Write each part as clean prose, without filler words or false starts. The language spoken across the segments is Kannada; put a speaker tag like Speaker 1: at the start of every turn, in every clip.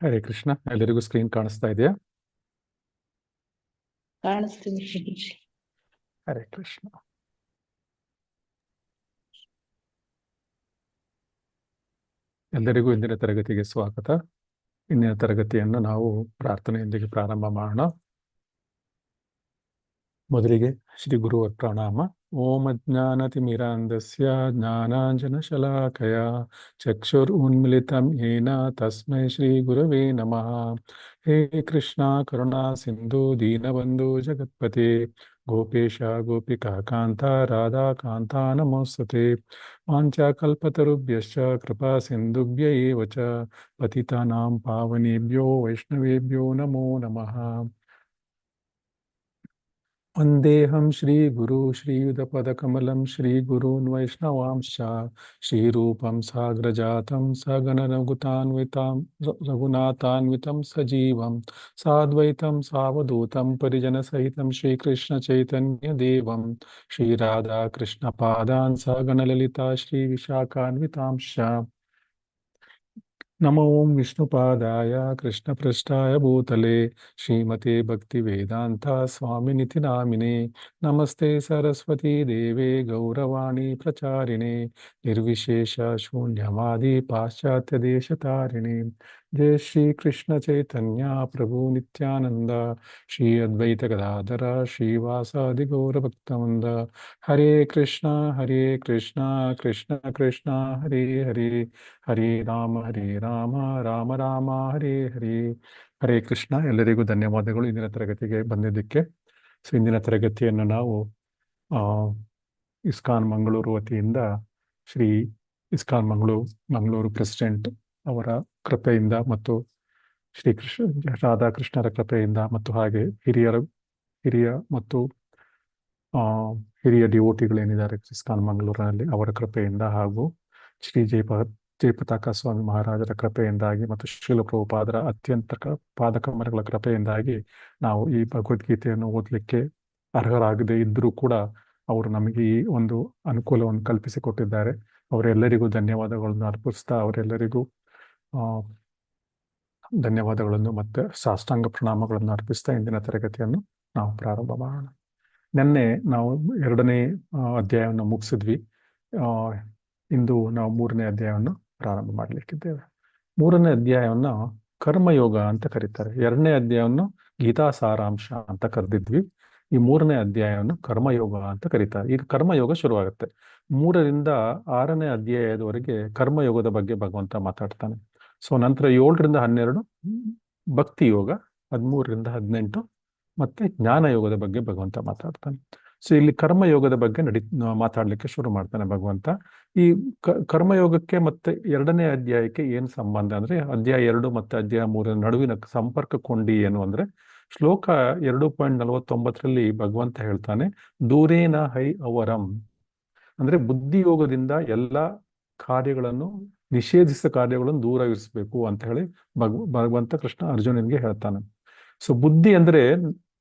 Speaker 1: ಹರೇ ಕೃಷ್ಣ. ಎಲ್ಲರಿಗೂ ಸ್ಕ್ರೀನ್ ಕಾಣಿಸ್ತಾ ಇದೆಯಾ?
Speaker 2: ಕಾಣಿಸ್ತೀವಿ.
Speaker 1: ಹರೇ ಕೃಷ್ಣ. ಎಲ್ಲರಿಗೂ ಇಂದಿನ ತರಗತಿಗೆ ಸ್ವಾಗತ. ಇಂದಿನ ತರಗತಿಯನ್ನು ನಾವು ಪ್ರಾರ್ಥನೆಯೊಂದಿಗೆ ಪ್ರಾರಂಭ ಮಾಡೋಣ. ಮೊದಲಿಗೆ ಶ್ರೀ ಗುರುವರ್ ಪ್ರಣಾಮ. ಓಂ ಅಜ್ಞಾನತಿಮಿರಾಂಧಸ್ಯ ಜ್ಞಾನಾಂಜನಶಲಾಕಯ ಚಕ್ಷುರುನ್ಮಿಲಿತಂ ಯೇನ ತಸ್ಮೈ ಶ್ರೀ ಗುರವೇ ನಮಃ. ಹೇ ಕೃಷ್ಣ ಕರುಣಾ ಸಿಂಧು ದೀನಬಂಧು ಜಗತ್ಪತೆ ಗೋಪೇಶ ಗೋಪಿಕಾ ಕಾಂತ ರಾಧಾ ಕಾಂತ ನಮೋಸ್ತುತೆ. ವಾಂಛಾಕಲ್ಪತರುಭ್ಯಶ್ಚ ಕೃಪಾ ಸಿಂಧುಭ್ಯ ಏವ ಚ ಪತಿತಾನಾಂ ಪಾವನೇಭ್ಯೋ ವೈಷ್ಣವೇಭ್ಯೋ ನಮೋ ನಮಃ. ವಂದೇಹಂ ಶ್ರೀ ಗುರು ಶ್ರೀಯುತಪದಕಮಲಂ ಶ್ರೀ ಗುರೂನ್ ವೈಷ್ಣವಾಂಶ್ಚ ಶ್ರೀರೂಪಂ ಸಾಗ್ರಜಾತಂ ರಘುನಾಥಾನ್ವಿತಂ ಸಜೀವಂ ಸಾದ್ವೈತಂ ಸಾವಧೂತಂ ಪರಿಜನಸಹಿತಂ ಶ್ರೀಕೃಷ್ಣ ಚೈತನ್ಯ ದೇವಂ ಶ್ರೀರಾಧಾ ಕೃಷ್ಣ ಪಾದಾನ್ ಸಗಣಲಲಿತಾ ಶ್ರೀ ವಿಶಾಖಾನ್ವಿತಾಂಶ್ಚ. ನಮೋ ಓಂ ವಿಷ್ಣುಪಾದಾಯ ಕೃಷ್ಣಪೃಷ್ಠಾಯ ಭೂತಲೆ ಶ್ರೀಮತೆ ಭಕ್ತಿವೇದಾಂತ ಸ್ವಾಮಿನಿತಿ ನಾಮಿನೇ. ನಮಸ್ತೆ ಸರಸ್ವತೀ ದೇವೇ ಗೌರವಾಣಿ ಪ್ರಚಾರಿಣೆ ನಿರ್ವಿಶೇಷ ಶೂನ್ಯವಾದಿ ಪಾಶ್ಚಾತ್ಯ ದೇಶತಾರಿಣೆ. ಜಯ ಶ್ರೀ ಕೃಷ್ಣ ಚೈತನ್ಯ ಪ್ರಭು ನಿತ್ಯಾನಂದ ಶ್ರೀ ಅದ್ವೈತ ಗದಾಧರ ಶ್ರೀವಾಸಾದಿ ಗೌರಭಕ್ತವೃಂದ. ಹರೇ ಕೃಷ್ಣ ಕೃಷ್ಣ ಕೃಷ್ಣ ಹರೇ ಹರೇ ಹರೇ ರಾಮ ರಾಮ ರಾಮ ಹರೇ ಹರೇ. ಹರೇ ಕೃಷ್ಣ. ಎಲ್ಲರಿಗೂ ಧನ್ಯವಾದಗಳು ಇಂದಿನ ತರಗತಿಗೆ ಬಂದಿದ್ದಕ್ಕೆ. ಸೊ ಇಂದಿನ ತರಗತಿಯನ್ನು ನಾವು ಇಸ್ಕಾನ್ ಮಂಗಳೂರು ವತಿಯಿಂದ ಶ್ರೀ ಇಸ್ಕಾನ್ ಮಂಗಳೂರು ಪ್ರೆಸಿಡೆಂಟ್ ಅವರ ಕೃಪೆಯಿಂದ ಮತ್ತು ಶ್ರೀ ರಾಧಾಕೃಷ್ಣರ ಕೃಪೆಯಿಂದ ಮತ್ತು ಹಾಗೆ ಹಿರಿಯ ಮತ್ತು ಹಿರಿಯ ಡಿವೋಟಿಗಳೇನಿದ್ದಾರೆ ಇಸ್ಕಾನ್ ಮಂಗಳೂರಿನಲ್ಲಿ ಅವರ ಕೃಪೆಯಿಂದ ಹಾಗೂ ಶ್ರೀ ಜಯಪತಾಕ ಸ್ವಾಮಿ ಮಹಾರಾಜರ ಕೃಪೆಯಿಂದಾಗಿ ಮತ್ತು ಶ್ರೀಲ ಪ್ರಭುಪಾದರ ಅತ್ಯಂತ ಪಾದಕಮಲಗಳ ಕೃಪೆಯಿಂದಾಗಿ ನಾವು ಈ ಭಗವದ್ಗೀತೆಯನ್ನು ಓದಲಿಕ್ಕೆ ಅರ್ಹರಾಗದೇ ಇದ್ದರೂ ಕೂಡ ಅವರು ನಮಗೆ ಈ ಒಂದು ಅನುಕೂಲವನ್ನು ಕಲ್ಪಿಸಿಕೊಟ್ಟಿದ್ದಾರೆ. ಅವರೆಲ್ಲರಿಗೂ ಧನ್ಯವಾದಗಳನ್ನು ಅರ್ಪಿಸ್ತಾ ಅವರೆಲ್ಲರಿಗೂ ಧನ್ಯವಾದಗಳನ್ನು ಮತ್ತು ಸಾಷ್ಟಾಂಗ ಪ್ರಣಾಮಗಳನ್ನು ಅರ್ಪಿಸ್ತಾ ಇಂದಿನ ತರಗತಿಯನ್ನು ನಾವು ಪ್ರಾರಂಭ ಮಾಡೋಣ. ನಿನ್ನೆ ನಾವು 2ನೇ ಅಧ್ಯಾಯವನ್ನು ಮುಗಿಸಿದ್ವಿ. ಇಂದು ನಾವು 3ನೇ ಅಧ್ಯಾಯವನ್ನು ಪ್ರಾರಂಭ ಮಾಡಲಿಕ್ಕಿದ್ದೇವೆ. 3ನೇ ಅಧ್ಯಾಯವನ್ನು ಕರ್ಮಯೋಗ ಅಂತ ಕರೀತಾರೆ. 2ನೇ ಅಧ್ಯಾಯವನ್ನು ಗೀತಾ ಸಾರಾಂಶ ಅಂತ ಕರೆದಿದ್ವಿ. ಈ 3ನೇ ಅಧ್ಯಾಯವನ್ನು ಕರ್ಮಯೋಗ ಅಂತ ಕರೀತಾರೆ. ಈಗ ಕರ್ಮಯೋಗ ಶುರುವಾಗುತ್ತೆ. 3ರಿಂದ 6ನೇ ಅಧ್ಯಾಯದವರೆಗೆ ಕರ್ಮಯೋಗದ ಬಗ್ಗೆ ಭಗವಂತ ಮಾತಾಡ್ತಾನೆ. ಸೊ ನಂತರ 7ರಿಂದ 12 ಭಕ್ತಿ ಯೋಗ, 13ರಿಂದ 18 ಮತ್ತೆ ಜ್ಞಾನಯೋಗದ ಬಗ್ಗೆ ಭಗವಂತ ಮಾತಾಡ್ತಾನೆ. ಸೊ ಇಲ್ಲಿ ಕರ್ಮಯೋಗದ ಬಗ್ಗೆ ಮಾತಾಡ್ಲಿಕ್ಕೆ ಶುರು ಮಾಡ್ತಾನೆ ಭಗವಂತ. ಈ ಕರ್ಮಯೋಗಕ್ಕೆ ಮತ್ತೆ 2ನೇ ಅಧ್ಯಾಯಕ್ಕೆ ಏನು ಸಂಬಂಧ ಅಂದ್ರೆ, ಅಧ್ಯಾಯ 2 ಮತ್ತೆ ಅಧ್ಯಾಯ 3 ನಡುವಿನ ಸಂಪರ್ಕ ಕೊಂಡಿ ಏನು ಅಂದ್ರೆ, ಶ್ಲೋಕ 2.49ರಲ್ಲಿ ಭಗವಂತ ಹೇಳ್ತಾನೆ, ದೂರೇನ ಹೈ ಅವರಂ ಅಂದ್ರೆ ಬುದ್ಧಿಯೋಗದಿಂದ ಎಲ್ಲ ಕಾರ್ಯಗಳನ್ನು ನಿಷೇಧಿಸಿದ ಕಾರ್ಯಗಳನ್ನು ದೂರ ಇರಿಸಬೇಕು ಅಂತ ಹೇಳಿ ಭಗವಂತ ಕೃಷ್ಣ ಅರ್ಜುನನಿಗೆ ಹೇಳ್ತಾನೆ. ಸೊ ಬುದ್ಧಿ ಅಂದ್ರೆ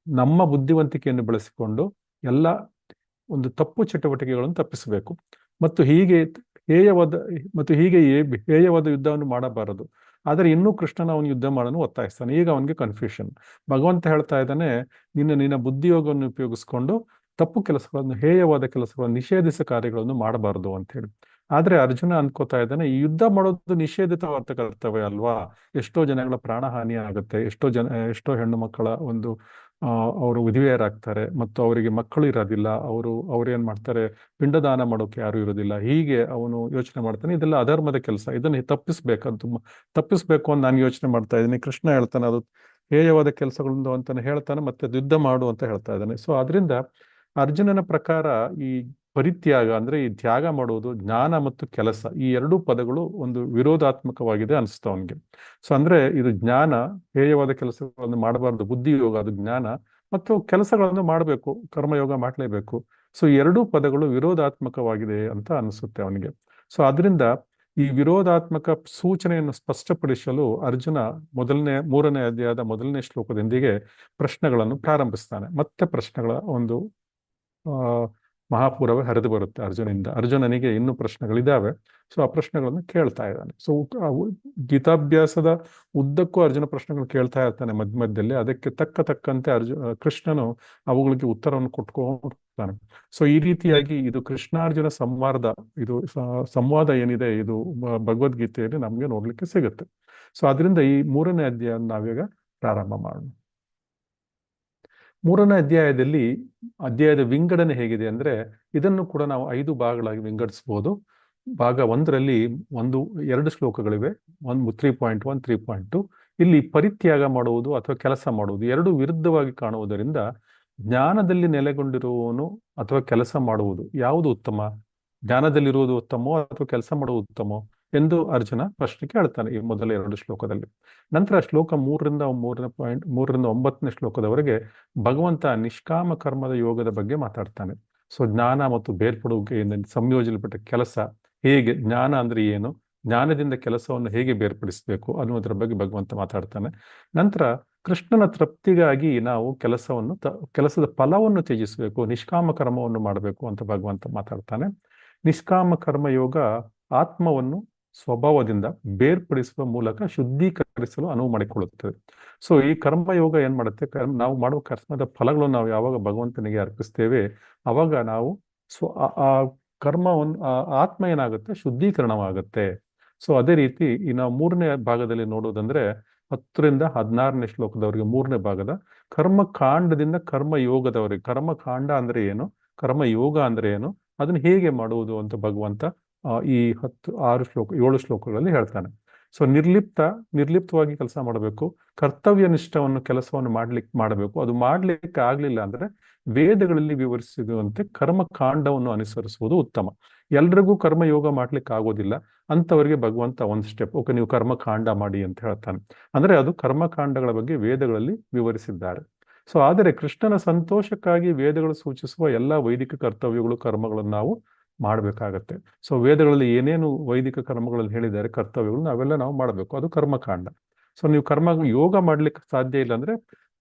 Speaker 1: ನಮ್ಮ ಬುದ್ಧಿವಂತಿಕೆಯನ್ನು ಬಳಸಿಕೊಂಡು ಎಲ್ಲ ಒಂದು ತಪ್ಪು ಚಟುವಟಿಕೆಗಳನ್ನು ತಪ್ಪಿಸಬೇಕು ಮತ್ತು ಹೀಗೆ ಹೇಯವಾದ ಯುದ್ಧವನ್ನು ಮಾಡಬಾರದು. ಆದರೆ ಇನ್ನೂ ಕೃಷ್ಣನ ಅವನು ಯುದ್ಧ ಮಾಡಲು ಒತ್ತಾಯಿಸ್ತಾನೆ. ಈಗ ಅವನಿಗೆ ಕನ್ಫ್ಯೂಷನ್. ಭಗವಂತ ಹೇಳ್ತಾ ಇದ್ದಾನೆ, ನಿನ್ನ ಬುದ್ಧಿಯೋಗವನ್ನು ಉಪಯೋಗಿಸ್ಕೊಂಡು ತಪ್ಪು ಕೆಲಸಗಳನ್ನು, ಹೇಯವಾದ ಕೆಲಸಗಳನ್ನು, ನಿಷೇಧಿಸ ಕಾರ್ಯಗಳನ್ನು ಮಾಡಬಾರದು ಅಂತ ಹೇಳಿ. ಆದ್ರೆ ಅರ್ಜುನ ಅನ್ಕೋತಾ ಇದ್ದಾನೆ, ಈ ಯುದ್ಧ ಮಾಡೋದು ನಿಷೇಧಿತವಾದ ಕರ್ತವ್ಯ ಅಲ್ವಾ? ಎಷ್ಟೋ ಜನಗಳ ಪ್ರಾಣಹಾನಿ ಆಗುತ್ತೆ, ಎಷ್ಟೋ ಹೆಣ್ಣು ಮಕ್ಕಳ ಒಂದು ಅವರು ವಿಧವೆಯರಾಗ್ತಾರೆ ಮತ್ತು ಅವರಿಗೆ ಮಕ್ಕಳು ಇರೋದಿಲ್ಲ. ಅವ್ರೇನ್ ಮಾಡ್ತಾರೆ, ಪಿಂಡದಾನ ಮಾಡೋಕೆ ಯಾರು ಇರೋದಿಲ್ಲ. ಹೀಗೆ ಅವನು ಯೋಚನೆ ಮಾಡ್ತಾನೆ, ಇದೆಲ್ಲ ಅಧರ್ಮದ ಕೆಲಸ, ಇದನ್ನು ತಪ್ಪಿಸ್ಬೇಕು ಅಂತ ನಾನು ಯೋಚನೆ ಮಾಡ್ತಾ ಇದ್ದೀನಿ. ಕೃಷ್ಣ ಹೇಳ್ತಾನೆ ಅದು ಹೇಯವಾದ ಕೆಲಸಗಳಿಂದ ಅಂತಾನೆ ಹೇಳ್ತಾನೆ, ಮತ್ತೆ ಯುದ್ಧ ಮಾಡು ಅಂತ ಹೇಳ್ತಾ ಇದ್ದಾನೆ. ಸೊ ಅದರಿಂದ ಅರ್ಜುನನ ಪ್ರಕಾರ ಈ ಪರಿತ್ಯಾಗ ಅಂದ್ರೆ ಈ ತ್ಯಾಗ ಮಾಡುವುದು, ಜ್ಞಾನ ಮತ್ತು ಕೆಲಸ, ಈ 2 ಪದಗಳು ಒಂದು ವಿರೋಧಾತ್ಮಕವಾಗಿದೆ ಅನಿಸ್ತಾ ಅವನಿಗೆ. ಸೊ ಅಂದ್ರೆ ಇದು ಜ್ಞಾನ, ಹೇಯವಾದ ಕೆಲಸಗಳನ್ನು ಮಾಡಬಾರ್ದು, ಬುದ್ಧಿಯೋಗ ಅದು ಜ್ಞಾನ, ಮತ್ತು ಕೆಲಸಗಳನ್ನು ಮಾಡಬೇಕು, ಕರ್ಮಯೋಗ ಮಾಡಲೇಬೇಕು. ಸೊ ಎರಡೂ ಪದಗಳು ವಿರೋಧಾತ್ಮಕವಾಗಿದೆ ಅಂತ ಅನಿಸುತ್ತೆ ಅವನಿಗೆ. ಸೊ ಅದರಿಂದ ಈ ವಿರೋಧಾತ್ಮಕ ಸೂಚನೆಯನ್ನು ಸ್ಪಷ್ಟಪಡಿಸಲು ಅರ್ಜುನ ಮೂರನೇ ಅಧ್ಯಾಯದ ಮೊದಲನೇ ಶ್ಲೋಕದೊಂದಿಗೆ ಪ್ರಶ್ನೆಗಳನ್ನು ಪ್ರಾರಂಭಿಸ್ತಾನೆ. ಮತ್ತೆ ಪ್ರಶ್ನೆಗಳ ಒಂದು ಮಹಾಪೂರವೇ ಹರಿದು ಬರುತ್ತೆ ಅರ್ಜುನನಿಗೆ ಇನ್ನೂ ಪ್ರಶ್ನೆಗಳಿದ್ದಾವೆ. ಸೊ ಆ ಪ್ರಶ್ನೆಗಳನ್ನು ಕೇಳ್ತಾ ಇದ್ದಾನೆ. ಸೊ ಗೀತಾಭ್ಯಾಸದ ಉದ್ದಕ್ಕೂ ಅರ್ಜುನ ಪ್ರಶ್ನೆಗಳು ಕೇಳ್ತಾ ಇರ್ತಾನೆ ಮಧ್ಯದಲ್ಲಿ. ಅದಕ್ಕೆ ತಕ್ಕಂತೆ ಕೃಷ್ಣನು ಅವುಗಳಿಗೆ ಉತ್ತರವನ್ನು ಕೊಟ್ಕೊಳ್ತಾನೆ. ಸೊ ಈ ರೀತಿಯಾಗಿ ಇದು ಕೃಷ್ಣಾರ್ಜುನ ಸಂವಾದ ಏನಿದೆ, ಇದು ಭಗವದ್ಗೀತೆಯಲ್ಲಿ ನಮ್ಗೆ ನೋಡ್ಲಿಕ್ಕೆ ಸಿಗುತ್ತೆ. ಸೊ ಅದರಿಂದ ಈ ಮೂರನೇ ಅಧ್ಯಾಯ ನಾವೀಗ ಪ್ರಾರಂಭ ಮಾಡೋಣ. ಮೂರನೇ ಅಧ್ಯಾಯದ ವಿಂಗಡಣೆ ಹೇಗಿದೆ ಅಂದ್ರೆ, ಇದನ್ನು ಕೂಡ ನಾವು 5 ಭಾಗಗಳಾಗಿ ವಿಂಗಡಿಸಬಹುದು. ಭಾಗ 1ರಲ್ಲಿ 2 ಶ್ಲೋಕಗಳಿವೆ. 3.1, 3.2. ಇಲ್ಲಿ ಪರಿತ್ಯಾಗ ಮಾಡುವುದು ಅಥವಾ ಕೆಲಸ ಮಾಡುವುದು ಎರಡು ವಿರುದ್ಧವಾಗಿ ಕಾಣುವುದರಿಂದ ಜ್ಞಾನದಲ್ಲಿ ನೆಲೆಗೊಂಡಿರುವವನು ಅಥವಾ ಕೆಲಸ ಮಾಡುವುದು ಯಾವುದು ಉತ್ತಮ? ಜ್ಞಾನದಲ್ಲಿರುವುದು ಉತ್ತಮೋ ಅಥವಾ ಕೆಲಸ ಮಾಡುವುದು ಉತ್ತಮೋ ಎಂದು ಅರ್ಜುನ ಪ್ರಶ್ನೆ ಕೇಳ್ತಾನೆ ಈ ಮೊದಲ 2 ಶ್ಲೋಕದಲ್ಲಿ. ನಂತರ ಶ್ಲೋಕ 3ರಿಂದ 9ನೇ ಶ್ಲೋಕದವರೆಗೆ ಭಗವಂತ ನಿಷ್ಕಾಮ ಕರ್ಮದ ಯೋಗದ ಬಗ್ಗೆ ಮಾತಾಡ್ತಾನೆ. ಸೊ ಜ್ಞಾನ ಮತ್ತು ಬೇರ್ಪಡುವಿಕೆಯಿಂದ ಸಂಯೋಜಿಸಲ್ಪಟ್ಟ ಕೆಲಸ ಹೇಗೆ, ಜ್ಞಾನ ಅಂದ್ರೆ ಏನು, ಜ್ಞಾನದಿಂದ ಕೆಲಸವನ್ನು ಹೇಗೆ ಬೇರ್ಪಡಿಸಬೇಕು ಅನ್ನೋದರ ಬಗ್ಗೆ ಭಗವಂತ ಮಾತಾಡ್ತಾನೆ. ನಂತರ ಕೃಷ್ಣನ ತೃಪ್ತಿಗಾಗಿ ನಾವು ಕೆಲಸದ ಫಲವನ್ನು ತ್ಯಜಿಸಬೇಕು, ನಿಷ್ಕಾಮ ಕರ್ಮವನ್ನು ಮಾಡಬೇಕು ಅಂತ ಭಗವಂತ ಮಾತಾಡ್ತಾನೆ. ನಿಷ್ಕಾಮ ಕರ್ಮಯೋಗ ಆತ್ಮವನ್ನು ಸ್ವಭಾವದಿಂದ ಬೇರ್ಪಡಿಸುವ ಮೂಲಕ ಶುದ್ಧೀಕರಿಸಲು ಅನುವು ಮಾಡಿಕೊಳ್ಳುತ್ತದೆ. ಸೊ ಈ ಕರ್ಮಯೋಗ ಏನ್ ಮಾಡುತ್ತೆ, ನಾವು ಮಾಡುವ ಕರ್ಮದ ಫಲಗಳನ್ನು ನಾವು ಯಾವಾಗ ಭಗವಂತನಿಗೆ ಅರ್ಪಿಸ್ತೇವೆ, ಅವಾಗ ನಾವು ಆ ಕರ್ಮವನ್ನು ಆತ್ಮ ಏನಾಗುತ್ತೆ, ಶುದ್ಧೀಕರಣವಾಗುತ್ತೆ. ಸೊ ಅದೇ ರೀತಿ ಈ ನಾವು 3ನೇ ಭಾಗದಲ್ಲಿ ನೋಡೋದಂದ್ರೆ 10ರಿಂದ 16ನೇ ಶ್ಲೋಕದವರೆಗೆ 3ನೇ ಭಾಗದ ಕರ್ಮಕಾಂಡದಿಂದ ಕರ್ಮಯೋಗದವರೆಗೆ. ಕರ್ಮಕಾಂಡ ಅಂದ್ರೆ ಏನು, ಕರ್ಮಯೋಗ ಅಂದ್ರೆ ಏನು, ಅದನ್ನು ಹೇಗೆ ಮಾಡುವುದು ಅಂತ ಭಗವಂತ ಈ 7 ಶ್ಲೋಕಗಳಲ್ಲಿ ಹೇಳ್ತಾನೆ. ಸೊ ನಿರ್ಲಿಪ್ತವಾಗಿ ಕೆಲಸ ಮಾಡಬೇಕು, ಕರ್ತವ್ಯನಿಷ್ಠವನ್ನು ಕೆಲಸವನ್ನು ಮಾಡಬೇಕು. ಅದು ಮಾಡ್ಲಿಕ್ಕೆ ಆಗ್ಲಿಲ್ಲ ಅಂದ್ರೆ ವೇದಗಳಲ್ಲಿ ವಿವರಿಸಿರುವಂತೆ ಕರ್ಮಕಾಂಡವನ್ನು ಅನುಸರಿಸುವುದು ಉತ್ತಮ. ಎಲ್ರಿಗೂ ಕರ್ಮಯೋಗ ಮಾಡ್ಲಿಕ್ಕೆ ಆಗೋದಿಲ್ಲ, ಅಂತವರಿಗೆ ಭಗವಂತ ಒಂದು ಸ್ಟೆಪ್, ಓಕೆ ನೀವು ಕರ್ಮಕಾಂಡ ಮಾಡಿ ಅಂತ ಹೇಳ್ತಾನೆ. ಅಂದ್ರೆ ಅದು ಕರ್ಮಕಾಂಡಗಳ ಬಗ್ಗೆ ವೇದಗಳಲ್ಲಿ ವಿವರಿಸಿದ್ದಾರೆ. ಸೊ ಆದರೆ ಕೃಷ್ಣನ ಸಂತೋಷಕ್ಕಾಗಿ ವೇದಗಳು ಸೂಚಿಸುವ ಎಲ್ಲ ವೈದಿಕ ಕರ್ತವ್ಯಗಳು, ಕರ್ಮಗಳನ್ನು ನಾವು ಮಾಡಬೇಕಾಗತ್ತೆ. ಸೊ ವೇದಗಳಲ್ಲಿ ಏನೇನು ವೈದಿಕ ಕರ್ಮಗಳಲ್ಲಿ ಹೇಳಿದ್ದಾರೆ, ಕರ್ತವ್ಯಗಳು ನಾವೆಲ್ಲ ನಾವು ಮಾಡಬೇಕು, ಅದು ಕರ್ಮಕಾಂಡ. ಸೊ ನೀವು ಯೋಗ ಮಾಡ್ಲಿಕ್ಕೆ ಸಾಧ್ಯ ಇಲ್ಲ ಅಂದ್ರೆ,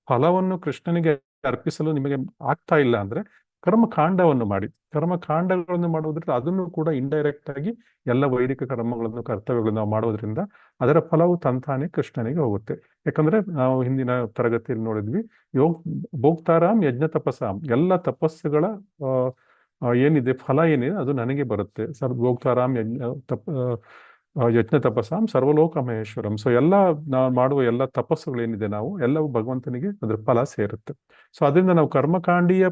Speaker 1: ಫಲವನ್ನು ಕೃಷ್ಣನಿಗೆ ಅರ್ಪಿಸಲು ನಿಮಗೆ ಆಗ್ತಾ ಇಲ್ಲ ಅಂದ್ರೆ ಕರ್ಮಕಾಂಡವನ್ನು ಮಾಡಿ. ಕರ್ಮಕಾಂಡಗಳನ್ನು ಮಾಡುವುದರಿಂದ ಅದನ್ನು ಕೂಡ ಇಂಡೈರೆಕ್ಟ್ ಆಗಿ ಎಲ್ಲ ವೈದಿಕ ಕರ್ಮಗಳನ್ನು, ಕರ್ತವ್ಯಗಳನ್ನು ನಾವು ಮಾಡೋದ್ರಿಂದ ಅದರ ಫಲವು ತಂತಾನೆ ಕೃಷ್ಣನಿಗೆ ಹೋಗುತ್ತೆ. ಯಾಕಂದ್ರೆ ನಾವು ಹಿಂದಿನ ತರಗತಿಯಲ್ಲಿ ನೋಡಿದ್ವಿ, ಭೋಕ್ತಾರಾಮ್ ಯಜ್ಞ ತಪಸಾಂ, ಎಲ್ಲ ತಪಸ್ಸುಗಳ ಏನಿದೆ ಫಲ ಏನಿದೆ ಅದು ನನಗೆ ಬರುತ್ತೆ. ಭೋಕ್ತಾರಾಮ್ ಯಜ್ಞ ತಪಸಾಂ ಸರ್ವಲೋಕ ಮಹೇಶ್ವರಂ. ಸೊ ನಾವು ಮಾಡುವ ಎಲ್ಲ ತಪಸ್ಸುಗಳೇನಿದೆ ಎಲ್ಲವೂ ಭಗವಂತನಿಗೆ ಅದ್ರ ಫಲ ಸೇರುತ್ತೆ. ಸೊ ಅದರಿಂದ ನಾವು ಕರ್ಮಕಾಂಡೀಯ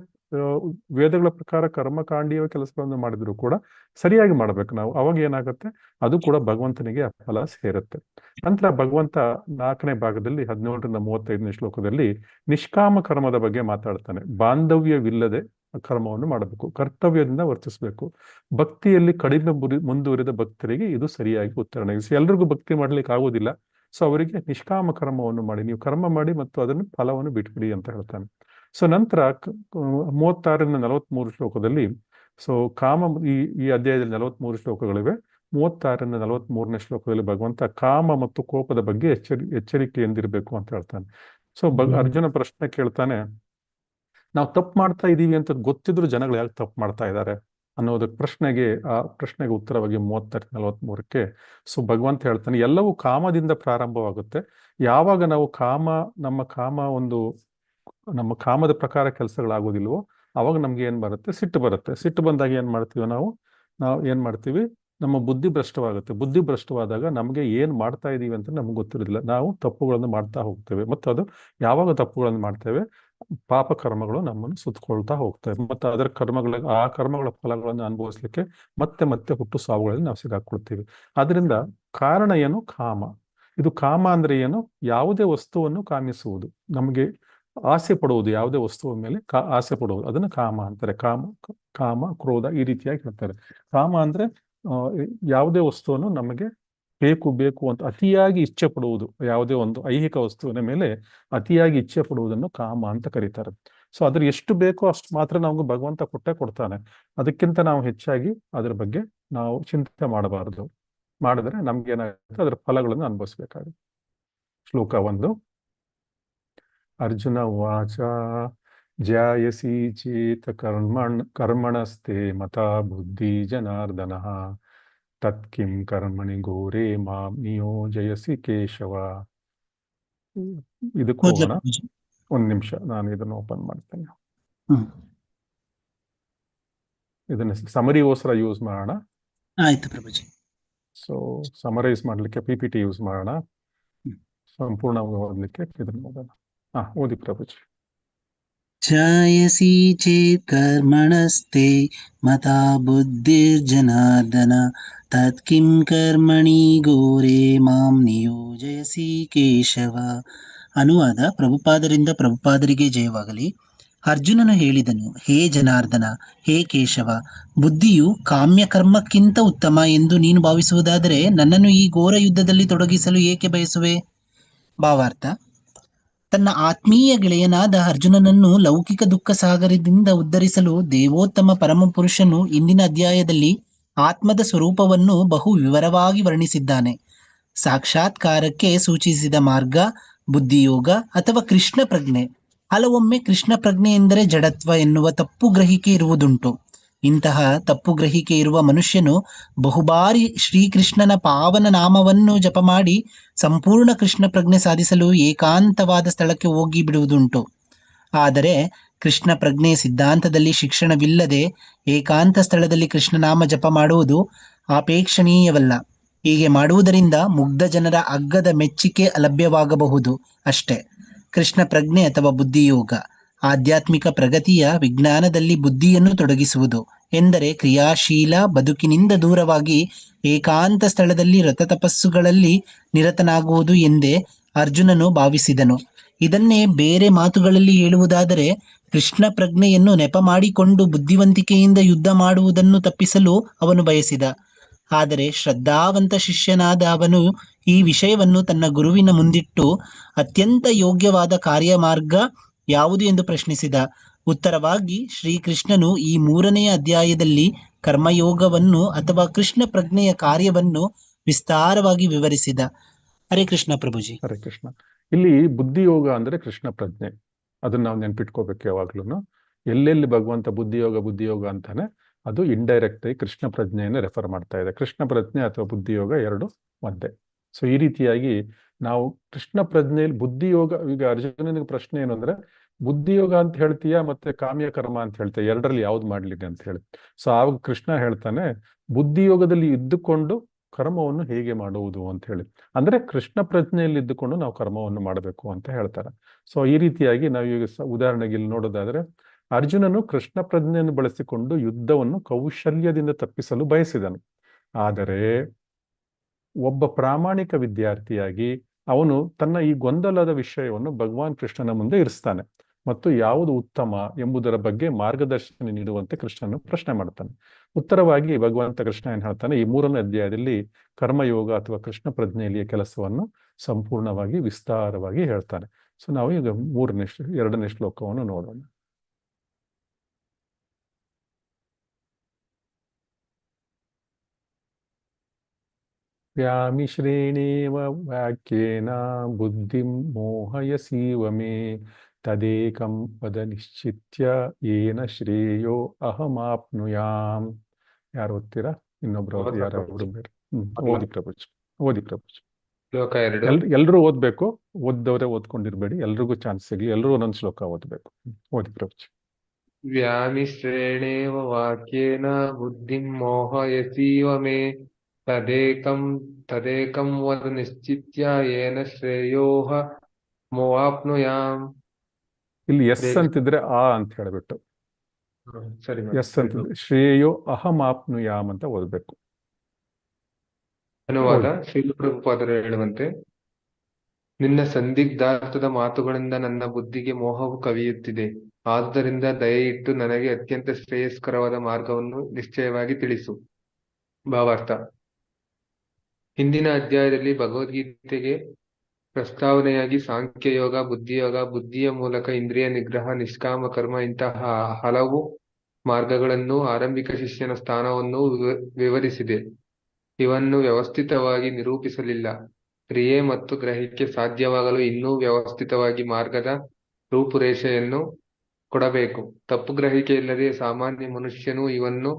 Speaker 1: ವೇದಗಳ ಪ್ರಕಾರ ಕರ್ಮಕಾಂಡೀಯ ಕೆಲಸಗಳನ್ನು ಮಾಡಿದ್ರು ಕೂಡ ಸರಿಯಾಗಿ ಮಾಡ್ಬೇಕು ನಾವು, ಅವಾಗ ಏನಾಗುತ್ತೆ, ಅದು ಕೂಡ ಭಗವಂತನಿಗೆ ಫಲ ಸೇರುತ್ತೆ. ನಂತರ ಭಗವಂತ 4ನೇ ಭಾಗದಲ್ಲಿ 17ರಿಂದ 35ನೇ ಶ್ಲೋಕದಲ್ಲಿ ನಿಷ್ಕಾಮ ಕರ್ಮದ ಬಗ್ಗೆ ಮಾತಾಡ್ತಾನೆ. ಬಾಂಧವ್ಯವಿಲ್ಲದೆ ಕರ್ಮವನ್ನು ಮಾಡಬೇಕು, ಕರ್ತವ್ಯದಿಂದ ವರ್ತಿಸಬೇಕು. ಭಕ್ತಿಯಲ್ಲಿ ಕಡಿಮೆ ಮುಂದುವರಿದ ಭಕ್ತರಿಗೆ ಇದು ಸರಿಯಾಗಿ ಉತ್ತರಣೆ. ಎಲ್ರಿಗೂ ಭಕ್ತಿ ಮಾಡ್ಲಿಕ್ಕೆ ಆಗೋದಿಲ್ಲ, ಸೊ ಅವರಿಗೆ ನಿಷ್ಕಾಮ ಕರ್ಮವನ್ನು ಮಾಡಿ, ನೀವು ಕರ್ಮ ಮಾಡಿ ಮತ್ತು ಅದನ್ನು ಫಲವನ್ನು ಬಿಟ್ಬಿಡಿ ಅಂತ ಹೇಳ್ತಾನೆ. ಸೊ ನಂತರ 36ರಿಂದ 43 ಶ್ಲೋಕದಲ್ಲಿ, ಸೊ ಈ ಅಧ್ಯಾಯದಲ್ಲಿ 43 ಶ್ಲೋಕಗಳಿವೆ. 36ರಿಂದ 43ನೇ ಶ್ಲೋಕದಲ್ಲಿ ಭಗವಂತ ಕಾಮ ಮತ್ತು ಕೋಪದ ಬಗ್ಗೆ ಎಚ್ಚರಿಕೆಯಿಂದಿರಬೇಕು ಅಂತ ಹೇಳ್ತಾನೆ. ಸೊ ಅರ್ಜುನ ಪ್ರಶ್ನೆ ಕೇಳ್ತಾನೆ, ನಾವು ತಪ್ಪು ಮಾಡ್ತಾ ಇದೀವಿ ಅಂತ ಗೊತ್ತಿದ್ರು ಜನಗಳು ಯಾಕೆ ತಪ್ಪು ಮಾಡ್ತಾ ಇದ್ದಾರೆ ಅನ್ನೋದಕ್ಕೆ ಪ್ರಶ್ನೆಗೆ ಉತ್ತರವಾಗಿ 36-43ಕ್ಕೆ ಸೊ ಭಗವಂತ ಹೇಳ್ತಾನೆ, ಎಲ್ಲವೂ ಕಾಮದಿಂದ ಪ್ರಾರಂಭವಾಗುತ್ತೆ. ಯಾವಾಗ ನಾವು ನಮ್ಮ ಕಾಮದ ಪ್ರಕಾರ ಕೆಲಸಗಳಾಗೋದಿಲ್ವೋ ಅವಾಗ ನಮ್ಗೆ ಏನ್ ಬರುತ್ತೆ, ಸಿಟ್ಟು ಬರುತ್ತೆ. ಸಿಟ್ಟು ಬಂದಾಗ ಏನ್ ಮಾಡ್ತೀವಿ, ನಾವು ಏನ್ ಮಾಡ್ತೀವಿ, ನಮ್ಮ ಬುದ್ಧಿ ಭ್ರಷ್ಟವಾಗುತ್ತೆ. ಬುದ್ಧಿ ಭ್ರಷ್ಟವಾದಾಗ ನಮಗೆ ಏನ್ ಮಾಡ್ತಾ ಇದೀವಿ ಅಂತ ನಮ್ಗೆ ಗೊತ್ತಿರೋದಿಲ್ಲ, ನಾವು ತಪ್ಪುಗಳನ್ನು ಮಾಡ್ತಾ ಹೋಗ್ತೇವೆ. ಮತ್ತು ಅದು ಯಾವಾಗ ತಪ್ಪುಗಳನ್ನು ಮಾಡ್ತೇವೆ, ಪಾಪ ಕರ್ಮಗಳು ನಮ್ಮನ್ನು ಸುತ್ತಕೊಳ್ತಾ ಹೋಗ್ತವೆ. ಮತ್ತು ಆ ಕರ್ಮಗಳ ಫಲಗಳನ್ನು ಅನುಭವಿಸ್ಲಿಕ್ಕೆ ಮತ್ತೆ ಮತ್ತೆ ಹುಟ್ಟು ಸಾವುಗಳಲ್ಲಿ ನಾವು ಸಿಗಾಕೊಳ್ತೀವಿ. ಅದರಿಂದ ಕಾರಣ ಏನು, ಕಾಮ. ಇದು ಕಾಮ ಅಂದ್ರೆ ಏನು, ಯಾವುದೇ ವಸ್ತುವನ್ನು ಕಾಮಿಸುವುದು, ನಮಗೆ ಆಸೆ ಪಡುವುದು, ಯಾವುದೇ ವಸ್ತುವ ಮೇಲೆ ಆಸೆ ಪಡುವುದು, ಅದನ್ನು ಕಾಮ ಅಂತಾರೆ. ಕಾಮ ಕ್ರೋಧ ಈ ರೀತಿಯಾಗಿ ಹೇಳ್ತಾರೆ. ಕಾಮ ಅಂದ್ರೆ ಯಾವುದೇ ವಸ್ತುವನ್ನು ನಮಗೆ ಬೇಕು ಅಂತ ಅತಿಯಾಗಿ ಇಚ್ಛೆ ಪಡುವುದು, ಯಾವುದೇ ಒಂದು ಐಹಿಕ ವಸ್ತುವಿನ ಮೇಲೆ ಅತಿಯಾಗಿ ಇಚ್ಛೆ ಪಡುವುದನ್ನು ಕಾಮ ಅಂತ ಕರೀತಾರೆ. ಸೊ ಅದ್ರ ಎಷ್ಟು ಬೇಕೋ ಅಷ್ಟು ಮಾತ್ರ ನಮ್ಗೆ ಭಗವಂತ ಕೊಟ್ಟೇ ಕೊಡ್ತಾನೆ. ಅದಕ್ಕಿಂತ ನಾವು ಹೆಚ್ಚಾಗಿ ಅದ್ರ ಬಗ್ಗೆ ನಾವು ಚಿಂತೆ ಮಾಡಬಾರದು. ಮಾಡಿದ್ರೆ ನಮ್ಗೆ ಏನಾಗುತ್ತೆ, ಅದರ ಫಲಗಳನ್ನು ಅನುಭವಿಸ್ಬೇಕಾಗುತ್ತೆ. ಶ್ಲೋಕ 1. ಅರ್ಜುನ ಉವಾಚ ಜ್ಯಾಯಸಿ ಚೇತ್ ಕರ್ಮಣಸ್ತೆ ಮತಾ ಬುದ್ಧಿ ಜನಾರ್ದನ ತತ್ಕಿಂ ಕರ್ಮಣಿ ಘೋರೆ ಮಾಂ ನಿಯೋಜಯಸಿ ಕೇಶವ. ಇದಕ್ಕೆ
Speaker 2: ಓದ್ಲಾ
Speaker 1: ಹೋಗೋಣ.
Speaker 2: ಪ್ರಭುಜಿ?
Speaker 1: ಒಂದು ನಿಮಿಷ, ನಾನು ಇದನ್ನು ಓಪನ್ ಮಾಡ್ತೇನೆ.
Speaker 2: ಹ್ಮ್.
Speaker 1: ಇದನ್ನ ಸಮರಿಗೋಸ್ಕರ ಯೂಸ್ ಮಾಡೋಣ.
Speaker 2: ಆಯ್ತು ಪ್ರಭುಜಿ.
Speaker 1: ಸೊ ಸಮರೈಸ್ ಮಾಡಲಿಕ್ಕೆ PPT ಯೂಸ್ ಮಾಡೋಣ.
Speaker 2: ಹ್ಮ್.
Speaker 1: ಸಂಪೂರ್ಣವಾಗಿ ಓದಲಿಕ್ಕೆ ಇದನ್ನು ಓದೋಣ. ಓದಿ ಪ್ರಭುಜಿ.
Speaker 2: ಛಾಯಸಿ ಚೇತ್ ಕರ್ಮಣಸ್ತೆ ಮತಾ ಬುದ್ಧಿರ್ಜನಾರ್ದನ ತತ್ಕಿಂ ಕರ್ಮಣಿ ಘೋರೆ ಮಾಂ ನಿಯೋಜಯಸಿ ಕೇಶವ. ಅನುವಾದ: ಪ್ರಭುಪಾದರಿಂದ ಪ್ರಭುಪಾದರಿಗೆ ಜಯವಾಗಲಿ. ಅರ್ಜುನನು ಹೇಳಿದನು, ಹೇ ಜನಾರ್ದನ, ಹೇ ಕೇಶವ, ಬುದ್ಧಿಯು ಕಾಮ್ಯಕರ್ಮಕ್ಕಿಂತ ಉತ್ತಮ ಎಂದು ನೀನು ಭಾವಿಸುವುದಾದರೆ ನನ್ನನ್ನು ಈ ಘೋರ ಯುದ್ಧದಲ್ಲಿ ತೊಡಗಿಸಲು ಏಕೆ ಬಯಸುವೆ? ಭಾವಾರ್ಥ: ತನ್ನ ಆತ್ಮೀಯ ಗೆಳೆಯನಾದ ಅರ್ಜುನನನ್ನು ಲೌಕಿಕ ದುಃಖ ಸಾಗರದಿಂದ ಉದ್ಧರಿಸಲು ದೇವೋತ್ತಮ ಪರಮಪುರುಷನು ಇಂದಿನ ಅಧ್ಯಾಯದಲ್ಲಿ ಆತ್ಮದ ಸ್ವರೂಪವನ್ನು ಬಹು ವಿವರವಾಗಿ ವರ್ಣಿಸಿದ್ದಾನೆ. ಸಾಕ್ಷಾತ್ಕಾರಕ್ಕೆ ಸೂಚಿಸಿದ ಮಾರ್ಗ ಬುದ್ಧಿಯೋಗ ಅಥವಾ ಕೃಷ್ಣ ಪ್ರಜ್ಞೆ. ಹಲವೊಮ್ಮೆ ಕೃಷ್ಣ ಪ್ರಜ್ಞೆ ಎಂದರೆ ಜಡತ್ವ ಎನ್ನುವ ತಪ್ಪು ಗ್ರಹಿಕೆ ಇರುವುದುಂಟು. ಇಂತಹ ತಪ್ಪು ಗ್ರಹಿಕೆ ಇರುವ ಮನುಷ್ಯನು ಬಹುಬಾರಿ ಶ್ರೀಕೃಷ್ಣನ ಪಾವನ ನಾಮವನ್ನು ಜಪ ಮಾಡಿ ಸಂಪೂರ್ಣ ಕೃಷ್ಣ ಪ್ರಜ್ಞೆ ಸಾಧಿಸಲು ಏಕಾಂತವಾದ ಸ್ಥಳಕ್ಕೆ ಹೋಗಿ ಬಿಡುವುದುಂಟು. ಆದರೆ ಕೃಷ್ಣ ಪ್ರಜ್ಞೆಯ ಸಿದ್ಧಾಂತದಲ್ಲಿ ಶಿಕ್ಷಣವಿಲ್ಲದೆ ಏಕಾಂತ ಸ್ಥಳದಲ್ಲಿ ಕೃಷ್ಣನಾಮ ಜಪ ಮಾಡುವುದು ಅಪೇಕ್ಷಣೀಯವಲ್ಲ. ಹೀಗೆ ಮಾಡುವುದರಿಂದ ಮುಗ್ಧ ಜನರ ಅಗ್ಗದ ಮೆಚ್ಚುಗೆ ಲಭ್ಯವಾಗಬಹುದು ಅಷ್ಟೇ. ಕೃಷ್ಣ ಪ್ರಜ್ಞೆ ಅಥವಾ ಬುದ್ಧಿಯೋಗ ಆಧ್ಯಾತ್ಮಿಕ ಪ್ರಗತಿಯ ವಿಜ್ಞಾನದಲ್ಲಿ ಬುದ್ಧಿಯನ್ನು ತೊಡಗಿಸುವುದು ಎಂದರೆ ಕ್ರಿಯಾಶೀಲ ಬದುಕಿನಿಂದ ದೂರವಾಗಿ ಏಕಾಂತ ಸ್ಥಳದಲ್ಲಿ ವ್ರತತಪಸ್ಸುಗಳಲ್ಲಿ ನಿರತನಾಗುವುದು ಎಂದೇ ಅರ್ಜುನನು ಭಾವಿಸಿದನು. ಇದನ್ನೇ ಬೇರೆ ಮಾತುಗಳಲ್ಲಿ ಹೇಳುವುದಾದರೆ, ಕೃಷ್ಣ ಪ್ರಜ್ಞೆಯನ್ನು ನೆಪ ಮಾಡಿಕೊಂಡು ಬುದ್ಧಿವಂತಿಕೆಯಿಂದ ಯುದ್ಧ ಮಾಡುವುದನ್ನು ತಪ್ಪಿಸಲು ಅವನು ಬಯಸಿದ. ಆದರೆ ಶ್ರದ್ಧಾವಂತ ಶಿಷ್ಯನಾದ ಅವನು ಈ ವಿಷಯವನ್ನು ತನ್ನ ಗುರುವಿನ ಮುಂದಿಟ್ಟು ಅತ್ಯಂತ ಯೋಗ್ಯವಾದ ಕಾರ್ಯಮಾರ್ಗ ಯಾವುದು ಎಂದು ಪ್ರಶ್ನಿಸಿದ. ಉತ್ತರವಾಗಿ ಶ್ರೀಕೃಷ್ಣನು ಈ 3ನೇ ಅಧ್ಯಾಯದಲ್ಲಿ ಕರ್ಮಯೋಗವನ್ನು ಅಥವಾ ಕೃಷ್ಣ ಪ್ರಜ್ಞೆಯ ಕಾರ್ಯವನ್ನು ವಿಸ್ತಾರವಾಗಿ ವಿವರಿಸಿದ. ಹರೇ ಕೃಷ್ಣ ಪ್ರಭುಜಿ.
Speaker 1: ಹರೇ ಕೃಷ್ಣ. ಇಲ್ಲಿ ಬುದ್ಧಿಯೋಗ ಅಂದ್ರೆ ಕೃಷ್ಣ ಪ್ರಜ್ಞೆ. ಅದನ್ನ ನಾವು ನೆನ್ಪಿಟ್ಕೋಬೇಕು ಯಾವಾಗ್ಲೂ. ಎಲ್ಲೆಲ್ಲಿ ಭಗವಂತ ಬುದ್ಧಿಯೋಗ ಅಂತಾನೆ, ಅದು ಇಂಡೈರೆಕ್ಟ್ ಆಗಿ ಕೃಷ್ಣ ಪ್ರಜ್ಞೆಯನ್ನು ರೆಫರ್ ಮಾಡ್ತಾ ಇದೆ. ಕೃಷ್ಣ ಪ್ರಜ್ಞೆ ಅಥವಾ ಬುದ್ಧಿಯೋಗ ಎರಡು ಒಂದೇ. ಸೊ ಈ ರೀತಿಯಾಗಿ ನಾವು ಕೃಷ್ಣ ಪ್ರಜ್ಞೆಯಲ್ಲಿ ಬುದ್ಧಿಯೋಗ, ಈಗ ಅರ್ಜುನನಿಗೆ ಪ್ರಶ್ನೆ ಏನು ಅಂದ್ರೆ, ಬುದ್ಧಿಯೋಗ ಅಂತ ಹೇಳ್ತೀಯಾ ಮತ್ತೆ ಕಾಮ್ಯ ಕರ್ಮ ಅಂತ ಹೇಳ್ತೀಯ, ಎರಡರಲ್ಲಿ ಯಾವ್ದು ಮಾಡ್ಲಿ ಅಂತ ಹೇಳಿ. ಸೊ ಆವಾಗ ಕೃಷ್ಣ ಹೇಳ್ತಾನೆ, ಬುದ್ಧಿಯೋಗದಲ್ಲಿ ಇದ್ದುಕೊಂಡು ಕರ್ಮವನ್ನು ಹೇಗೆ ಮಾಡುವುದು ಅಂತ ಹೇಳಿ. ಅಂದ್ರೆ ಕೃಷ್ಣ ಪ್ರಜ್ಞೆಯಲ್ಲಿ ಇದ್ದುಕೊಂಡು ನಾವು ಕರ್ಮವನ್ನು ಮಾಡಬೇಕು ಅಂತ ಹೇಳ್ತಾರೆ. ಸೊ ಈ ರೀತಿಯಾಗಿ ನಾವು ಈಗ ಉದಾಹರಣೆಗೆ ಇಲ್ಲಿ ನೋಡೋದಾದ್ರೆ, ಅರ್ಜುನನು ಕೃಷ್ಣ ಪ್ರಜ್ಞೆಯನ್ನು ಬಳಸಿಕೊಂಡು ಯುದ್ಧವನ್ನು ಕೌಶಲ್ಯದಿಂದ ತಪ್ಪಿಸಲು ಬಯಸಿದನು. ಆದರೆ ಒಬ್ಬ ಪ್ರಾಮಾಣಿಕ ವಿದ್ಯಾರ್ಥಿಯಾಗಿ ಅವನು ತನ್ನ ಈ ಗೊಂದಲದ ವಿಷಯವನ್ನು ಭಗವಾನ್ ಕೃಷ್ಣನ ಮುಂದೆ ಇರಿಸ್ತಾನೆ ಮತ್ತು ಯಾವುದು ಉತ್ತಮ ಎಂಬುದರ ಬಗ್ಗೆ ಮಾರ್ಗದರ್ಶನ ನೀಡುವಂತೆ ಕೃಷ್ಣನು ಪ್ರಶ್ನೆ ಮಾಡ್ತಾನೆ. ಉತ್ತರವಾಗಿ ಭಗವಂತ ಕೃಷ್ಣ ಏನ್ ಹೇಳ್ತಾನೆ, ಈ 3ನೇ ಅಧ್ಯಾಯದಲ್ಲಿ ಕರ್ಮಯೋಗ ಅಥವಾ ಕೃಷ್ಣ ಪ್ರಜ್ಞೆಯಲ್ಲಿಯ ಕೆಲಸವನ್ನು ಸಂಪೂರ್ಣವಾಗಿ ವಿಸ್ತಾರವಾಗಿ ಹೇಳ್ತಾನೆ. ಸೊ ನಾವು ಈಗ 2ನೇ ಶ್ಲೋಕವನ್ನು ನೋಡೋಣ. ವ್ಯಾಮಿಶ್ರೇಣೇವ ವಾಕ್ಯೇನ ಬುದ್ಧಿಂ ಮೋಹಯಸೀವ ಮೇ ತದೇಕಂ ಪದ ನಿಶ್ಚಿತ್ಯ ಏನ ಶ್ರೇಯೋ ಅಹಮಾಪ್ನುಯಾಮ್. ಯಾರು ಓದ್ತೀರಾ? ಇನ್ನೊಬ್ರು ಯಾರಾದ್ರು ಬೇರೆ? ಓದಿ ಪ್ರಭುಜ್.
Speaker 3: ಶ್ಲೋಕ 2.
Speaker 1: ಎಲ್ರೂ ಓದ್ಬೇಕು. ಓದ್ದವರೇ ಓದ್ಕೊಂಡಿರ್ಬೇಡಿ, ಎಲ್ರಿಗೂ ಚಾನ್ಸ್ ಸಿಗ್ಲಿ. ಎಲ್ರೂ ಒಂದೊಂದು ಶ್ಲೋಕ ಓದ್ಬೇಕು. ಓದಿ ಪ್ರಭುಜ್.
Speaker 3: ವ್ಯಾಮಿಶ್ರೇಣೇವ ವಾಕ್ಯೇನ ಬುದ್ಧಿಂ ಮೋಹಯಸೀವ ಮೇ ತದೇಕಂ ವದ ನಿಶ್ಚಿತ್ಯ ಏನ ಶ್ರೇಯೋಹ ಮೋವಾಪ್ನುಯಾಮ್.
Speaker 1: ಇಲ್ಲಿ ಎಸ್ ಅಂತಿದ್ರೆ ಆ ಅಂತ ಹೇಳ್ಬಿಟ್ಟು,
Speaker 3: ಸರಿ,
Speaker 1: ಎಸ್ ಅಂತಿದ್ರೆ ಶ್ರೇಯೋ ಅಹಮಾಪ್ನುಯಾಮ್ ಅಂತ ಓದ್ಬೇಕು.
Speaker 3: ಅನುವಾದ: ಶ್ರೀಲ ಪ್ರಭುಪಾದರು ಹೇಳುವಂತೆ, ನಿನ್ನ ಸಂದಿಗ್ಧಾರ್ಥದ ಮಾತುಗಳಿಂದ ನನ್ನ ಬುದ್ಧಿಗೆ ಮೋಹವು ಕವಿಯುತ್ತಿದೆ. ಆದುದರಿಂದ ದಯೆಯಿಟ್ಟು ನನಗೆ ಅತ್ಯಂತ ಶ್ರೇಯಸ್ಕರವಾದ ಮಾರ್ಗವನ್ನು ನಿಶ್ಚಯವಾಗಿ ತಿಳಿಸು. ಭಾವಾರ್ಥ: ಹಿಂದಿನ ಅಧ್ಯಾಯದಲ್ಲಿ ಭಗವದ್ಗೀತೆಗೆ ಪ್ರಸ್ತಾವನೆಯಾಗಿ ಸಾಂಖ್ಯಯೋಗ, ಬುದ್ಧಿಯೋಗ, ಬುದ್ಧಿಯ ಮೂಲಕ ಇಂದ್ರಿಯ ನಿಗ್ರಹ, ನಿಷ್ಕಾಮ ಕರ್ಮ ಇಂತಹ ಹಲವು ಮಾರ್ಗಗಳನ್ನು ಆರಂಭಿಕ ಶಿಷ್ಯನ ಸ್ಥಾನವನ್ನು ವಿವರಿಸಿದೆ. ಇವನ್ನು ವ್ಯವಸ್ಥಿತವಾಗಿ ನಿರೂಪಿಸಲಿಲ್ಲ. ಕ್ರಿಯೆ ಮತ್ತು ಗ್ರಹಿಕೆ ಸಾಧ್ಯವಾಗಲು ಇನ್ನೂ ವ್ಯವಸ್ಥಿತವಾಗಿ ಮಾರ್ಗದ ರೂಪುರೇಷೆಯನ್ನು ಕೊಡಬೇಕು. ತಪ್ಪು ಗ್ರಹಿಕೆ ಇಲ್ಲದೆ ಸಾಮಾನ್ಯ ಮನುಷ್ಯನು ಇವನ್ನು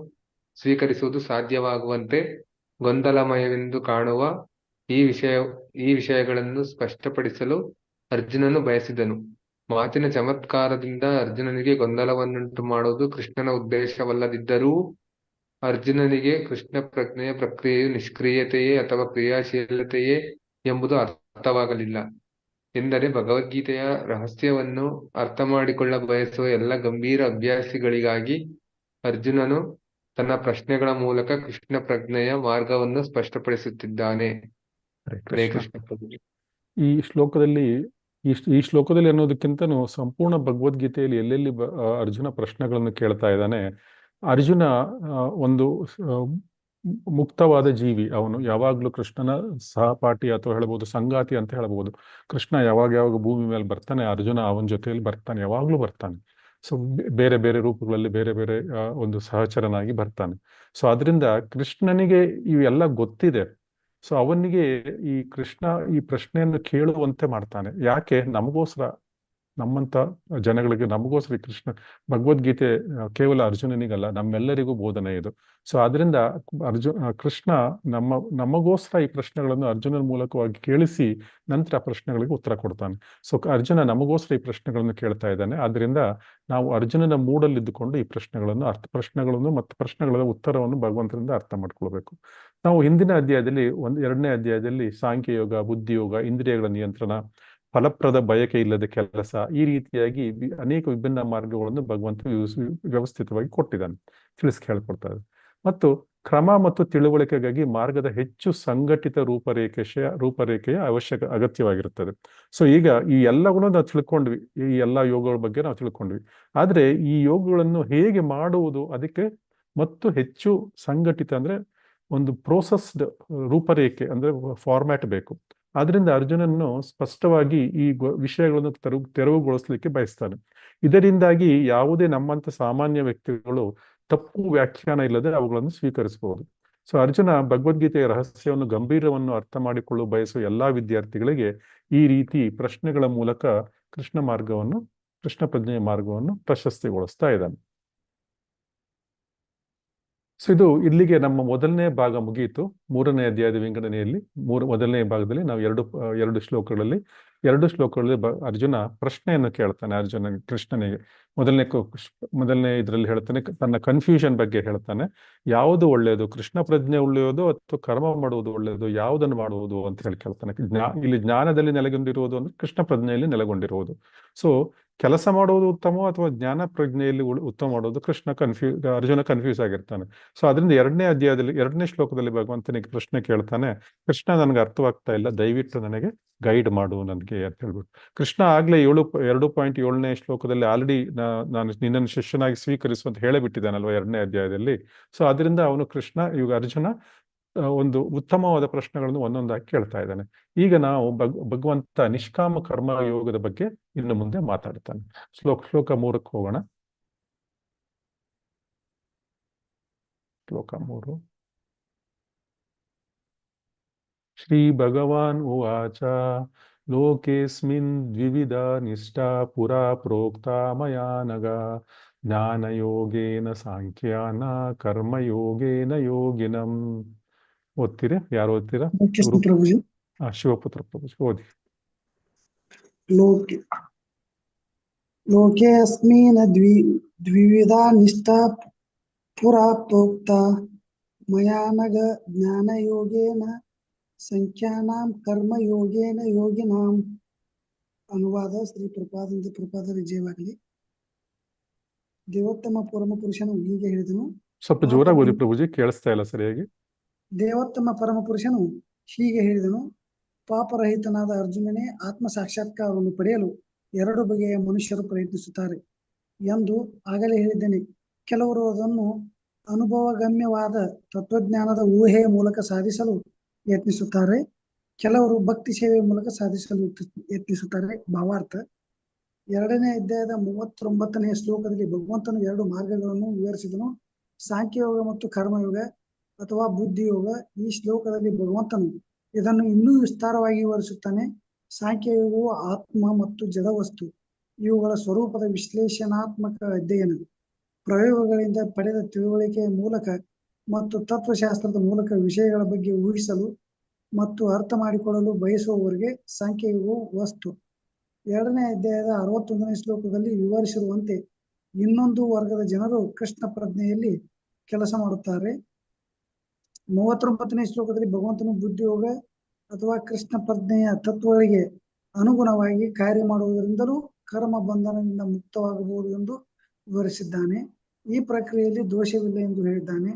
Speaker 3: ಸ್ವೀಕರಿಸುವುದು ಸಾಧ್ಯವಾಗುವಂತೆ ಗೊಂದಲಮಯವೆಂದು ಕಾಣುವ ಈ ವಿಷಯಗಳನ್ನು ಸ್ಪಷ್ಟಪಡಿಸಲು ಅರ್ಜುನನು ಬಯಸಿದನು. ಮಾತಿನ ಚಮತ್ಕಾರದಿಂದ ಅರ್ಜುನನಿಗೆ ಗೊಂದಲವನ್ನುಂಟು ಮಾಡುವುದು ಕೃಷ್ಣನ ಉದ್ದೇಶವಲ್ಲದಿದ್ದರೂ ಅರ್ಜುನನಿಗೆ ಕೃಷ್ಣ ಪ್ರಜ್ಞೆಯ ಪ್ರಕ್ರಿಯೆಯು ನಿಷ್ಕ್ರಿಯತೆಯೇ ಅಥವಾ ಕ್ರಿಯಾಶೀಲತೆಯೇ ಎಂಬುದು ಅರ್ಥವಾಗಲಿಲ್ಲ. ಎಂದರೆ ಭಗವದ್ಗೀತೆಯ ರಹಸ್ಯವನ್ನು ಅರ್ಥ ಮಾಡಿಕೊಳ್ಳ ಬಯಸುವ ಎಲ್ಲ ಗಂಭೀರ ಅಭ್ಯಾಸಿಗಳಿಗಾಗಿ ಅರ್ಜುನನು ತನ್ನ ಪ್ರಶ್ನೆಗಳ ಮೂಲಕ ಕೃಷ್ಣ ಪ್ರಜ್ಞೆಯ ಮಾರ್ಗವನ್ನು ಸ್ಪಷ್ಟಪಡಿಸುತ್ತಿದ್ದಾನೆ.
Speaker 1: ಹರೇ
Speaker 3: ಹರೇ
Speaker 1: ಕೃಷ್ಣ.
Speaker 3: ಕೃಷ್ಣ ಪ್ರಭು.
Speaker 1: ಈ ಶ್ಲೋಕದಲ್ಲಿ ಅನ್ನೋದಕ್ಕಿಂತನೂ ಸಂಪೂರ್ಣ ಭಗವದ್ಗೀತೆಯಲ್ಲಿ ಎಲ್ಲೆಲ್ಲಿ ಅರ್ಜುನ ಪ್ರಶ್ನೆಗಳನ್ನು ಕೇಳ್ತಾ ಇದ್ದಾನೆ. ಅರ್ಜುನ ಒಂದು ಮುಕ್ತವಾದ ಜೀವಿ. ಅವನು ಯಾವಾಗಲೂ ಕೃಷ್ಣನ ಸಹಪಾಠಿ ಅಥವಾ ಹೇಳ್ಬೋದು ಸಂಗಾತಿ ಅಂತ ಹೇಳ್ಬೋದು. ಕೃಷ್ಣ ಯಾವಾಗ ಭೂಮಿ ಮೇಲೆ ಬರ್ತಾನೆ, ಅರ್ಜುನ ಅವನ ಜೊತೆಯಲ್ಲಿ ಬರ್ತಾನೆ, ಯಾವಾಗಲೂ ಬರ್ತಾನೆ. ಸೊ ಬೇರೆ ಬೇರೆ ರೂಪಗಳಲ್ಲಿ ಬೇರೆ ಬೇರೆ ಒಂದು ಸಹಚರನಾಗಿ ಬರ್ತಾನೆ. ಸೊ ಅದರಿಂದ ಕೃಷ್ಣನಿಗೆ ಇವೆಲ್ಲ ಗೊತ್ತಿದೆ. ಸೊ ಅವನಿಗೆ ಈ ಕೃಷ್ಣ ಈ ಪ್ರಶ್ನೆಯನ್ನು ಕೇಳುವಂತೆ ಮಾಡ್ತಾನೆ. ಯಾಕೆ? ನಮಗೋಸ್ಕರ, ನಮ್ಮಂತ ಜನಗಳಿಗೆ ನಮಗೋಸ್ಕರ ಕೃಷ್ಣ ಭಗವದ್ಗೀತೆ ಕೇವಲ ಅರ್ಜುನನಿಗಲ್ಲ, ನಮ್ಮೆಲ್ಲರಿಗೂ ಬೋಧನೆ ಇದು. ಸೊ ಅದರಿಂದ ಕೃಷ್ಣ ನಮಗೋಸ್ಕರ ಈ ಪ್ರಶ್ನೆಗಳನ್ನು ಅರ್ಜುನನ ಮೂಲಕವಾಗಿ ಕೇಳಿಸಿ ನಂತರ ಪ್ರಶ್ನೆಗಳಿಗೆ ಉತ್ತರ ಕೊಡ್ತಾನೆ. ಸೊ ಅರ್ಜುನ ನಮಗೋಸ್ಕರ ಈ ಪ್ರಶ್ನೆಗಳನ್ನು ಕೇಳ್ತಾ ಇದ್ದಾನೆ. ಆದ್ರಿಂದ ನಾವು ಅರ್ಜುನನ ಮೂಡಲ್ಲಿದ್ದುಕೊಂಡು ಈ ಪ್ರಶ್ನೆಗಳನ್ನು ಮತ್ತು ಪ್ರಶ್ನೆಗಳ ಉತ್ತರವನ್ನು ಭಗವಂತರಿಂದ ಅರ್ಥ ಮಾಡ್ಕೊಳ್ಬೇಕು. ನಾವು ಹಿಂದಿನ ಅಧ್ಯಾಯದಲ್ಲಿ 2ನೇ ಅಧ್ಯಾಯದಲ್ಲಿ ಸಾಂಖ್ಯಯೋಗ, ಬುದ್ಧಿಯೋಗ, ಇಂದ್ರಿಯಗಳ ನಿಯಂತ್ರಣ, ಫಲಪ್ರದ ಬಯಕೆ ಇಲ್ಲದ ಕೆಲಸ, ಈ ರೀತಿಯಾಗಿ ಅನೇಕ ವಿಭಿನ್ನ ಮಾರ್ಗಗಳನ್ನು ಭಗವಂತ ವ್ಯವಸ್ಥಿತವಾಗಿ ಕೊಟ್ಟಿದ್ದಾನೆ, ಹೇಳ್ಕೊಡ್ತಾರೆ. ಮತ್ತು ಕ್ರಮ ಮತ್ತು ತಿಳುವಳಿಕೆಗಾಗಿ ಮಾರ್ಗದ ಹೆಚ್ಚು ಸಂಘಟಿತ ರೂಪರೇಖೆಯ ಅಗತ್ಯವಾಗಿರುತ್ತದೆ. ಸೊ ಈಗ ಈ ಎಲ್ಲಗಳನ್ನು ನಾವು ತಿಳ್ಕೊಂಡ್ವಿ, ಈ ಎಲ್ಲ ಯೋಗಗಳ ಬಗ್ಗೆ ನಾವು ತಿಳ್ಕೊಂಡ್ವಿ. ಆದ್ರೆ ಈ ಯೋಗಗಳನ್ನು ಹೇಗೆ ಮಾಡುವುದು, ಅದಕ್ಕೆ ಮತ್ತು ಹೆಚ್ಚು ಸಂಘಟಿತ ಅಂದ್ರೆ ಒಂದು ಪ್ರೋಸೆಸ್ಡ್ ರೂಪರೇಖೆ ಅಂದ್ರೆ ಫಾರ್ಮ್ಯಾಟ್ ಬೇಕು. ಆದ್ರಿಂದ ಅರ್ಜುನನ್ನು ಸ್ಪಷ್ಟವಾಗಿ ಈ ವಿಷಯಗಳನ್ನು ತೆರವುಗೊಳಿಸ್ಲಿಕ್ಕೆ ಬಯಸ್ತಾನೆ. ಇದರಿಂದಾಗಿ ಯಾವುದೇ ನಮ್ಮಂತ ಸಾಮಾನ್ಯ ವ್ಯಕ್ತಿಗಳು ತಪ್ಪು ವ್ಯಾಖ್ಯಾನ ಇಲ್ಲದೆ ಅವುಗಳನ್ನು ಸ್ವೀಕರಿಸಬಹುದು. ಸೊ ಅರ್ಜುನ ಭಗವದ್ಗೀತೆಯ ರಹಸ್ಯವನ್ನು ಗಂಭೀರವನ್ನು ಅರ್ಥ ಮಾಡಿಕೊಳ್ಳಲು ಬಯಸುವ ಎಲ್ಲಾ ವಿದ್ಯಾರ್ಥಿಗಳಿಗೆ ಈ ರೀತಿ ಪ್ರಶ್ನೆಗಳ ಮೂಲಕ ಕೃಷ್ಣ ಪ್ರಜ್ಞೆಯ ಮಾರ್ಗವನ್ನು ಪ್ರಶಸ್ತಿಗೊಳಿಸ್ತಾ ಇದ್ದಾನೆ. ಸೊ ಇಲ್ಲಿಗೆ ನಮ್ಮ ಮೊದಲನೇ ಭಾಗ ಮುಗಿಯಿತು. 3ನೇ ಅಧ್ಯಾಯದ ವಿಂಗಡಣೆಯಲ್ಲಿ ಮೊದಲನೇ ಭಾಗದಲ್ಲಿ ನಾವು ಎರಡು ಶ್ಲೋಕಗಳಲ್ಲಿ ಅರ್ಜುನ ಪ್ರಶ್ನೆಯನ್ನು ಕೇಳ್ತಾನೆ. ಕೃಷ್ಣನಿಗೆ ಮೊದಲನೇ ಇದರಲ್ಲಿ ಹೇಳ್ತಾನೆ, ತನ್ನ ಕನ್ಫ್ಯೂಷನ್ ಬಗ್ಗೆ ಹೇಳ್ತಾನೆ. ಯಾವುದು ಒಳ್ಳೆಯದು, ಕೃಷ್ಣ ಪ್ರಜ್ಞೆ ಒಳ್ಳೆಯದು ಅಥವಾ ಕರ್ಮ ಮಾಡುವುದು ಒಳ್ಳೆಯದು, ಯಾವುದನ್ನು ಮಾಡುವುದು ಅಂತ ಹೇಳಿ ಕೇಳ್ತಾನೆ. ಇಲ್ಲಿ ಜ್ಞಾನದಲ್ಲಿ ನೆಲೆಗೊಂಡಿರುವುದು ಅಂದ್ರೆ ಕೃಷ್ಣ ಪ್ರಜ್ಞೆಯಲ್ಲಿ ನೆಲೆಗೊಂಡಿರುವುದು. ಸೊ ಕೆಲಸ ಮಾಡುವುದು ಉತ್ತಮ ಅಥವಾ ಜ್ಞಾನ ಪ್ರಜ್ಞೆಯಲ್ಲಿ ಉತ್ತಮ ಮಾಡೋದು ಅರ್ಜುನ ಕನ್ಫ್ಯೂಸ್ ಆಗಿರ್ತಾನೆ. ಸೊ ಅದರಿಂದ 2ನೇ ಶ್ಲೋಕದಲ್ಲಿ ಭಗವಂತನಿಗೆ ಪ್ರಶ್ನೆ ಕೇಳ್ತಾನೆ, ಕೃಷ್ಣ ನನಗೆ ಅರ್ಥವಾಗ್ತಾ ಇಲ್ಲ, ದಯವಿಟ್ಟು ನನಗೆ ಗೈಡ್ ಮಾಡು ನನಗೆ ಅಂತ ಹೇಳ್ಬಿಟ್ಟು. ಕೃಷ್ಣ ಆಗ್ಲೇ 2.7ನೇ ಶ್ಲೋಕದಲ್ಲಿ ಆಲ್ರೆಡಿ ನಾನು ನಿನ್ನನ್ನು ಶಿಷ್ಯನಾಗಿ ಸ್ವೀಕರಿಸುವಂತ ಹೇಳಬಿಟ್ಟಿದ್ದಾನಲ್ವ 2ನೇ ಅಧ್ಯಾಯದಲ್ಲಿ. ಸೊ ಅದರಿಂದ ಇವಾಗ ಅರ್ಜುನ ಒಂದು ಉತ್ತಮವಾದ ಪ್ರಶ್ನೆಗಳನ್ನು ಒಂದೊಂದಾಗಿ ಕೇಳ್ತಾ ಇದ್ದಾನೆ. ಈಗ ನಾವು ಭಗವಂತ ನಿಷ್ಕಾಮ ಕರ್ಮ ಯೋಗದ ಬಗ್ಗೆ ಇನ್ನು ಮುಂದೆ ಮಾತಾಡ್ತಾನೆ. ಶ್ಲೋಕ 3ಕ್ಕೆ ಹೋಗೋಣ. ಶ್ಲೋಕ 3. ಶ್ರೀ ಭಗವಾನ್ ಉವಾಚ ಲೋಕೇಸ್ಮಿನ್ ದ್ವಿವಿಧ ನಿಷ್ಠಾ ಪುರಾ ಪ್ರೋಕ್ತಾ ಮಯಾ ನಘ ಜ್ಞಾನಯೋಗೇನ ಸಾಂಖ್ಯಾನ ಕರ್ಮಯೋಗೇನ ಯೋಗಿನಂ. ಓದ್ತೀರಿ? ಯಾರು ಓದ್ತೀರಾ?
Speaker 4: ಪ್ರಭುಜಿ.
Speaker 1: ಶಿವಪುತ್ರ ಪ್ರಭುಜಿ ಓದಿ.
Speaker 4: ಲೋಕೇಸ್ಮಿನ್ ದ್ವಿವಿಧಾ ನಿಷ್ಠಾ ಪುರಾ ಪ್ರೋಕ್ತಾ ಮಯಾ ನಘ ಜ್ಞಾನಯೋಗೇನ ಸಂಖ್ಯಾನಾಂ ಕರ್ಮಯೋಗೇನ ಯೋಗಿನಾಂ. ಅನುವಾದ ಶ್ರೀ ಪ್ರಪಾದರ ವಿಜಯವಾಗಲಿ. ದೇವೋತ್ತಮ ಪರಮ ಪುರುಷನು ಹೀಗೆ ಹೇಳಿದನು.
Speaker 1: ಸ್ವಲ್ಪ ಜೋರಾಗಿ ಓದಿ ಪ್ರಭುಜಿ, ಕೇಳಿಸ್ತಾ ಇಲ್ಲ ಸರಿಯಾಗಿ.
Speaker 4: ದೇವೋತ್ತಮ ಪರಮ ಪುರುಷನು ಹೀಗೆ ಹೇಳಿದನು, ಪಾಪರಹಿತನಾದ ಅರ್ಜುನನೇ, ಆತ್ಮ ಸಾಕ್ಷಾತ್ಕಾರವನ್ನು ಪಡೆಯಲು 2 ಬಗೆಯ ಮನುಷ್ಯರು ಪ್ರಯತ್ನಿಸುತ್ತಾರೆ ಎಂದು ಆಗಲೇ ಹೇಳಿದ್ದೇನೆ. ಕೆಲವರು ಅದನ್ನು ಅನುಭವಗಮ್ಯವಾದ ತತ್ವಜ್ಞಾನದ ಊಹೆಯ ಮೂಲಕ ಸಾಧಿಸಲು ಯತ್ನಿಸುತ್ತಾರೆ. ಕೆಲವರು ಭಕ್ತಿ ಸೇವೆಯ ಮೂಲಕ ಸಾಧಿಸಲು ಯತ್ನಿಸುತ್ತಾರೆ. ಭಾವಾರ್ಥ: 2ನೇ ಅಧ್ಯಾಯದ 39ನೇ ಶ್ಲೋಕದಲ್ಲಿ ಭಗವಂತನು 2 ಮಾರ್ಗಗಳನ್ನು ವಿವರಿಸಿದನು: ಸಾಂಖ್ಯಯೋಗ ಮತ್ತು ಕರ್ಮಯೋಗ ಅಥವಾ ಬುದ್ಧಿಯೋಗ. ಈ ಶ್ಲೋಕದಲ್ಲಿ ಭಗವಂತನು ಇದನ್ನು ಇನ್ನೂ ವಿಸ್ತಾರವಾಗಿ ವಿವರಿಸುತ್ತಾನೆ. ಸಾಂಖ್ಯಯೋಗವು ಆತ್ಮ ಮತ್ತು ಜಡವಸ್ತು ಇವುಗಳ ಸ್ವರೂಪದ ವಿಶ್ಲೇಷಣಾತ್ಮಕ ಅಧ್ಯಯನ, ಪ್ರಯೋಗಗಳಿಂದ ಪಡೆದ ತಿಳುವಳಿಕೆಯ ಮೂಲಕ ಮತ್ತು ತತ್ವಶಾಸ್ತ್ರದ ಮೂಲಕ ವಿಷಯಗಳ ಬಗ್ಗೆ ಊಹಿಸಲು ಮತ್ತು ಅರ್ಥ ಮಾಡಿಕೊಳ್ಳಲು ಬಯಸುವವರಿಗೆ ಸಾಂಖ್ಯಯೋಗವು ವಸ್ತು. 2ನೇ ಅಧ್ಯಾಯದ 61ನೇ ಶ್ಲೋಕದಲ್ಲಿ ವಿವರಿಸಿರುವಂತೆ ಇನ್ನೊಂದು ವರ್ಗದ ಜನರು ಕೃಷ್ಣ ಪ್ರಜ್ಞೆಯಲ್ಲಿ ಕೆಲಸ ಮಾಡುತ್ತಾರೆ. 39ನೇ ಶ್ಲೋಕದಲ್ಲಿ ಭಗವಂತನು ಬುದ್ಧಿಯೋಗ ಅಥವಾ ಕೃಷ್ಣ ಪ್ರಜ್ಞೆಯ ತತ್ವಗಳಿಗೆ ಅನುಗುಣವಾಗಿ ಕಾರ್ಯ ಮಾಡುವುದರಿಂದಲೂ ಕರ್ಮ ಬಂಧನದಿಂದ ಮುಕ್ತವಾಗಬಹುದು ಎಂದು ವಿವರಿಸಿದ್ದಾನೆ. ಈ ಪ್ರಕ್ರಿಯೆಯಲ್ಲಿ ದೋಷವಿಲ್ಲ ಎಂದು ಹೇಳಿದ್ದಾನೆ.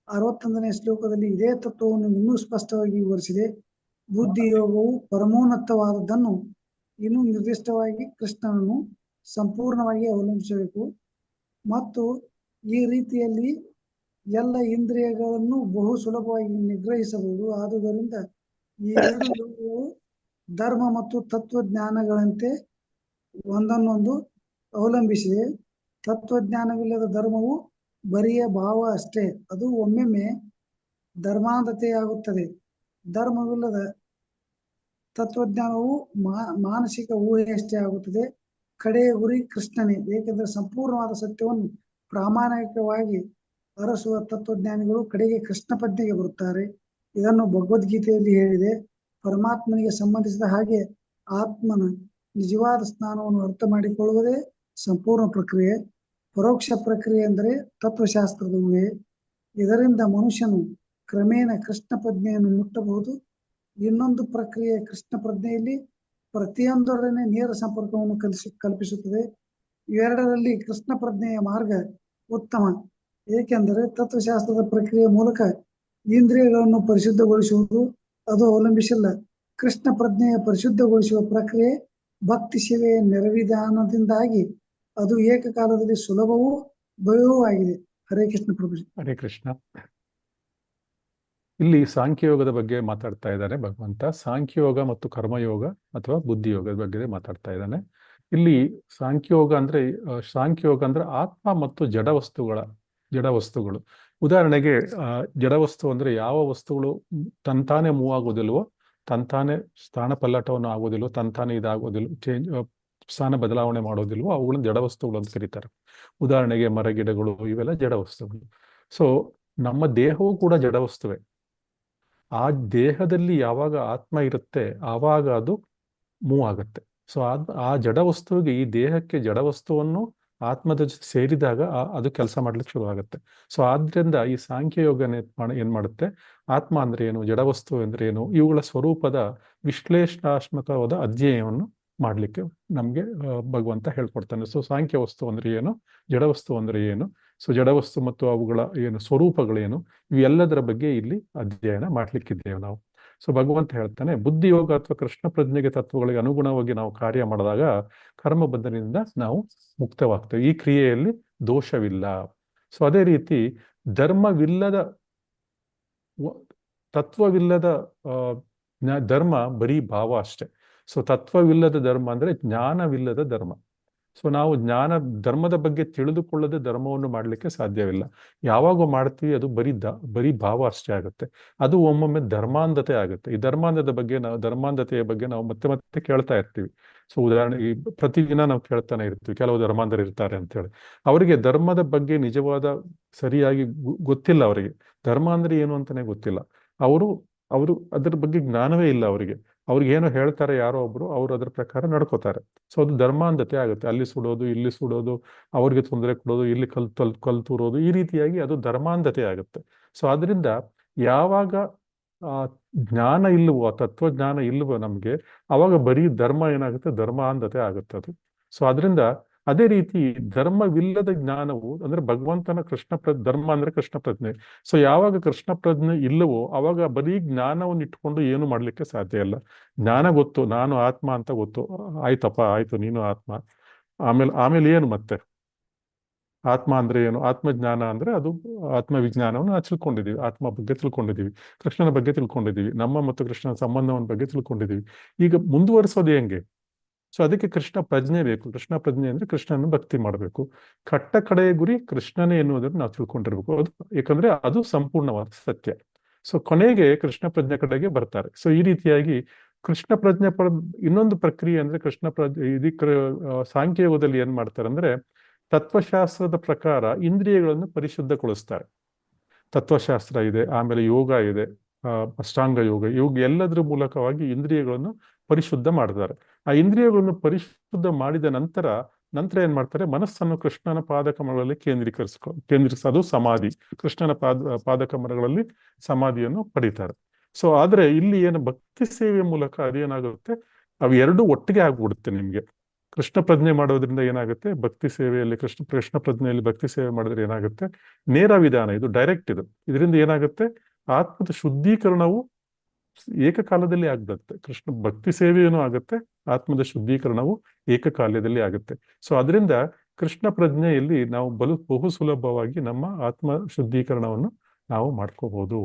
Speaker 4: 61ನೇ ಶ್ಲೋಕದಲ್ಲಿ ಇದೇ ತತ್ವವನ್ನು ಇನ್ನೂ ಸ್ಪಷ್ಟವಾಗಿ ವಿವರಿಸಿದೆ. ಬುದ್ಧಿಯೋಗವು ಪರಮೋನ್ನತವಾದದ್ದನ್ನು, ಇನ್ನೂ ನಿರ್ದಿಷ್ಟವಾಗಿ ಕೃಷ್ಣನನ್ನು ಸಂಪೂರ್ಣವಾಗಿ ಅವಲಂಬಿಸಬೇಕು ಮತ್ತು ಈ ರೀತಿಯಲ್ಲಿ ಎಲ್ಲ ಇಂದ್ರಿಯಗಳನ್ನು ಬಹು ಸುಲಭವಾಗಿ ನಿಗ್ರಹಿಸಬಹುದು. ಆದುದರಿಂದ ಈ 2 ಯೋಗಗಳು ಧರ್ಮ ಮತ್ತು ತತ್ವಜ್ಞಾನಗಳಂತೆ ಒಂದನ್ನೊಂದು ಅವಲಂಬಿಸಿದೆ. ತತ್ವಜ್ಞಾನವಿಲ್ಲದ ಧರ್ಮವು ಬರಿಯ ಭಾವ ಅಷ್ಟೇ, ಅದು ಒಮ್ಮೆಮ್ಮೆ ಧರ್ಮಾಂಧತೆಯಾಗುತ್ತದೆ. ಧರ್ಮವಿಲ್ಲದ ತತ್ವಜ್ಞಾನವು ಮಾನಸಿಕ ಊಹೆಯಷ್ಟೇ ಆಗುತ್ತದೆ. ಕಡೆಯ ಗುರಿ ಕೃಷ್ಣನೇ, ಏಕೆಂದರೆ ಸಂಪೂರ್ಣವಾದ ಸತ್ಯವನ್ನು ಪ್ರಾಮಾಣಿಕವಾಗಿ ಅರಸುವ ತತ್ವಜ್ಞಾನಿಗಳು ಕಡೆಗೆ ಕೃಷ್ಣ ಪ್ರಜ್ಞೆಗೆ ಬರುತ್ತಾರೆ. ಇದನ್ನು ಭಗವದ್ಗೀತೆಯಲ್ಲಿ ಹೇಳಿದೆ. ಪರಮಾತ್ಮನಿಗೆ ಸಂಬಂಧಿಸಿದ ಹಾಗೆ ಆತ್ಮನ ನಿಜವಾದ ಸ್ಥಾನವನ್ನು ಅರ್ಥ ಮಾಡಿಕೊಳ್ಳುವುದೇ ಸಂಪೂರ್ಣ ಪ್ರಕ್ರಿಯೆ. ಪರೋಕ್ಷ ಪ್ರಕ್ರಿಯೆ ಎಂದರೆ ತತ್ವಶಾಸ್ತ್ರದ ಊಹೆ. ಇದರಿಂದ ಮನುಷ್ಯನು ಕ್ರಮೇಣ ಕೃಷ್ಣ ಪ್ರಜ್ಞೆಯನ್ನು ಮುಟ್ಟಬಹುದು. ಇನ್ನೊಂದು ಪ್ರಕ್ರಿಯೆ ಕೃಷ್ಣ ಪ್ರಜ್ಞೆಯಲ್ಲಿ ಪ್ರತಿಯೊಂದರೊಡನೆ ನೇರ ಸಂಪರ್ಕವನ್ನು ಕಲ್ಪಿಸುತ್ತದೆ. ಇವೆರಡರಲ್ಲಿ ಕೃಷ್ಣ ಪ್ರಜ್ಞೆಯ ಮಾರ್ಗ ಉತ್ತಮ, ಏಕೆಂದರೆ ತತ್ವಶಾಸ್ತ್ರದ ಪ್ರಕ್ರಿಯೆಯ ಮೂಲಕ ಇಂದ್ರಿಯಗಳನ್ನು ಪರಿಶುದ್ಧಗೊಳಿಸುವುದು ಅದು ಅವಲಂಬಿಸಿಲ್ಲ. ಕೃಷ್ಣ ಪ್ರಜ್ಞೆಯ ಪರಿಶುದ್ಧಗೊಳಿಸುವ ಪ್ರಕ್ರಿಯೆ ಭಕ್ತಿ ಸೇವೆಯ ನೆರವಿಧಾನದಿಂದಾಗಿ ಅದು ಏಕಕಾಲದಲ್ಲಿ ಸುಲಭವೂ ಭಯವೂ ಆಗಿದೆ. ಹರೇ ಕೃಷ್ಣ ಪ್ರಭು.
Speaker 1: ಹರೇ ಕೃಷ್ಣ. ಇಲ್ಲಿ ಸಾಂಖ್ಯಯೋಗದ ಬಗ್ಗೆ ಮಾತಾಡ್ತಾ ಇದ್ದಾನೆ ಭಗವಂತ. ಸಾಂಖ್ಯಯೋಗ ಮತ್ತು ಕರ್ಮಯೋಗ ಅಥವಾ ಬುದ್ಧಿಯೋಗದ ಬಗ್ಗೆ ಮಾತಾಡ್ತಾ ಇದ್ದಾನೆ. ಇಲ್ಲಿ ಸಾಂಖ್ಯಯೋಗ ಅಂದ್ರೆ ಆತ್ಮ ಮತ್ತು ಜಡವಸ್ತುಗಳು. ಉದಾಹರಣೆಗೆ ಜಡವಸ್ತು ಅಂದ್ರೆ ಯಾವ ವಸ್ತುಗಳು ತಂತಾನೆ ಮೂವ್ ಆಗೋದಿಲ್ವೋ, ತಂತಾನೆ ಸ್ಥಾನ ಪಲ್ಲಟವನ್ನು ಆಗೋದಿಲ್ವೋ, ತಂತಾನೆ ಇದಾಗೋದಿಲ್ವೋ, ಸ್ಥಾನ ಬದಲಾವಣೆ ಮಾಡೋದಿಲ್ವೋ ಅವುಗಳನ್ನು ಜಡವಸ್ತುಗಳು ಅಂತ ಕರೀತಾರೆ. ಉದಾಹರಣೆಗೆ ಮರಗಿಡಗಳು, ಇವೆಲ್ಲ ಜಡವಸ್ತುಗಳು. ಸೊ ನಮ್ಮ ದೇಹವೂ ಕೂಡ ಜಡವಸ್ತುವೆ. ಆ ದೇಹದಲ್ಲಿ ಯಾವಾಗ ಆತ್ಮ ಇರುತ್ತೆ ಆವಾಗ ಅದು ಮೂವ್ ಆಗುತ್ತೆ. ಸೊ ಆ ಜಡವಸ್ತುವಿಗೆ, ಈ ದೇಹಕ್ಕೆ ಜಡವಸ್ತುವನ್ನು ಆತ್ಮದ ಜೊತೆ ಸೇರಿದಾಗ ಅದು ಕೆಲಸ ಮಾಡ್ಲಿಕ್ಕೆ ಶುರು ಆಗುತ್ತೆ. ಸೊ ಆದ್ರಿಂದ ಈ ಸಾಂಖ್ಯಯೋಗ ಏನ್ ಮಾಡುತ್ತೆ, ಆತ್ಮ ಅಂದ್ರೆ ಏನು, ಜಡವಸ್ತು ಅಂದ್ರೆ ಏನು, ಇವುಗಳ ಸ್ವರೂಪದ ವಿಶ್ಲೇಷಣಾತ್ಮಕವಾದ ಅಧ್ಯಯನವನ್ನು ಮಾಡ್ಲಿಕ್ಕೆ ನಮ್ಗೆ ಭಗವಂತ ಹೇಳ್ಕೊಡ್ತಾನೆ. ಸೊ ಸಾಂಖ್ಯ ವಸ್ತು ಅಂದ್ರೆ ಏನು, ಜಡವಸ್ತು ಅಂದ್ರೆ ಏನು, ಸೊ ಜಡವಸ್ತು ಮತ್ತು ಅವುಗಳ ಏನು ಸ್ವರೂಪಗಳೇನು, ಇವೆಲ್ಲದರ ಬಗ್ಗೆ ಇಲ್ಲಿ ಅಧ್ಯಯನ ಮಾಡ್ಲಿಕ್ಕಿದ್ದೇವೆ ನಾವು. ಸೊ ಭಗವಂತ ಹೇಳ್ತಾನೆ, ಬುದ್ಧಿಯೋಗ ಅಥವಾ ಕೃಷ್ಣ ಪ್ರಜ್ಞೆಗೆ ತತ್ವಗಳಿಗೆ ಅನುಗುಣವಾಗಿ ನಾವು ಕಾರ್ಯ ಮಾಡಿದಾಗ ಕರ್ಮಬಂಧನದಿಂದ ನಾವು ಮುಕ್ತವಾಗ್ತೇವೆ. ಈ ಕ್ರಿಯೆಯಲ್ಲಿ ದೋಷವಿಲ್ಲ. ಸೊ ಅದೇ ರೀತಿ ತತ್ವವಿಲ್ಲದ ಧರ್ಮ ಬರೀ ಭಾವ ಅಷ್ಟೆ. ಸೊ ತತ್ವವಿಲ್ಲದ ಧರ್ಮ ಅಂದ್ರೆ ಜ್ಞಾನವಿಲ್ಲದ ಧರ್ಮ. ಸೊ ನಾವು ಧರ್ಮದ ಬಗ್ಗೆ ತಿಳಿದುಕೊಳ್ಳದೆ ಧರ್ಮವನ್ನು ಮಾಡಲಿಕ್ಕೆ ಸಾಧ್ಯವಿಲ್ಲ. ಯಾವಾಗ ಮಾಡ್ತೀವಿ ಅದು ಬರೀ ಭಾವ ಅಷ್ಟೇ ಆಗುತ್ತೆ. ಅದು ಒಮ್ಮೊಮ್ಮೆ ಧರ್ಮಾಂಧತೆ ಆಗುತ್ತೆ. ಈ ಧರ್ಮಾಂಧತೆಯ ಬಗ್ಗೆ ನಾವು ಮತ್ತೆ ಮತ್ತೆ ಕೇಳ್ತಾ ಇರ್ತೀವಿ. ಸೊ ಉದಾಹರಣೆಗೆ ಪ್ರತಿದಿನ ನಾವು ಕೇಳ್ತಾನೆ ಇರ್ತೀವಿ, ಕೆಲವು ಧರ್ಮಾಂಧರು ಇರ್ತಾರೆ ಅಂತ ಹೇಳಿ. ಅವರಿಗೆ ಧರ್ಮದ ಬಗ್ಗೆ ನಿಜವಾದ ಸರಿಯಾಗಿ ಗೊತ್ತಿಲ್ಲ. ಅವರಿಗೆ ಧರ್ಮ ಅಂದ್ರೆ ಏನು ಅಂತಾನೆ ಗೊತ್ತಿಲ್ಲ. ಅವರು ಅದ್ರ ಬಗ್ಗೆ ಜ್ಞಾನವೇ ಇಲ್ಲ ಅವರಿಗೆ. ಏನೋ ಹೇಳ್ತಾರೆ ಯಾರೋ ಒಬ್ರು, ಅವ್ರು ಅದ್ರ ಪ್ರಕಾರ ನಡ್ಕೋತಾರೆ. ಸೊ ಅದು ಧರ್ಮಾಂಧತೆ ಆಗುತ್ತೆ. ಅಲ್ಲಿ ಸುಡೋದು, ಇಲ್ಲಿ ಸುಡೋದು, ಅವ್ರಿಗೆ ತೊಂದರೆ ಕೊಡೋದು, ಇಲ್ಲಿ ಕಲ್ತೂರೋದು, ಈ ರೀತಿಯಾಗಿ ಅದು ಧರ್ಮಾಂಧತೆ ಆಗುತ್ತೆ. ಸೊ ಆದ್ರಿಂದ ಯಾವಾಗ ಜ್ಞಾನ ಇಲ್ಲವೋ, ತತ್ವಜ್ಞಾನ ಇಲ್ಲವೋ ನಮ್ಗೆ, ಅವಾಗ ಬರೀ ಧರ್ಮ ಏನಾಗುತ್ತೆ, ಧರ್ಮಾಂಧತೆ ಆಗುತ್ತೆ ಅದು. ಸೊ ಆದ್ರಿಂದ ಅದೇ ರೀತಿ ಧರ್ಮವಿಲ್ಲದ ಜ್ಞಾನವು ಅಂದ್ರೆ ಭಗವಂತನ ಧರ್ಮ ಅಂದ್ರೆ ಕೃಷ್ಣ ಪ್ರಜ್ಞೆ. ಸೊ ಯಾವಾಗ ಕೃಷ್ಣ ಪ್ರಜ್ಞೆ ಇಲ್ಲವೋ ಅವಾಗ ಬರೀ ಜ್ಞಾನವನ್ನು ಇಟ್ಕೊಂಡು ಏನು ಮಾಡ್ಲಿಕ್ಕೆ ಸಾಧ್ಯ ಇಲ್ಲ. ಜ್ಞಾನ ಗೊತ್ತು, ನಾನು ಆತ್ಮ ಅಂತ ಗೊತ್ತು, ಆಯ್ತಪ್ಪ ಆಯ್ತು ನೀನು ಆತ್ಮ, ಆಮೇಲೆ ಏನು ಮತ್ತೆ ಆತ್ಮ ಅಂದ್ರೆ ಏನು, ಆತ್ಮಜ್ಞಾನ ಅಂದ್ರೆ ಅದು ಆತ್ಮವಿಜ್ಞಾನವನ್ನು ನಾವು ತಿಳ್ಕೊಂಡಿದ್ದೀವಿ, ಆತ್ಮ ಬಗ್ಗೆ ತಿಳ್ಕೊಂಡಿದ್ದೀವಿ, ಕೃಷ್ಣನ ಬಗ್ಗೆ ತಿಳ್ಕೊಂಡಿದ್ದೀವಿ, ನಮ್ಮ ಮತ್ತು ಕೃಷ್ಣನ ಸಂಬಂಧವನ್ನ ಬಗ್ಗೆ ತಿಳ್ಕೊಂಡಿದ್ದೀವಿ. ಈಗ ಮುಂದುವರಿಸೋದು ಹೆಂಗೆ? ಸೊ ಅದಕ್ಕೆ ಕೃಷ್ಣ ಪ್ರಜ್ಞೆ ಬೇಕು. ಕೃಷ್ಣ ಪ್ರಜ್ಞೆ ಅಂದ್ರೆ ಕೃಷ್ಣನ ಭಕ್ತಿ ಮಾಡಬೇಕು. ಕಟ್ಟ ಕಡೆಯ ಗುರಿ ಕೃಷ್ಣನೇ ಎನ್ನುವುದನ್ನು ನಾವು ತಿಳ್ಕೊಂಡಿರ್ಬೇಕು. ಅದು ಯಾಕಂದ್ರೆ ಅದು ಸಂಪೂರ್ಣವಾದ ಸತ್ಯ. ಸೊ ಕೊನೆಗೆ ಕೃಷ್ಣ ಪ್ರಜ್ಞೆ ಕಡೆಗೆ ಬರ್ತಾರೆ. ಸೊ ಈ ರೀತಿಯಾಗಿ ಕೃಷ್ಣ ಪ್ರಜ್ಞೆ ಇನ್ನೊಂದು ಪ್ರಕ್ರಿಯೆ ಅಂದ್ರೆ ಕೃಷ್ಣ ಪ್ರಜ್ಞೆ ಇದಕ್ಕೆ ಸಾಂಖ್ಯಯೋಗದಲ್ಲಿ ಏನ್ ಮಾಡ್ತಾರೆ ಅಂದ್ರೆ ತತ್ವಶಾಸ್ತ್ರದ ಪ್ರಕಾರ ಇಂದ್ರಿಯಗಳನ್ನು ಪರಿಶುದ್ಧಗೊಳಿಸ್ತಾರೆ. ತತ್ವಶಾಸ್ತ್ರ ಇದೆ, ಆಮೇಲೆ ಯೋಗ ಇದೆ, ಅಷ್ಟಾಂಗ ಯೋಗ, ಇವಾಗ ಎಲ್ಲದರ ಮೂಲಕವಾಗಿ ಇಂದ್ರಿಯಗಳನ್ನು ಪರಿಶುದ್ಧ ಮಾಡ್ತಾರೆ. ಆ ಇಂದ್ರಿಯಗಳನ್ನು ಪರಿಶುದ್ಧ ಮಾಡಿದ ನಂತರ ಏನ್ ಮಾಡ್ತಾರೆ, ಮನಸ್ಸನ್ನು ಕೃಷ್ಣನ ಪಾದಕಮಲಗಳಲ್ಲಿ ಕೇಂದ್ರೀಕರಿಸೋದು ಸಮಾಧಿ. ಕೃಷ್ಣನ ಪಾದಕಮಲಗಳಲ್ಲಿ ಸಮಾಧಿಯನ್ನು ಪಡಿತಾರೆ. ಸೊ ಆದ್ರೆ ಇಲ್ಲಿ ಏನು ಭಕ್ತಿ ಸೇವೆಯ ಮೂಲಕ ಅದೇನಾಗುತ್ತೆ, ಅವು ಎರಡೂ ಒಟ್ಟಿಗೆ ಆಗ್ಬಿಡುತ್ತೆ ನಿಮ್ಗೆ. ಕೃಷ್ಣ ಪ್ರಜ್ಞೆ ಮಾಡೋದ್ರಿಂದ ಏನಾಗುತ್ತೆ, ಭಕ್ತಿ ಸೇವೆಯಲ್ಲಿ ಕೃಷ್ಣ ಪ್ರಜ್ಞೆಯಲ್ಲಿ ಭಕ್ತಿ ಸೇವೆ ಮಾಡಿದ್ರೆ ಏನಾಗುತ್ತೆ, ನೇರ ವಿಧಾನ, ಇದು ಡೈರೆಕ್ಟ್. ಇದರಿಂದ ಏನಾಗುತ್ತೆ, ಆತ್ಮದ ಶುದ್ಧೀಕರಣವು ಏಕಕಾಲದಲ್ಲಿ ಆಗ್ಬಿಡುತ್ತೆ. ಕೃಷ್ಣ ಭಕ್ತಿ ಸೇವೆಯೂ ಆಗುತ್ತೆ, ಆತ್ಮದ ಶುದ್ಧೀಕರಣವು ಏಕಕಾಲದಲ್ಲಿ ಆಗುತ್ತೆ. ಸೊ ಅದರಿಂದ ಕೃಷ್ಣ ಪ್ರಜ್ಞೆಯಲ್ಲಿ ನಾವು ಬಹು ಸುಲಭವಾಗಿ ನಮ್ಮ ಆತ್ಮ ಶುದ್ಧೀಕರಣವನ್ನು ನಾವು ಮಾಡ್ಕೋಬಹುದು.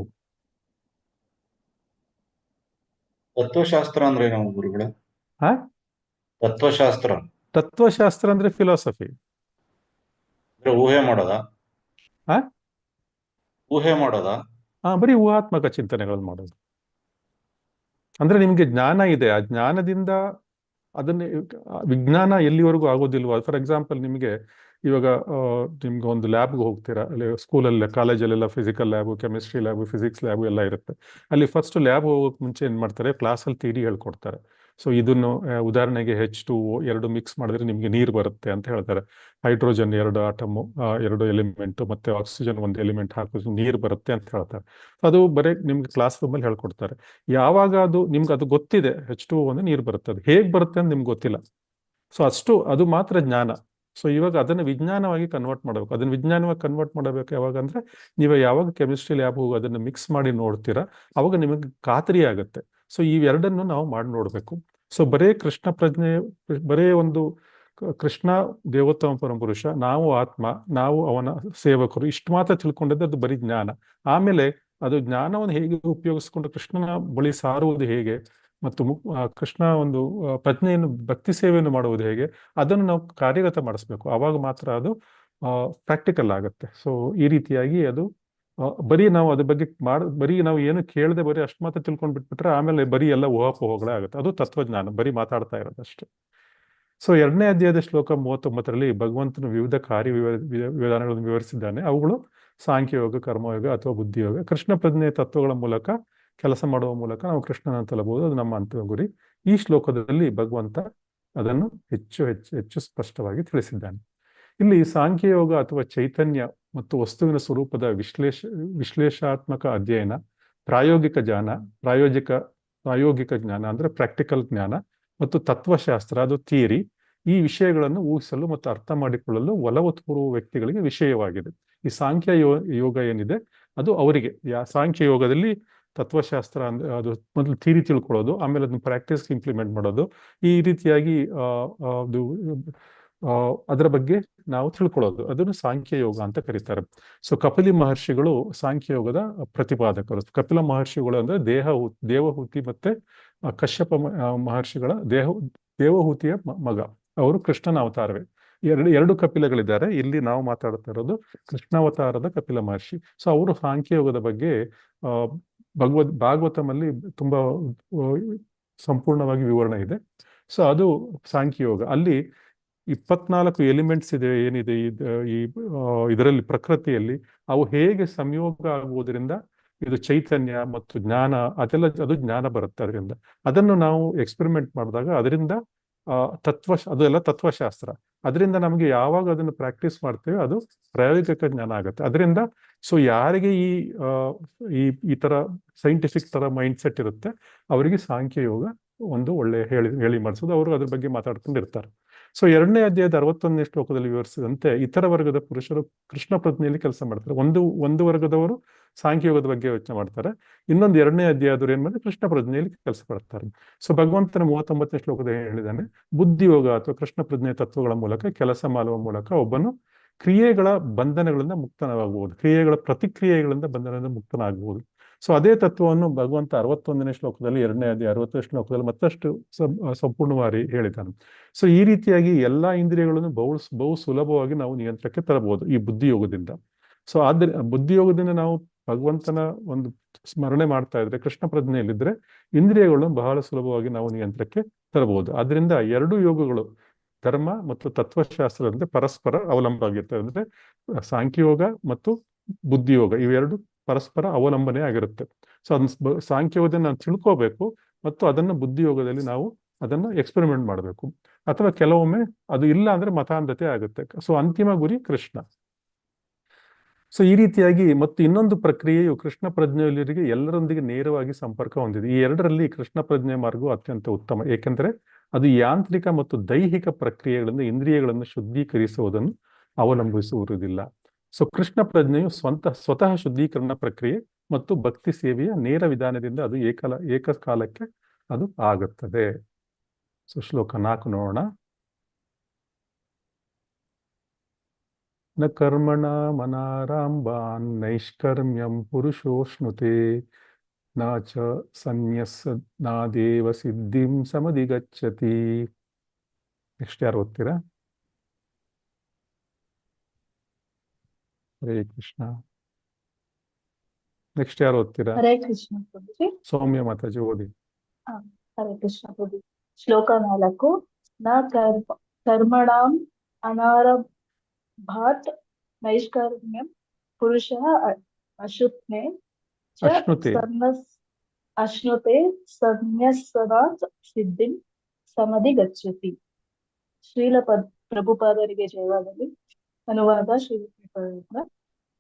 Speaker 5: ತತ್ವಶಾಸ್ತ್ರ ಅಂದ್ರೆ ನಾವು ಗುರುಗಳೇ?
Speaker 1: ಹಾ,
Speaker 5: ತತ್ವಶಾಸ್ತ್ರ
Speaker 1: ಅಂದ್ರೆ ಫಿಲಾಸಫಿ.
Speaker 5: ಊಹೆ ಮಾಡೋದಾ?
Speaker 1: ಹಾ,
Speaker 5: ಊಹೆ ಮಾಡೋದಾ?
Speaker 1: ಬರೀ ಊಹಾತ್ಮಕ ಚಿಂತನೆಗಳನ್ನು ಮಾಡೋದು. ಅಂದ್ರೆ ನಿಮ್ಗೆ ಜ್ಞಾನ ಇದೆ, ಆ ಜ್ಞಾನದಿಂದ ಅದನ್ನ ವಿಜ್ಞಾನ ಎಲ್ಲಿವರೆಗೂ ಆಗೋದಿಲ್ವೋ. ಫಾರ್ ಎಕ್ಸಾಂಪಲ್, ನಿಮಗೆ ಇವಾಗ ನಿಮ್ಗೆ ಒಂದು ಲ್ಯಾಬ್ಗೆ ಹೋಗ್ತೀರಾ, ಅಲ್ಲಿ ಸ್ಕೂಲಲ್ಲಿ ಕಾಲೇಜಲ್ಲೆಲ್ಲ physical lab, chemistry lab, physics lab ಎಲ್ಲ ಇರುತ್ತೆ. ಅಲ್ಲಿ ಫಸ್ಟ್ ಲ್ಯಾಬ್ ಹೋಗೋಕೆ ಮುಂಚೆ ಏನ್ ಮಾಡ್ತಾರೆ, ಕ್ಲಾಸಲ್ಲಿ ಥಿಯರಿ ಹೇಳ್ಕೊಡ್ತಾರೆ. ಸೊ ಇದನ್ನು ಉದಾಹರಣೆಗೆ H2O 2 ಮಿಕ್ಸ್ ಮಾಡಿದ್ರೆ ನಿಮ್ಗೆ ನೀರು ಬರುತ್ತೆ ಅಂತ ಹೇಳ್ತಾರೆ. ಹೈಡ್ರೋಜನ್ 2 ಆಟಮು, 2 ಎಲಿಮೆಂಟ್, ಮತ್ತೆ ಆಕ್ಸಿಜನ್ 1 ಎಲಿಮೆಂಟ್ ಹಾಕಿದ್ರೆ ನೀರು ಬರುತ್ತೆ ಅಂತ ಹೇಳ್ತಾರೆ. ಅದು ಬರೀ ನಿಮ್ಗೆ ಕ್ಲಾಸ್ ರೂಮಲ್ಲಿ ಹೇಳ್ಕೊಡ್ತಾರೆ. ಯಾವಾಗ ನಿಮ್ಗೆ ಅದು ಗೊತ್ತಿದೆ, H2O ಅಂದ್ರೆ ನೀರು ಬರುತ್ತೆ, ಅದು ಹೇಗೆ ಬರುತ್ತೆ ಅಂತ ನಿಮ್ಗೆ ಗೊತ್ತಿಲ್ಲ. ಸೊ ಅದು ಮಾತ್ರ ಜ್ಞಾನ. ಸೊ ಇವಾಗ ಅದನ್ನು ವಿಜ್ಞಾನವಾಗಿ ಕನ್ವರ್ಟ್ ಮಾಡಬೇಕು. ಅದನ್ನು ವಿಜ್ಞಾನವಾಗಿ ಕನ್ವರ್ಟ್ ಮಾಡಬೇಕು ಯಾವಾಗ ಅಂದ್ರೆ, ನೀವು ಯಾವಾಗ ಕೆಮಿಸ್ಟ್ರಿ ಲ್ಯಾಬ್ ಹೋಗಿ ಅದನ್ನು ಮಿಕ್ಸ್ ಮಾಡಿ ನೋಡ್ತೀರಾ, ಅವಾಗ ನಿಮಗೆ ಖಾತರಿ ಆಗುತ್ತೆ. ಸೊ ಇವೆರಡನ್ನು ನಾವು ಮಾಡಿ ನೋಡ್ಬೇಕು. ಸೊ ಬರೇ ಕೃಷ್ಣ ಪ್ರಜ್ಞೆ, ಬರೇ ಒಂದು ಕೃಷ್ಣ ದೇವೋತ್ತಮ ಪರಮಪುರುಷ, ನಾವು ಆತ್ಮ, ನಾವು ಅವನ ಸೇವಕರು, ಇಷ್ಟು ಮಾತ್ರ ತಿಳ್ಕೊಂಡಿದ್ದೆ ಅದು ಬರೀ ಜ್ಞಾನ. ಆಮೇಲೆ ಅದು ಜ್ಞಾನವನ್ನು ಹೇಗೆ ಉಪಯೋಗಿಸ್ಕೊಂಡು ಕೃಷ್ಣನ ಬಳಿ ಸಾರುವುದು ಹೇಗೆ, ಮತ್ತು ಕೃಷ್ಣ ಒಂದು ಪ್ರಜ್ಞೆಯನ್ನು, ಭಕ್ತಿ ಸೇವೆಯನ್ನು ಮಾಡುವುದು ಹೇಗೆ, ಅದನ್ನು ನಾವು ಕಾರ್ಯಗತ ಮಾಡಿಸ್ಬೇಕು. ಆವಾಗ ಮಾತ್ರ ಅದು ಪ್ರಾಕ್ಟಿಕಲ್ ಆಗುತ್ತೆ. ಸೊ ಈ ರೀತಿಯಾಗಿ ಅದು ಬರೀ ನಾವು ಅದ್ರ ಬಗ್ಗೆ ಬರೀ ನಾವು ಏನು ಕೇಳದೆ ಬರೀ ಅಷ್ಟು ಮಾತ್ರ ತಿಳ್ಕೊಂಡು ಬಿಟ್ಬಿಟ್ರೆ ಆಮೇಲೆ ಬರೀ ಎಲ್ಲ ಊಹಾಪೋಹಗಳೇ ಆಗುತ್ತೆ. ಅದು ತತ್ವಜ್ಞಾನ, ಬರೀ ಮಾತಾಡ್ತಾ ಇರೋದಷ್ಟೇ. ಸೊ 2ನೇ ಅಧ್ಯಾಯದ ಶ್ಲೋಕ 39ರಲ್ಲಿ ಭಗವಂತನು ವಿವಿಧ ವಿಧಾನಗಳನ್ನು ವಿವರಿಸಿದ್ದಾನೆ. ಅವುಗಳು ಸಾಂಖ್ಯಯೋಗ, ಕರ್ಮಯೋಗ ಅಥವಾ ಬುದ್ಧಿಯೋಗ. ಕೃಷ್ಣ ಪ್ರಜ್ಞೆಯ ತತ್ವಗಳ ಮೂಲಕ ಕೆಲಸ ಮಾಡುವ ಮೂಲಕ ನಾವು ಕೃಷ್ಣನ ತಲುಪಬಹುದು, ಅದು ನಮ್ಮ ಅಂತಿಮ ಗುರಿ. ಈ ಶ್ಲೋಕದಲ್ಲಿ ಭಗವಂತ ಅದನ್ನು ಹೆಚ್ಚು ಹೆಚ್ಚು ಹೆಚ್ಚು ಸ್ಪಷ್ಟವಾಗಿ ತಿಳಿಸಿದ್ದಾನೆ. ಇಲ್ಲಿ ಸಾಂಖ್ಯಯೋಗ ಅಥವಾ ಚೈತನ್ಯ ಮತ್ತು ವಸ್ತುವಿನ ಸ್ವರೂಪದ ವಿಶ್ಲೇಷಾತ್ಮಕ ಅಧ್ಯಯನ, ಪ್ರಾಯೋಗಿಕ ಜ್ಞಾನ ಅಂದ್ರೆ ಪ್ರಾಕ್ಟಿಕಲ್ ಜ್ಞಾನ, ಮತ್ತು ತತ್ವಶಾಸ್ತ್ರ, ಅದು ಥಿಯರಿ, ಈ ವಿಷಯಗಳನ್ನು ಊಹಿಸಲು ಮತ್ತು ಅರ್ಥ ಮಾಡಿಕೊಳ್ಳಲು ಒಲವು ತೋರುವ ವ್ಯಕ್ತಿಗಳಿಗೆ ವಿಷಯವಾಗಿದೆ. ಈ ಸಾಂಖ್ಯ ಯೋಗ ಏನಿದೆ ಅದು ಅವರಿಗೆ. ಸಾಂಖ್ಯ ಯೋಗದಲ್ಲಿ ತತ್ವಶಾಸ್ತ್ರ ಅಂದ್ರೆ ಅದು ಮೊದಲು ಥಿಯರಿ ತಿಳ್ಕೊಳ್ಳೋದು, ಆಮೇಲೆ ಅದನ್ನ ಪ್ರಾಕ್ಟೀಸ್ಗೆ ಇಂಪ್ಲಿಮೆಂಟ್ ಮಾಡೋದು, ಈ ರೀತಿಯಾಗಿ ಅದು ಅದರ ಬಗ್ಗೆ ನಾವು ತಿಳ್ಕೊಳ್ಳೋದು, ಅದನ್ನು ಸಾಂಖ್ಯ ಯೋಗ ಅಂತ ಕರೀತಾರೆ. ಸೊ ಕಪಿಲಿ ಮಹರ್ಷಿಗಳು ಸಾಂಖ್ಯ ಯೋಗದ ಪ್ರತಿಪಾದಕರು. ಕಪಿಲ ಮಹರ್ಷಿಗಳು ಅಂದ್ರೆ ದೇವಹೂತಿ ಮತ್ತೆ ಕಶ್ಯಪ ಮಹರ್ಷಿಗಳ ದೇವಹೂತಿಯ ಮಗ. ಅವರು ಕೃಷ್ಣನ ಅವತಾರವೇ. ಎರಡು ಕಪಿಲಗಳಿದ್ದಾರೆ. ಇಲ್ಲಿ ನಾವು ಮಾತಾಡ್ತಾ ಇರೋದು ಕೃಷ್ಣಾವತಾರದ ಕಪಿಲ ಮಹರ್ಷಿ. ಸೊ ಅವರು ಸಾಂಖ್ಯಯೋಗದ ಬಗ್ಗೆ ಭಾಗವತಮಲ್ಲಿ ತುಂಬಾ ಸಂಪೂರ್ಣವಾಗಿ ವಿವರಣೆ ಇದೆ. ಸೊ ಅದು ಸಾಂಖ್ಯಯೋಗ. ಅಲ್ಲಿ 24 ಎಲಿಮೆಂಟ್ಸ್ ಇದೆ, ಏನಿದೆ ಇದರಲ್ಲಿ, ಪ್ರಕೃತಿಯಲ್ಲಿ ಅವು ಹೇಗೆ ಸಂಯೋಗ ಆಗುವುದರಿಂದ ಇದು ಚೈತನ್ಯ ಮತ್ತು ಜ್ಞಾನ, ಅದು ಜ್ಞಾನ ಬರುತ್ತೆ. ಅದರಿಂದ ಅದನ್ನು ನಾವು ಎಕ್ಸ್ಪೆರಿಮೆಂಟ್ ಮಾಡಿದಾಗ ಅದರಿಂದ ಅದೆಲ್ಲ ತತ್ವಶಾಸ್ತ್ರ. ಅದರಿಂದ ನಮಗೆ ಯಾವಾಗ ಅದನ್ನು ಪ್ರಾಕ್ಟೀಸ್ ಮಾಡ್ತೇವೆ ಅದು ಪ್ರಾಯೋಗಿಕ ಜ್ಞಾನ ಆಗುತ್ತೆ. ಅದರಿಂದ ಸೊ ಯಾರಿಗೆ ಈ ತರ ಸೈಂಟಿಫಿಕ್ ತರ ಮೈಂಡ್ ಸೆಟ್ ಇರುತ್ತೆ ಅವರಿಗೆ ಸಾಂಖ್ಯ ಯೋಗ ಒಂದು ಒಳ್ಳೆ ಹೇಳಿ ಮಾಡಿಸೋದು. ಅವರು ಅದ್ರ ಬಗ್ಗೆ ಮಾತಾಡ್ಕೊಂಡಿರ್ತಾರೆ. ಸೊ 2ನೇ ಅಧ್ಯಾಯದ 61ನೇ ಶ್ಲೋಕದಲ್ಲಿ ವಿವರಿಸಿದಂತೆ ಇತರ ವರ್ಗದ ಪುರುಷರು ಕೃಷ್ಣ ಪ್ರಜ್ಞೆಯಲ್ಲಿ ಕೆಲಸ ಮಾಡ್ತಾರೆ. ಒಂದು ವರ್ಗದವರು ಸಾಂಖ್ಯಯೋಗದ ಬಗ್ಗೆ ಯೋಚನೆ ಮಾಡ್ತಾರೆ. ಇನ್ನೊಂದು 2ನೇ ಅಧ್ಯಾಯದವರು ಏನ್ ಮಾಡಿದ್ರೆ ಕೃಷ್ಣ ಪ್ರಜ್ಞೆಯಲ್ಲಿ ಕೆಲಸ ಮಾಡ್ತಾರೆ. ಸೊ ಭಗವಂತನ 39ನೇ ಶ್ಲೋಕದಲ್ಲಿ ಹೇಳಿದ್ದಾನೆ, ಬುದ್ಧಿಯೋಗ ಅಥವಾ ಕೃಷ್ಣ ಪ್ರಜ್ಞೆಯ ತತ್ವಗಳ ಮೂಲಕ ಕೆಲಸ ಮಾಡುವ ಮೂಲಕ ಒಬ್ಬನು ಕ್ರಿಯೆಗಳ ಬಂಧನಗಳಿಂದ ಮುಕ್ತನಾಗಬಹುದು, ಕ್ರಿಯೆಗಳ ಪ್ರತಿಕ್ರಿಯೆಗಳಿಂದ ಬಂಧನದಿಂದ ಮುಕ್ತನಾಗಬಹುದು. ಸೊ ಅದೇ ತತ್ವವನ್ನು ಭಗವಂತ 61ನೇ ಶ್ಲೋಕದಲ್ಲಿ, 2ನೇ ಅಧ್ಯಾಯ 60ನೇ ಶ್ಲೋಕದಲ್ಲಿ ಮತ್ತಷ್ಟು ಸಂಪೂರ್ಣವಾಗಿ ಹೇಳಿದ್ದಾನೆ. ಸೊ ಈ ರೀತಿಯಾಗಿ ಎಲ್ಲಾ ಇಂದ್ರಿಯಗಳನ್ನು ಬಹು ಸುಲಭವಾಗಿ ನಾವು ನಿಯಂತ್ರಣಕ್ಕೆ ತರಬಹುದು ಈ ಬುದ್ಧಿಯೋಗದಿಂದ. ಸೊ ಬುದ್ಧಿಯೋಗದಿಂದ ನಾವು ಭಗವಂತನ ಒಂದು ಸ್ಮರಣೆ ಮಾಡ್ತಾ ಇದ್ರೆ, ಕೃಷ್ಣ ಪ್ರಜ್ಞೆಯಲ್ಲಿದ್ರೆ ಇಂದ್ರಿಯಗಳನ್ನು ಬಹಳ ಸುಲಭವಾಗಿ ನಾವು ನಿಯಂತ್ರಣಕ್ಕೆ ತರಬಹುದು. ಆದ್ರಿಂದ ಎರಡು ಯೋಗಗಳು, ಧರ್ಮ ಮತ್ತು ತತ್ವಶಾಸ್ತ್ರದಂತೆ ಪರಸ್ಪರ ಅವಲಂಬ ಆಗಿರ್ತವೆ. ಅಂದ್ರೆ ಸಾಂಖ್ಯಯೋಗ ಮತ್ತು ಬುದ್ಧಿಯೋಗ ಇವೆರಡು ಪರಸ್ಪರ ಅವಲಂಬನೆ ಆಗಿರುತ್ತೆ. ಸೊ ಅದನ್ನ ಸಾಂಖ್ಯಯೋಗದಿಂದ ನಾವು ತಿಳ್ಕೋಬೇಕು ಮತ್ತು ಅದನ್ನು ಬುದ್ಧಿಯೋಗದಲ್ಲಿ ನಾವು ಅದನ್ನ ಎಕ್ಸ್ಪೆರಿಮೆಂಟ್ ಮಾಡಬೇಕು. ಅಥವಾ ಕೆಲವೊಮ್ಮೆ ಅದು ಇಲ್ಲ ಅಂದ್ರೆ ಮತಾಂಧತೆ ಆಗುತ್ತೆ. ಸೊ ಅಂತಿಮ ಗುರಿ ಕೃಷ್ಣ. ಸೊ ಈ ರೀತಿಯಾಗಿ ಮತ್ತು ಇನ್ನೊಂದು ಪ್ರಕ್ರಿಯೆಯು ಕೃಷ್ಣ ಪ್ರಜ್ಞೆಯವರಿಗೆ ಎಲ್ಲರೊಂದಿಗೆ ನೇರವಾಗಿ ಸಂಪರ್ಕ ಹೊಂದಿದೆ. ಈ ಎರಡರಲ್ಲಿ ಕೃಷ್ಣ ಪ್ರಜ್ಞೆ ಮಾರ್ಗವು ಅತ್ಯಂತ ಉತ್ತಮ, ಏಕೆಂದರೆ ಅದು ಯಾಂತ್ರಿಕ ಮತ್ತು ದೈಹಿಕ ಪ್ರಕ್ರಿಯೆಗಳಿಂದ ಇಂದ್ರಿಯಗಳನ್ನು ಶುದ್ಧೀಕರಿಸುವುದನ್ನು ಅವಲಂಬಿಸುವುದಿಲ್ಲ. ಸೊ ಕೃಷ್ಣ ಪ್ರಜ್ಞೆಯು ಸ್ವತಃ ಶುದ್ಧೀಕರಣ ಪ್ರಕ್ರಿಯೆ ಮತ್ತು ಭಕ್ತಿ ಸೇವೆಯ ನೇರ ವಿಧಾನದಿಂದ ಅದು ಏಕಕಾಲಕ್ಕೆ ಅದು ಆಗುತ್ತದೆ. ಸೊ ಶ್ಲೋಕ 4 ನೋಡೋಣ. ನ ಕರ್ಮಣ ಮನಾರಂಭಾನ್ ನೈಷ್ಕರ್ಮ್ಯಂ ಪುರುಷೋಷ್ಣುತೆ ನ ಚ ಸನ್ಯಸ್ನಾದೇವ ಸಿದ್ಧಿಂ ಸಮಧಿಗಚ್ಚತಿ. ನೆಕ್ಸ್ಟ್ ಯಾರು ಓದ್ತೀರಾ? ಹರೇ ಕೃಷ್ಣ. ನೆಕ್ಸ್ಟ್ ಯಾರು ಓದ್ತೀರಾ?
Speaker 6: ಹರೇ ಕೃಷ್ಣ ಪ್ರಭುಜಿ.
Speaker 1: ಸೌಮ್ಯ ಮಾತಾಜಿ ಓದಿ.
Speaker 6: ಹರೇ ಕೃಷ್ಣ ಪ್ರಭುಜಿ. ಶ್ಲೋಕ 4. ನ ಕರ್ಮಣಾಂ ಅನಾರಭಾತ್ ನೈಷ್ಕರ್ಮ್ಯಂ ಪುರುಷಃ ಅಶ್ನುತೆ ಸನ್ಯಸ್ನಾತ್ ಸಿದ್ಧಿಂ ಸಮಧಿಗಚ್ಚತಿ. ಶ್ರೀಲ ಪ್ರಭುಪಾದರಿಗೆ ಜಯವಾಗಲಿ. ಅನುವಾದ ಶ್ರೀಲ.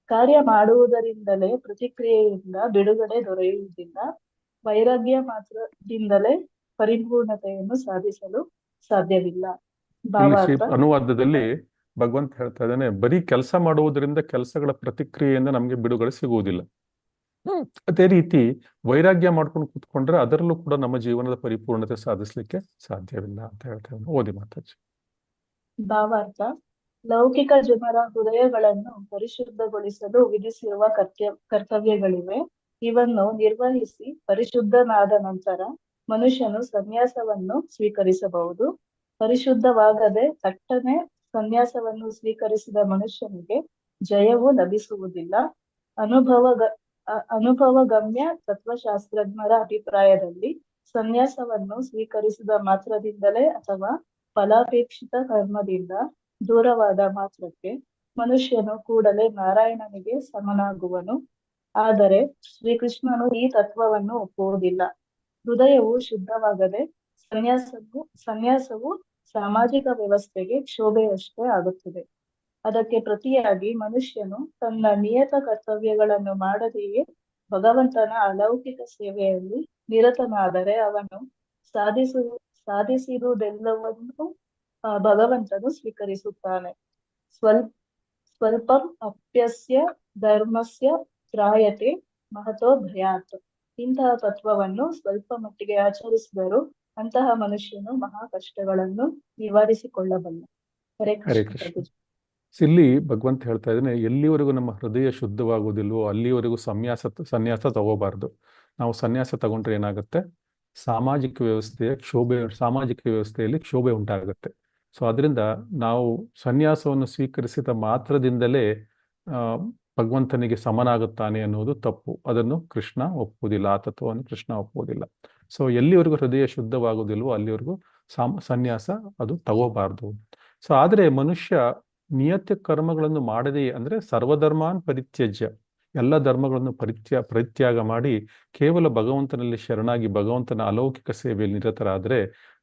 Speaker 6: ಕಾರ್ಯ ಮಾಡುವುದರಿಂದಲೇ ಪ್ರತಿಕ್ರಿಯೆಯಿಂದ ಬಿಡುಗಡೆ ದೊರೆಯುವುದಿಲ್ಲ. ವೈರಾಗ್ಯ ಮಾತ್ರದಿಂದಲೇ ಪರಿಪೂರ್ಣತೆಯನ್ನು ಸಾಧಿಸಲು ಸಾಧ್ಯವಿಲ್ಲ.
Speaker 1: ಅನುವಾದದಲ್ಲಿ ಭಗವಂತ ಹೇಳ್ತಾ ಇದ್ದಾನೆ, ಬರೀ ಕೆಲಸ ಮಾಡುವುದರಿಂದ ಕೆಲಸಗಳ ಪ್ರತಿಕ್ರಿಯೆಯಿಂದ ನಮ್ಗೆ ಬಿಡುಗಡೆ ಸಿಗುವುದಿಲ್ಲ. ಅದೇ ರೀತಿ ವೈರಾಗ್ಯ ಮಾಡ್ಕೊಂಡು ಕೂತ್ಕೊಂಡ್ರೆ ಅದರಲ್ಲೂ ಕೂಡ ನಮ್ಮ ಜೀವನದ ಪರಿಪೂರ್ಣತೆ ಸಾಧಿಸ್ಲಿಕ್ಕೆ ಸಾಧ್ಯವಿಲ್ಲ ಅಂತ ಹೇಳ್ತೇವೆ. ಓದಿ ಮಾತಾಜಿ.
Speaker 6: ಭಾವಾರ್ಥ: ಲೌಕಿಕ ಜನರ ಹೃದಯಗಳನ್ನು ಪರಿಶುದ್ಧಗೊಳಿಸಲು ವಿಧಿಸಿರುವ ಕರ್ತವ್ಯಗಳಿವೆ. ಇವನ್ನು ನಿರ್ವಹಿಸಿ ಪರಿಶುದ್ಧನಾದ ನಂತರ ಮನುಷ್ಯನು ಸನ್ಯಾಸವನ್ನು ಸ್ವೀಕರಿಸಬಹುದು. ಪರಿಶುದ್ಧವಾಗದೆ ತಟ್ಟನೆ ಸನ್ಯಾಸವನ್ನು ಸ್ವೀಕರಿಸಿದ ಮನುಷ್ಯನಿಗೆ ಜಯವು ಲಭಿಸುವುದಿಲ್ಲ. ಅನುಭವಗಮ್ಯ ತತ್ವಶಾಸ್ತ್ರಜ್ಞರ ಅಭಿಪ್ರಾಯದಲ್ಲಿ ಸನ್ಯಾಸವನ್ನು ಸ್ವೀಕರಿಸಿದ ಮಾತ್ರದಿಂದಲೇ ಅಥವಾ ಫಲಾಪೇಕ್ಷಿತ ಕರ್ಮದಿಂದ ದೂರವಾದ ಮಾತ್ರಕ್ಕೆ ಮನುಷ್ಯನು ಕೂಡಲೇ ನಾರಾಯಣನಿಗೆ ಸಮನಾಗುವನು. ಆದರೆ ಶ್ರೀಕೃಷ್ಣನು ಈ ತತ್ವವನ್ನು ಒಪ್ಪುವುದಿಲ್ಲ. ಹೃದಯವು ಶುದ್ಧವಾಗದೆ ಸನ್ಯಾಸವು ಸಾಮಾಜಿಕ ವ್ಯವಸ್ಥೆಗೆ ಕ್ಷೋಭೆಯಷ್ಟೇ ಆಗುತ್ತದೆ. ಅದಕ್ಕೆ ಪ್ರತಿಯಾಗಿ ಮನುಷ್ಯನು ತನ್ನ ನಿಯತ ಕರ್ತವ್ಯಗಳನ್ನು ಮಾಡದೆಯೇ ಭಗವಂತನ ಅಲೌಕಿಕ ಸೇವೆಯಲ್ಲಿ ನಿರತನಾದರೆ ಅವನು ಸಾಧಿಸಿರುವುದೆಲ್ಲವನ್ನು ಭಗವಂತನು ಸ್ವೀಕರಿಸುತ್ತಾನೆ. ಸ್ವಲ್ಪಂ ಅಪ್ಯಸ್ಯ ಧರ್ಮಸ್ಯ ತ್ರಾಯತೆ ಮಹತೋ ಭಯಾತ್. ಇಂತಹ ತತ್ವವನ್ನು ಸ್ವಲ್ಪ ಮಟ್ಟಿಗೆ ಆಚರಿಸಿದರೂ ಅಂತಹ ಮನುಷ್ಯನು ಮಹಾ ಕಷ್ಟಗಳನ್ನು ನಿವಾರಿಸಿಕೊಳ್ಳಬಲ್ಲ. ಹರೇ ಕೃಷ್ಣ.
Speaker 1: ಇಲ್ಲಿ ಭಗವಂತ ಹೇಳ್ತಾ ಇದ್ದಾನೆ, ಎಲ್ಲಿವರೆಗೂ ನಮ್ಮ ಹೃದಯ ಶುದ್ಧವಾಗುವುದಿಲ್ವೋ ಅಲ್ಲಿವರೆಗೂ ಸನ್ಯಾಸ ತಗೋಬಾರ್ದು. ನಾವು ಸನ್ಯಾಸ ತಗೊಂಡ್ರೆ ಏನಾಗುತ್ತೆ? ಸಾಮಾಜಿಕ ವ್ಯವಸ್ಥೆಯಲ್ಲಿ ಕ್ಷೋಭೆ ಉಂಟಾಗುತ್ತೆ. ಸೊ ಅದರಿಂದ ನಾವು ಸನ್ಯಾಸವನ್ನು ಸ್ವೀಕರಿಸಿದ ಮಾತ್ರದಿಂದಲೇ ಭಗವಂತನಿಗೆ ಸಮನಾಗುತ್ತಾನೆ ಅನ್ನೋದು ತಪ್ಪು. ಅದನ್ನು ಕೃಷ್ಣ ಒಪ್ಪುವುದಿಲ್ಲ, ಆ ತತ್ವವನ್ನು ಕೃಷ್ಣ ಒಪ್ಪುವುದಿಲ್ಲ. ಸೊ ಎಲ್ಲಿವರೆಗೂ ಹೃದಯ ಶುದ್ಧವಾಗುವುದಿಲ್ವೋ ಅಲ್ಲಿವರೆಗೂ ಸನ್ಯಾಸ ಅದು ತಗೋಬಾರ್ದು. ಸೊ ಆದರೆ ಮನುಷ್ಯ ನಿಯತ ಕರ್ಮಗಳನ್ನು ಮಾಡದೇ, ಅಂದ್ರೆ ಸರ್ವಧರ್ಮಾನ್ ಪರಿತ್ಯಜ್ಯ, ಎಲ್ಲ ಧರ್ಮಗಳನ್ನು ಪರಿತ್ಯಾಗ ಮಾಡಿ ಕೇವಲ ಭಗವಂತನಲ್ಲಿ ಶರಣಾಗಿ ಭಗವಂತನ ಅಲೌಕಿಕ ಸೇವೆಯಲ್ಲಿ ನಿರತರಾದರೆ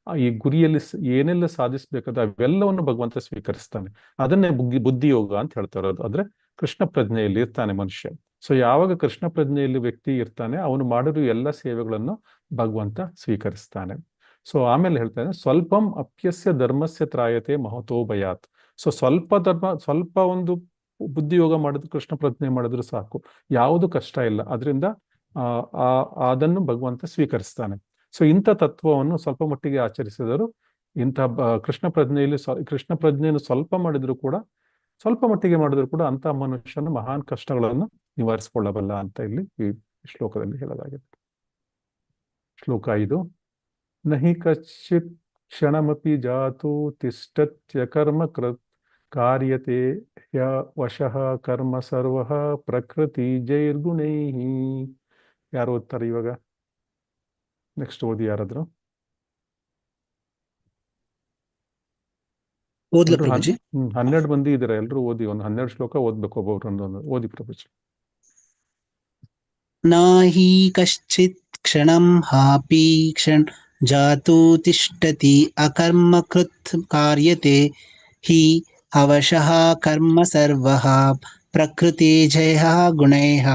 Speaker 1: ಈ ಗುರಿಯಲ್ಲಿ ಏನೆಲ್ಲ ಸಾಧಿಸಬೇಕಾದ ಅವೆಲ್ಲವನ್ನು ಭಗವಂತ ಸ್ವೀಕರಿಸ್ತಾನೆ. ಅದನ್ನೇ ಬುದ್ಧಿಯೋಗ ಅಂತ ಹೇಳ್ತಾ ಇರೋದು. ಅಂದ್ರೆ ಕೃಷ್ಣ ಪ್ರಜ್ಞೆಯಲ್ಲಿ ಇರ್ತಾನೆ ಮನುಷ್ಯ. ಸೊ ಯಾವಾಗ ಕೃಷ್ಣ ಪ್ರಜ್ಞೆಯಲ್ಲಿ ವ್ಯಕ್ತಿ ಇರ್ತಾನೆ, ಅವನು ಮಾಡಿರೋ ಎಲ್ಲ ಸೇವೆಗಳನ್ನು ಭಗವಂತ ಸ್ವೀಕರಿಸ್ತಾನೆ. ಸೊ ಆಮೇಲೆ ಹೇಳ್ತಾನೆ, ಸ್ವಲ್ಪಂ ಅಪ್ಯಸ್ಯ ಧರ್ಮಸ್ಯ ತ್ರಾಯತೆ ಮಹತೋ ಭಯಾತ್. ಸೊ ಸ್ವಲ್ಪ ಒಂದು ಬುದ್ಧಿಯೋಗ ಮಾಡಿದ್ರು, ಕೃಷ್ಣ ಪ್ರಜ್ಞೆ ಮಾಡಿದ್ರು ಸಾಕು, ಯಾವುದು ಕಷ್ಟ ಇಲ್ಲ. ಅದರಿಂದ ಅದನ್ನು ಭಗವಂತ ಸ್ವೀಕರಿಸ್ತಾನೆ. ಸೊ ಇಂಥ ತತ್ವವನ್ನು ಸ್ವಲ್ಪ ಮಟ್ಟಿಗೆ ಆಚರಿಸಿದರು. ಕೃಷ್ಣ ಪ್ರಜ್ಞೆಯನ್ನು ಸ್ವಲ್ಪ ಮಾಡಿದ್ರು ಕೂಡ ಸ್ವಲ್ಪ ಮಟ್ಟಿಗೆ ಮಾಡಿದ್ರು ಕೂಡ ಅಂತಹ ಮನುಷ್ಯನು ಮಹಾನ್ ಕಷ್ಟಗಳನ್ನು ನಿವಾರಿಸಿಕೊಳ್ಳಬಲ್ಲ ಅಂತ ಇಲ್ಲಿ ಈ ಶ್ಲೋಕದಲ್ಲಿ ಹೇಳಲಾಗಿದೆ. ಶ್ಲೋಕ 5. ನಹಿ ಕಶ್ಚಿತ್ ಕ್ಷಣಮಪಿ ಜಾತು ತಿಷ್ಠತ್ಯ ಕರ್ಮ ಕೃತ್ ಕಾರ್ಯತೆ ಹ್ಯ ವಶಃ ಕರ್ಮ ಸರ್ವಃ ಪ್ರಕೃತಿ ಜೈರ್ಗುಣೈಃ. ಯಾರು ಓದ್ತಾರೆ ಇವಾಗ? ನೆಕ್ಸ್ಟ್ ಓದಿ ಯಾರಾದ್ರು.
Speaker 2: ಓದ್ಲ
Speaker 1: ಎಲ್ರು
Speaker 2: ಪ್ರಭುಜಿ?
Speaker 1: 12 ಮಂದಿ ಇದ್ದಾರೆ, ಎಲ್ರು ಓದಿ. ಒಂದು 12 ಶ್ಲೋಕ ಓದ್ಬೇಕು ಒಬ್ಬೊಬ್ರು ಒಂದೊಂದು. ಓದಿ ಪ್ರಭುಜಿ.
Speaker 2: ನಾಹಿ ಕಶ್ಚಿತ್ ಕ್ಷಣಂ ಹಾಪಿ ಕ್ಷಣ ಜಾತು ತಿಷ್ಠತಿ ಅಕರ್ಮಕೃತ್ ಕಾರ್ಯತೆ ಹಿ ಅವಶಃ ಕರ್ಮ ಸರ್ವಃ ಪ್ರಕೃತಿ ಜಯ ಗುಣೈಃ.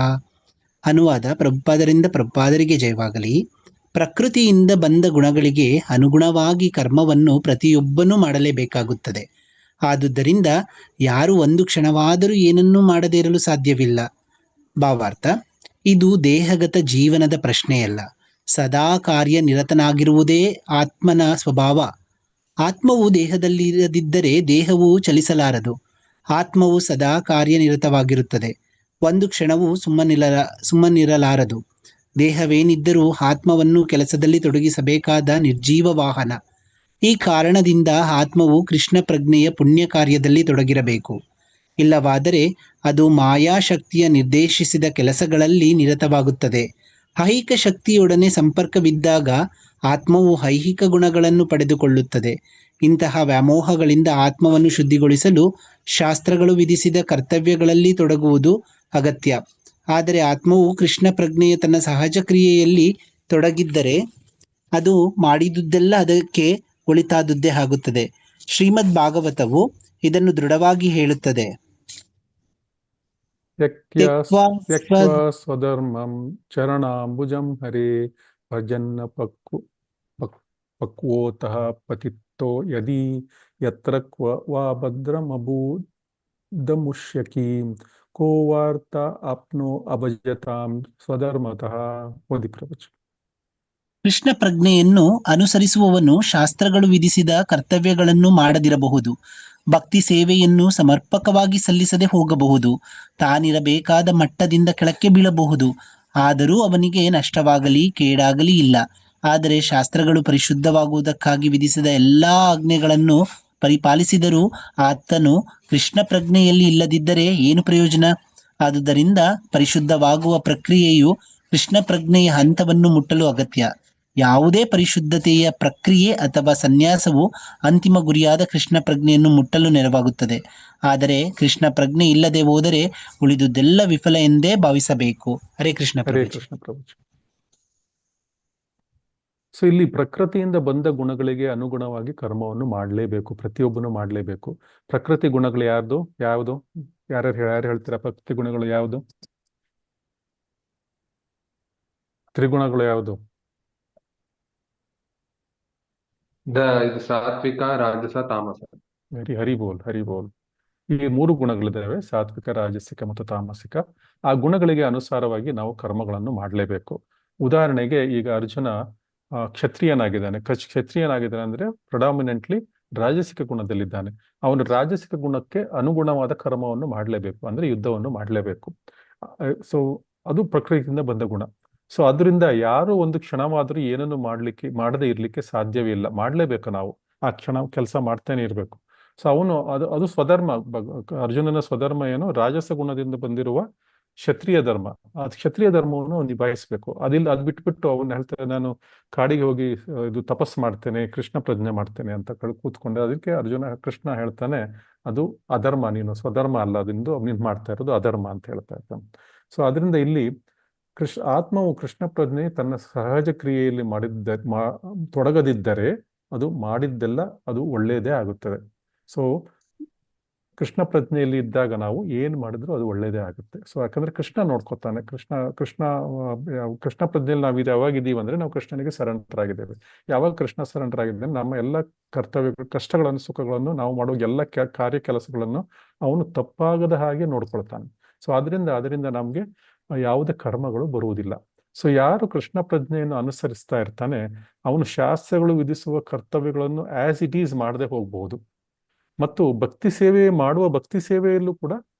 Speaker 2: ಅನುವಾದ. ಪ್ರಭುಪಾದರಿಂದ ಪ್ರಭುಪಾದರಿಗೆ ಜಯವಾಗಲಿ. ಪ್ರಕೃತಿಯಿಂದ ಬಂದ ಗುಣಗಳಿಗೆ ಅನುಗುಣವಾಗಿ ಕರ್ಮವನ್ನು ಪ್ರತಿಯೊಬ್ಬನೂ ಮಾಡಲೇಬೇಕಾಗುತ್ತದೆ. ಆದುದರಿಂದ ಯಾರು ಒಂದು ಕ್ಷಣವಾದರೂ ಏನನ್ನೂ ಮಾಡದೇ ಇರಲು ಸಾಧ್ಯವಿಲ್ಲ. ಭಾವಾರ್ಥ: ಇದು ದೇಹಗತ ಜೀವನದ ಪ್ರಶ್ನೆಯಲ್ಲ. ಸದಾ ಕಾರ್ಯನಿರತನಾಗಿರುವುದೇ ಆತ್ಮನ ಸ್ವಭಾವ. ಆತ್ಮವು ದೇಹದಲ್ಲಿರದಿದ್ದರೆ ದೇಹವು ಚಲಿಸಲಾರದು. ಆತ್ಮವು ಸದಾ ಕಾರ್ಯನಿರತವಾಗಿರುತ್ತದೆ. ಒಂದು ಕ್ಷಣವೂ ಸುಮ್ಮನಿರಲಾರದು. ದೇಹವೇನಿದ್ದರೂ ಆತ್ಮವನ್ನು ಕೆಲಸದಲ್ಲಿ ತೊಡಗಿಸಬೇಕಾದ ನಿರ್ಜೀವ ವಾಹನ. ಈ ಕಾರಣದಿಂದ ಆತ್ಮವು ಕೃಷ್ಣ ಪ್ರಜ್ಞೆಯ ಪುಣ್ಯ ಕಾರ್ಯದಲ್ಲಿ ತೊಡಗಿರಬೇಕು. ಇಲ್ಲವಾದರೆ ಅದು ಮಾಯಾಶಕ್ತಿಯ ನಿರ್ದೇಶಿಸಿದ ಕೆಲಸಗಳಲ್ಲಿ ನಿರತವಾಗುತ್ತದೆ. ಐಹಿಕ ಶಕ್ತಿಯೊಡನೆ ಸಂಪರ್ಕವಿದ್ದಾಗ ಆತ್ಮವು ಐಹಿಕ ಗುಣಗಳನ್ನು ಪಡೆದುಕೊಳ್ಳುತ್ತದೆ. ಇಂತಹ ವ್ಯಾಮೋಹಗಳಿಂದ ಆತ್ಮವನ್ನು ಶುದ್ಧಿಗೊಳಿಸಲು ಶಾಸ್ತ್ರಗಳು ವಿಧಿಸಿದ ಕರ್ತವ್ಯಗಳಲ್ಲಿ ತೊಡಗುವುದು ಅಗತ್ಯ. ಆದರೆ ಆತ್ಮವು ಕೃಷ್ಣ ಪ್ರಜ್ಞೆಯ ತನ್ನ ಸಹಜ ಕ್ರಿಯೆಯಲ್ಲಿ ತೊಡಗಿದ್ದರೆ ಅದು ಮಾಡಿದುದೆಲ್ಲ ಅದಕ್ಕೆ ಒಳಿತಾದುದ್ದೇ ಆಗುತ್ತದೆ. ಶ್ರೀಮದ್ ಭಾಗವತವು ಇದನ್ನು ದೃಢವಾಗಿ ಹೇಳುತ್ತದೆ.
Speaker 1: ತ್ಯಕ್ತ್ವಾ ಸ್ವಧರ್ಮಂ ಚರಣಾಂಬುಜಂ ಹರೇ ಭಜನ್ನ ಪಕ್ವೋತಃ ಪತಿತ್ತೋ ಯದಿ ಯತ್ರ ಕ್ವ ವಾ ಭದ್ರಮಭೂದಮುಷ್ಯಕೀಂ ಕೋ ವಾರ್ತ ಆಪ್ನೋ ಅಭಜತಾಂ ಸ್ವಧರ್ಮತಃ. ಓದಿ ಪ್ರಭುಜಿ.
Speaker 2: ಕೃಷ್ಣ ಪ್ರಜ್ಞೆಯನ್ನು ಅನುಸರಿಸುವವನು ಶಾಸ್ತ್ರಗಳು ವಿಧಿಸಿದ ಕರ್ತವ್ಯಗಳನ್ನು ಮಾಡದಿರಬಹುದು. ಭಕ್ತಿ ಸೇವೆಯನ್ನು ಸಮರ್ಪಕವಾಗಿ ಸಲ್ಲಿಸದೆ ಹೋಗಬಹುದು. ತಾನಿರಬೇಕಾದ ಮಟ್ಟದಿಂದ ಕೆಳಕ್ಕೆ ಬೀಳಬಹುದು. ಆದರೂ ಅವನಿಗೆ ನಷ್ಟವಾಗಲಿ ಕೇಡಾಗಲಿ ಇಲ್ಲ. ಆದರೆ ಶಾಸ್ತ್ರಗಳು ಪರಿಶುದ್ಧವಾಗುವುದಕ್ಕಾಗಿ ವಿಧಿಸಿದ ಎಲ್ಲಾ ಆಜ್ಞೆಗಳನ್ನು ಪರಿಪಾಲಿಸಿದರೂ ಆತನು ಕೃಷ್ಣ ಪ್ರಜ್ಞೆಯಲ್ಲಿ ಇಲ್ಲದಿದ್ದರೆ ಏನು ಪ್ರಯೋಜನ? ಆದುದರಿಂದ ಪರಿಶುದ್ಧವಾಗುವ ಪ್ರಕ್ರಿಯೆಯು ಕೃಷ್ಣ ಪ್ರಜ್ಞೆಯ ಹಂತವನ್ನು ಮುಟ್ಟಲು ಅಗತ್ಯ. ಯಾವುದೇ ಪರಿಶುದ್ಧತೆಯ ಪ್ರಕ್ರಿಯೆ ಅಥವಾ ಸನ್ಯಾಸವು ಅಂತಿಮ ಗುರಿಯಾದ ಕೃಷ್ಣ ಪ್ರಜ್ಞೆಯನ್ನು ಮುಟ್ಟಲು ನೆರವಾಗುತ್ತದೆ. ಆದರೆ ಕೃಷ್ಣ ಪ್ರಜ್ಞೆ ಇಲ್ಲದೆ ಹೋದರೆ ಉಳಿದುದೆಲ್ಲ ವಿಫಲ ಎಂದೇ ಭಾವಿಸಬೇಕು. ಹರೇ ಕೃಷ್ಣ
Speaker 1: ಹರೇ
Speaker 2: ಪ್ರಭುಜಿ.
Speaker 1: ಕೃಷ್ಣ ಪ್ರಭುಜಿ. ಸೊ ಇಲ್ಲಿ ಪ್ರಕೃತಿಯಿಂದ ಬಂದ ಗುಣಗಳಿಗೆ ಅನುಗುಣವಾಗಿ ಕರ್ಮವನ್ನು ಮಾಡಲೇಬೇಕು, ಪ್ರತಿಯೊಬ್ಬನು ಮಾಡಲೇಬೇಕು. ಪ್ರಕೃತಿ ಗುಣಗಳು ಯಾರ್ದು? ಯಾವುದು? ಯಾರು ಹೇಳ್ತೀರಾ? ಪ್ರಕೃತಿ ಗುಣಗಳು ಯಾವುದು? ತ್ರಿಗುಣಗಳು ಯಾವುದು?
Speaker 3: ಇದು ಸಾತ್ವಿಕ, ರಾಜಸ, ತಾಮಸ.
Speaker 1: ಹರಿಬೋಲ್. ಈ 3 ಗುಣಗಳಿದ್ದಾವೆ: ಸಾತ್ವಿಕ, ರಾಜಸಿಕ ಮತ್ತು ತಾಮಸಿಕ. ಆ ಗುಣಗಳಿಗೆ ಅನುಸಾರವಾಗಿ ನಾವು ಕರ್ಮಗಳನ್ನು ಮಾಡಲೇಬೇಕು. ಉದಾಹರಣೆಗೆ ಈಗ ಅರ್ಜುನ ಕ್ಷತ್ರಿಯನಾಗಿದ್ದಾನೆ. ಕ್ಷತ್ರಿಯನಾಗಿದ್ದಾನೆ ಅಂದ್ರೆ ಪ್ರೊಡಾಮಿನೆಂಟ್ಲಿ ರಾಜಸಿಕ ಗುಣದಲ್ಲಿದ್ದಾನೆ. ಅವನು ರಾಜಸಿಕ ಗುಣಕ್ಕೆ ಅನುಗುಣವಾದ ಕರ್ಮವನ್ನು ಮಾಡಲೇಬೇಕು, ಅಂದ್ರೆ ಯುದ್ಧವನ್ನು ಮಾಡಲೇಬೇಕು. ಸೊ ಅದು ಪ್ರಕೃತಿಯಿಂದ ಬಂದ ಗುಣ. ಸೊ ಅದರಿಂದ ಯಾರು ಒಂದು ಕ್ಷಣವಾದರೂ ಏನನ್ನು ಮಾಡದೇ ಇರ್ಲಿಕ್ಕೆ ಸಾಧ್ಯವೇ ಇಲ್ಲ. ಮಾಡಲೇಬೇಕು ನಾವು. ಆ ಕ್ಷಣ ಕೆಲಸ ಮಾಡ್ತಾನೆ ಇರಬೇಕು. ಸೊ ಅದು ಸ್ವಧರ್ಮ. ಅರ್ಜುನನ ಸ್ವಧರ್ಮ ಏನು? ರಾಜಸ ಗುಣದಿಂದ ಬಂದಿರುವ ಕ್ಷತ್ರಿಯ ಧರ್ಮ. ಆ ಕ್ಷತ್ರಿಯ ಧರ್ಮವನ್ನು ನಿಭಾಯಿಸಬೇಕು. ಅದ್ ಬಿಟ್ಬಿಟ್ಟು ಅವನು ಹೇಳ್ತಾರೆ, ನಾನು ಕಾಡಿಗೆ ಹೋಗಿ ಇದು ತಪಸ್ ಮಾಡ್ತೇನೆ, ಕೃಷ್ಣ ಪ್ರಜ್ಞೆ ಮಾಡ್ತೇನೆ ಅಂತ ಕೂತ್ಕೊಂಡೆ. ಅದಕ್ಕೆ ಕೃಷ್ಣ ಹೇಳ್ತಾನೆ, ಅದು ಅಧರ್ಮ, ನೀನು ಸ್ವಧರ್ಮ ಅಲ್ಲ, ಅದಿಂದು ನೀನು ಮಾಡ್ತಾ ಇರೋದು ಅಧರ್ಮ ಅಂತ ಹೇಳ್ತಾ ಇರ್ತಾನೆ. ಸೊ ಅದರಿಂದ ಇಲ್ಲಿ ಆತ್ಮವು ಕೃಷ್ಣ ಪ್ರಜ್ಞೆ ತನ್ನ ಸಹಜ ಕ್ರಿಯೆಯಲ್ಲಿ ತೊಡಗದಿದ್ದರೆ ಅದು ಮಾಡಿದ್ದೆಲ್ಲ ಅದು ಒಳ್ಳೆಯದೇ ಆಗುತ್ತದೆ. ಸೊ ಕೃಷ್ಣ ಪ್ರಜ್ಞೆಯಲ್ಲಿ ಇದ್ದಾಗ ನಾವು ಏನು ಮಾಡಿದ್ರು ಅದು ಒಳ್ಳೆಯದೇ ಆಗುತ್ತೆ. ಸೊ ಯಾಕಂದ್ರೆ ಕೃಷ್ಣ ನೋಡ್ಕೊತಾನೆ. ಕೃಷ್ಣ ಪ್ರಜ್ಞೆಯಲ್ಲಿ ನಾವು ಯಾವಾಗಿದ್ದೀವಿ ಅಂದ್ರೆ ನಾವು ಕೃಷ್ಣನಿಗೆ ಸರೆಂಡರ್ ಆಗಿದ್ದೇವೆ. ಯಾವಾಗ ಕೃಷ್ಣ ಸರೆಂಡರ್ ಆಗಿದ್ದೇವೆ, ನಮ್ಮ ಎಲ್ಲ ಕರ್ತವ್ಯಗಳು, ಕಷ್ಟಗಳನ್ನು, ಸುಖಗಳನ್ನು, ನಾವು ಮಾಡುವ ಎಲ್ಲ ಕಾರ್ಯ ಕೆಲಸಗಳನ್ನು ಅವನು ತಪ್ಪಾಗದ ಹಾಗೆ ನೋಡ್ಕೊಳ್ತಾನೆ. ಸೊ ಅದರಿಂದ ನಮ್ಗೆ ಯಾವುದೇ ಕರ್ಮಗಳು ಬರುವುದಿಲ್ಲ. ಸೊ ಯಾರು ಕೃಷ್ಣ ಪ್ರಜ್ಞೆಯನ್ನು ಅನುಸರಿಸ್ತಾ ಇರ್ತಾನೆ, ಅವನು ಶಾಸ್ತ್ರಗಳು ವಿಧಿಸುವ ಕರ್ತವ್ಯಗಳನ್ನು ಆಸ್ ಇಟ್ ಈಸ್ ಮಾಡದೆ ಹೋಗ್ಬಹುದು. ಮತ್ತು ಭಕ್ತಿ ಸೇವೆ ಮಾಡುವ ಭಕ್ತಿ ಸೇವೆಯಲ್ಲೂ ಕೂಡ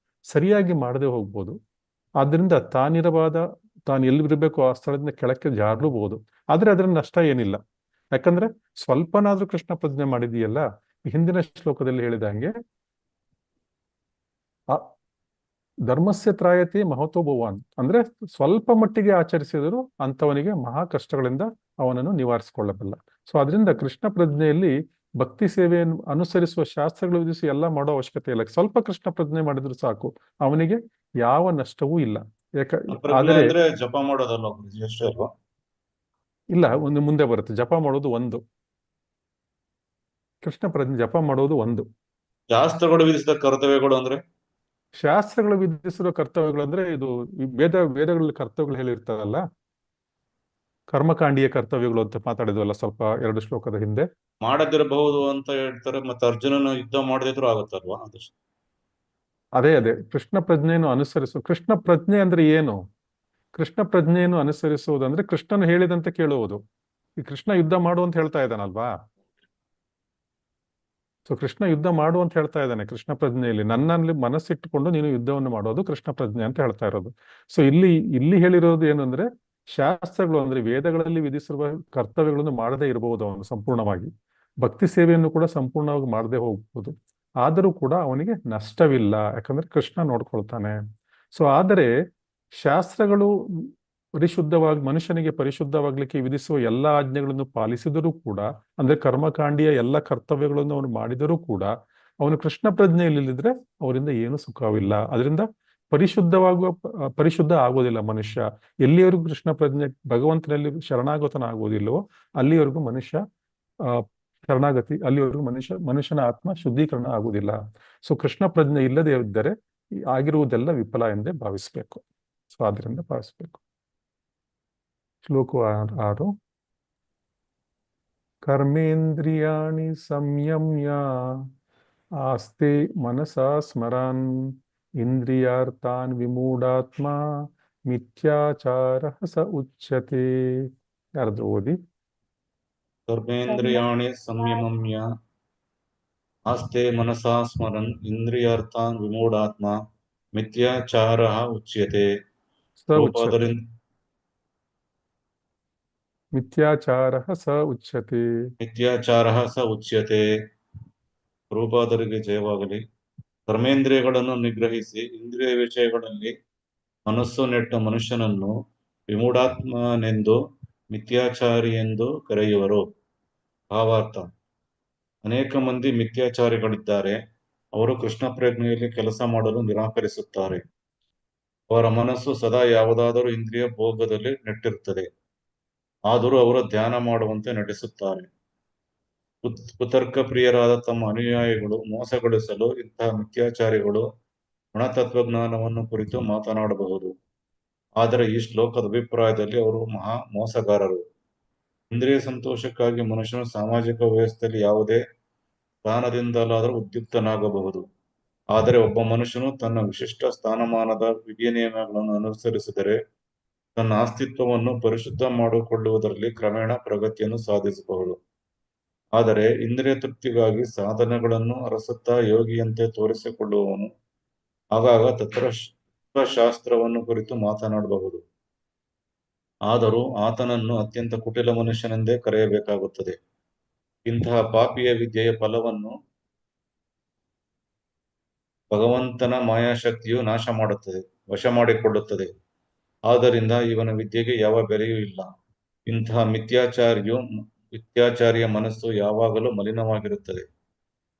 Speaker 1: ಸರಿಯಾಗಿ ಮಾಡದೆ ಹೋಗ್ಬೋದು. ಆದ್ದರಿಂದ ತಾನು ಎಲ್ಲಿರಬೇಕು ಆ ಸ್ಥಳದಿಂದ ಕೆಳಕ್ಕೆ ಜಾರಲೂಬಹುದು. ಆದ್ರೆ ಅದರ ನಷ್ಟ ಏನಿಲ್ಲ. ಯಾಕಂದ್ರೆ ಸ್ವಲ್ಪನಾದ್ರೂ ಕೃಷ್ಣ ಪ್ರಜ್ಞೆ ಮಾಡಿದೀಯಲ್ಲ, ಹಿಂದಿನ ಶ್ಲೋಕದಲ್ಲಿ ಹೇಳಿದ ಹಂಗೆ ಆ ಧರ್ಮಸ್ಯ ತ್ರಾಯತಿ ಮಹತೋ ಭವಾನ್, ಅಂದ್ರೆ ಸ್ವಲ್ಪ ಮಟ್ಟಿಗೆ ಆಚರಿಸಿದರೂ ಅಂಥವನಿಗೆ ಮಹಾ ಕಷ್ಟಗಳಿಂದ ಅವನನ್ನು ನಿವಾರಿಸಿಕೊಳ್ಳಬಲ್ಲ. ಸೊ ಅದರಿಂದ ಕೃಷ್ಣ ಪ್ರಜ್ಞೆಯಲ್ಲಿ ಭಕ್ತಿ ಸೇವೆಯನ್ನು ಅನುಸರಿಸುವ ಶಾಸ್ತ್ರಗಳು ವಿಧಿಸಿ ಎಲ್ಲ ಮಾಡೋ ಅವಶ್ಯಕತೆ ಇಲ್ಲ. ಸ್ವಲ್ಪ ಕೃಷ್ಣ ಪ್ರಜ್ಞೆ ಮಾಡಿದ್ರು ಸಾಕು, ಅವನಿಗೆ ಯಾವ ನಷ್ಟವೂ ಇಲ್ಲ.
Speaker 5: ಪ್ರಜ್ಞೆ
Speaker 1: ಆದರೆ
Speaker 5: ಅಂದ್ರೆ ಜಪ ಮಾಡೋದಲ್ಲ ಗುರುಜಿ, ಅಷ್ಟೇ ಅಲ್ವಾ?
Speaker 1: ಇಲ್ಲ, ಒಂದು ಮುಂದೆ ಬರುತ್ತೆ. ಜಪ ಮಾಡೋದು ಒಂದು, ಕೃಷ್ಣ ಪ್ರಜ್ಞೆ ಜಪ ಮಾಡೋದು ಒಂದು.
Speaker 5: ಶಾಸ್ತ್ರಗಳು ವಿಧಿಸಿದ ಕರ್ತವ್ಯಗಳು ಅಂದ್ರೆ
Speaker 1: ಶಾಸ್ತ್ರಗಳು ವಿಧಿಸಿರೋ ಕರ್ತವ್ಯಗಳು ಅಂದ್ರೆ ಇದು ವೇದಗಳಲ್ಲಿ ಕರ್ತವ್ಯಗಳು ಹೇಳಿರ್ತಾರಲ್ಲ, ಕರ್ಮಕಾಂಡೀಯ ಕರ್ತವ್ಯಗಳು ಅಂತ ಮಾತಾಡಿದ್ವಲ್ಲ ಸ್ವಲ್ಪ 2 ಶ್ಲೋಕದ ಹಿಂದೆ.
Speaker 5: ಮಾಡದಿರಬಹುದು ಅಂತ ಹೇಳ್ತಾರೆ. ಮತ್ತೆ ಅರ್ಜುನನ ಯುದ್ಧ ಮಾಡದಿದ್ರು ಆಗುತ್ತಲ್ವಾ ಅದು?
Speaker 1: ಅದೇ ಕೃಷ್ಣ ಪ್ರಜ್ಞೆಯನ್ನು ಕೃಷ್ಣ ಪ್ರಜ್ಞೆ ಅಂದ್ರೆ ಏನು? ಕೃಷ್ಣ ಪ್ರಜ್ಞೆಯನ್ನು ಅನುಸರಿಸುವುದಂದ್ರೆ ಕೃಷ್ಣನು ಹೇಳಿದಂತೆ ಕೇಳುವುದು. ಈ ಕೃಷ್ಣ ಯುದ್ಧ ಮಾಡು ಅಂತ ಹೇಳ್ತಾ ಇದ್ದಾನಲ್ವಾ? ಸೊ ಕೃಷ್ಣ ಯುದ್ಧ ಮಾಡು ಅಂತ ಹೇಳ್ತಾ ಇದ್ದಾನೆ ಕೃಷ್ಣ ಪ್ರಜ್ಞೆಯಲ್ಲಿ. ನನ್ನಲ್ಲಿ ಮನಸ್ಸಿಟ್ಟುಕೊಂಡು ನೀನು ಯುದ್ಧವನ್ನು ಮಾಡೋದು ಕೃಷ್ಣ ಪ್ರಜ್ಞೆ ಅಂತ ಹೇಳ್ತಾ ಇರೋದು. ಸೊ ಇಲ್ಲಿ ಹೇಳಿರೋದು ಏನು ಅಂದ್ರೆ, ಶಾಸ್ತ್ರಗಳು ಅಂದ್ರೆ ವೇದಗಳಲ್ಲಿ ವಿಧಿಸಿರುವ ಕರ್ತವ್ಯಗಳನ್ನು ಮಾಡದೇ ಇರಬಹುದು ಅವನು ಸಂಪೂರ್ಣವಾಗಿ. ಭಕ್ತಿ ಸೇವೆಯನ್ನು ಕೂಡ ಸಂಪೂರ್ಣವಾಗಿ ಮಾಡದೆ ಹೋಗ್ಬೋದು. ಆದರೂ ಕೂಡ ಅವನಿಗೆ ನಷ್ಟವಿಲ್ಲ, ಯಾಕಂದ್ರೆ ಕೃಷ್ಣ ನೋಡ್ಕೊಳ್ತಾನೆ. ಸೊ ಆದರೆ ಶಾಸ್ತ್ರಗಳು ಮನುಷ್ಯನಿಗೆ ಪರಿಶುದ್ಧವಾಗ್ಲಿಕ್ಕೆ ವಿಧಿಸುವ ಎಲ್ಲ ಆಜ್ಞೆಗಳನ್ನು ಪಾಲಿಸಿದರೂ ಕೂಡ, ಅಂದ್ರೆ ಕರ್ಮಕಾಂಡಿಯ ಎಲ್ಲ ಕರ್ತವ್ಯಗಳನ್ನು ಅವನು ಮಾಡಿದರೂ ಕೂಡ, ಅವನು ಕೃಷ್ಣ ಪ್ರಜ್ಞೆಯಲ್ಲಿದ್ದರೆ ಅವರಿಂದ ಏನು ಸುಖವಿಲ್ಲ. ಅದರಿಂದ ಪರಿಶುದ್ಧ ಆಗೋದಿಲ್ಲ ಮನುಷ್ಯ. ಎಲ್ಲಿಯವರೆಗೂ ಕೃಷ್ಣ ಪ್ರಜ್ಞೆ ಭಗವಂತನಲ್ಲಿ ಶರಣಾಗತನಾಗುವುದಿಲ್ಲವೋ ಅಲ್ಲಿವರೆಗೂ ಮನುಷ್ಯ ಅಲ್ಲಿವರೆಗೂ ಮನುಷ್ಯನ ಆತ್ಮ ಶುದ್ಧೀಕರಣ ಆಗುವುದಿಲ್ಲ. ಸೊ ಕೃಷ್ಣ ಪ್ರಜ್ಞೆ ಇಲ್ಲದೆ ಇದ್ದರೆ ಆಗಿರುವುದೆಲ್ಲ ವಿಫಲ ಎಂದೇ ಭಾವಿಸ್ಬೇಕು. ಸೊ ಆದ್ರಿಂದ ಭಾವಿಸ್ಬೇಕು. ಶ್ಲೋಕ 6. ಕರ್ಮೇಂದ್ರಿಯಾಣಿ ಸಂಯಮ್ಯ ಆಸ್ತೆ ಮನಸಾ ಸ್ಮರನ್ ಇಂದ್ರಿಯಾರ್ಥಾನ್ ವಿಮೂಢಾತ್ಮ ಮಿಥ್ಯಾಚಾರ ಸ ಉಚ್ಯತೆ. ಯಾರಾದ್ರೂ ಓದಿ.
Speaker 5: ಕರ್ಮೇಂದ್ರಿಯಾಣಿ ಸಂಯಮಮ್ಯ ಆಸ್ತೆ ಮನಸಾ ಸ್ಮರನ್ ಇಂದ್ರಿಯಾರ್ಥಾನ್ ವಿಮೂಢಾತ್ಮ ಮಿಥ್ಯಾಚಾರ ಉಚ್ಯತೆ.
Speaker 1: ಮಿಥ್ಯಾಚಾರ ಸ ಉಚ್ಯತೆ. ರೂಪಾದರಿಗೆ ಜಯವಾಗಲಿ. ಕರ್ಮೇಂದ್ರಿಯಗಳನ್ನು ನಿಗ್ರಹಿಸಿ ಇಂದ್ರಿಯ ವಿಷಯಗಳಲ್ಲಿ ಮನಸ್ಸು ನೆಟ್ಟ ಮನುಷ್ಯನನ್ನು ವಿಮೂಢಾತ್ಮನೆಂದು ಮಿಥ್ಯಾಚಾರಿ ಎಂದು ಕರೆಯುವರು. ಭಾವಾರ್ಥ: ಅನೇಕ ಮಂದಿ ಮಿಥ್ಯಾಚಾರಿಗಳಿದ್ದಾರೆ. ಅವರು ಕೃಷ್ಣ ಪ್ರಜ್ಞೆಯಲ್ಲಿ ಕೆಲಸ ಮಾಡಲು ನಿರಾಕರಿಸುತ್ತಾರೆ. ಅವರ ಮನಸ್ಸು ಸದಾ ಯಾವುದಾದರೂ ಇಂದ್ರಿಯ ಭೋಗದಲ್ಲಿ ನೆಟ್ಟಿರುತ್ತದೆ. ಆದರೂ ಅವರು ಧ್ಯಾನ ಮಾಡುವಂತೆ ನಟಿಸುತ್ತಾರೆ. ಕುತರ್ಕ ಪ್ರಿಯರಾದ ತಮ್ಮ ಅನುಯಾಯಿಗಳು ಮೋಸಗೊಳಿಸಲು ಇಂತಹ ಮಿಥ್ಯಾಚಾರಿಗಳು ಗುಣತತ್ವಜ್ಞಾನವನ್ನು ಕುರಿತು ಮಾತನಾಡಬಹುದು. ಆದರೆ ಈ ಶ್ಲೋಕದ ಅಭಿಪ್ರಾಯದಲ್ಲಿ ಅವರು ಮಹಾ ಮೋಸಗಾರರು. ಇಂದ್ರಿಯ ಸಂತೋಷಕ್ಕಾಗಿ ಮನುಷ್ಯನು ಸಾಮಾಜಿಕ ವ್ಯವಸ್ಥೆಯಲ್ಲಿ ಯಾವುದೇ ಸ್ಥಾನದಿಂದಲಾದರೂ ಉದ್ಯುಕ್ತನಾಗಬಹುದು. ಆದರೆ ಒಬ್ಬ ಮನುಷ್ಯನು ತನ್ನ ವಿಶಿಷ್ಟ ಸ್ಥಾನಮಾನದ ವಿಧಿ ನಿಯಮಗಳನ್ನು ಅನುಸರಿಸಿದರೆ ತನ್ನ ಅಸ್ತಿತ್ವವನ್ನು ಪರಿಶುದ್ಧ ಮಾಡಿಕೊಳ್ಳುವುದರಲ್ಲಿ ಕ್ರಮೇಣ ಪ್ರಗತಿಯನ್ನು ಸಾಧಿಸಬಹುದು. ಆದರೆ ಇಂದ್ರಿಯ ತೃಪ್ತಿಗಾಗಿ ಸಾಧನಗಳನ್ನು ಅರಸುತ್ತಾ ಯೋಗಿಯಂತೆ ತೋರಿಸಿಕೊಳ್ಳುವವನು ಆಗಾಗ ತತ್ವಶಾಸ್ತ್ರವನ್ನು ಕುರಿತು ಮಾತನಾಡಬಹುದು. ಆದರೂ ಆತನನ್ನು ಅತ್ಯಂತ ಕುಟಿಲ ಮನುಷ್ಯನೆಂದೇ ಕರೆಯಬೇಕಾಗುತ್ತದೆ. ಇಂತಹ ಪಾಪಿಯ ವಿದ್ಯೆಯ ಫಲವನ್ನು ಭಗವಂತನ ಮಾಯಾಶಕ್ತಿಯು ನಾಶ ಮಾಡುತ್ತದೆ, ವಶ ಮಾಡಿಕೊಳ್ಳುತ್ತದೆ. ಆದ್ದರಿಂದ ಇವನ ವಿದ್ಯೆಗೆ ಯಾವ ಬೆಲೆಯೂ ಇಲ್ಲ. ಇಂತಹ ಮಿಥ್ಯಾಚಾರಿಯ ಮನಸ್ಸು ಯಾವಾಗಲೂ ಮಲಿನವಾಗಿರುತ್ತದೆ.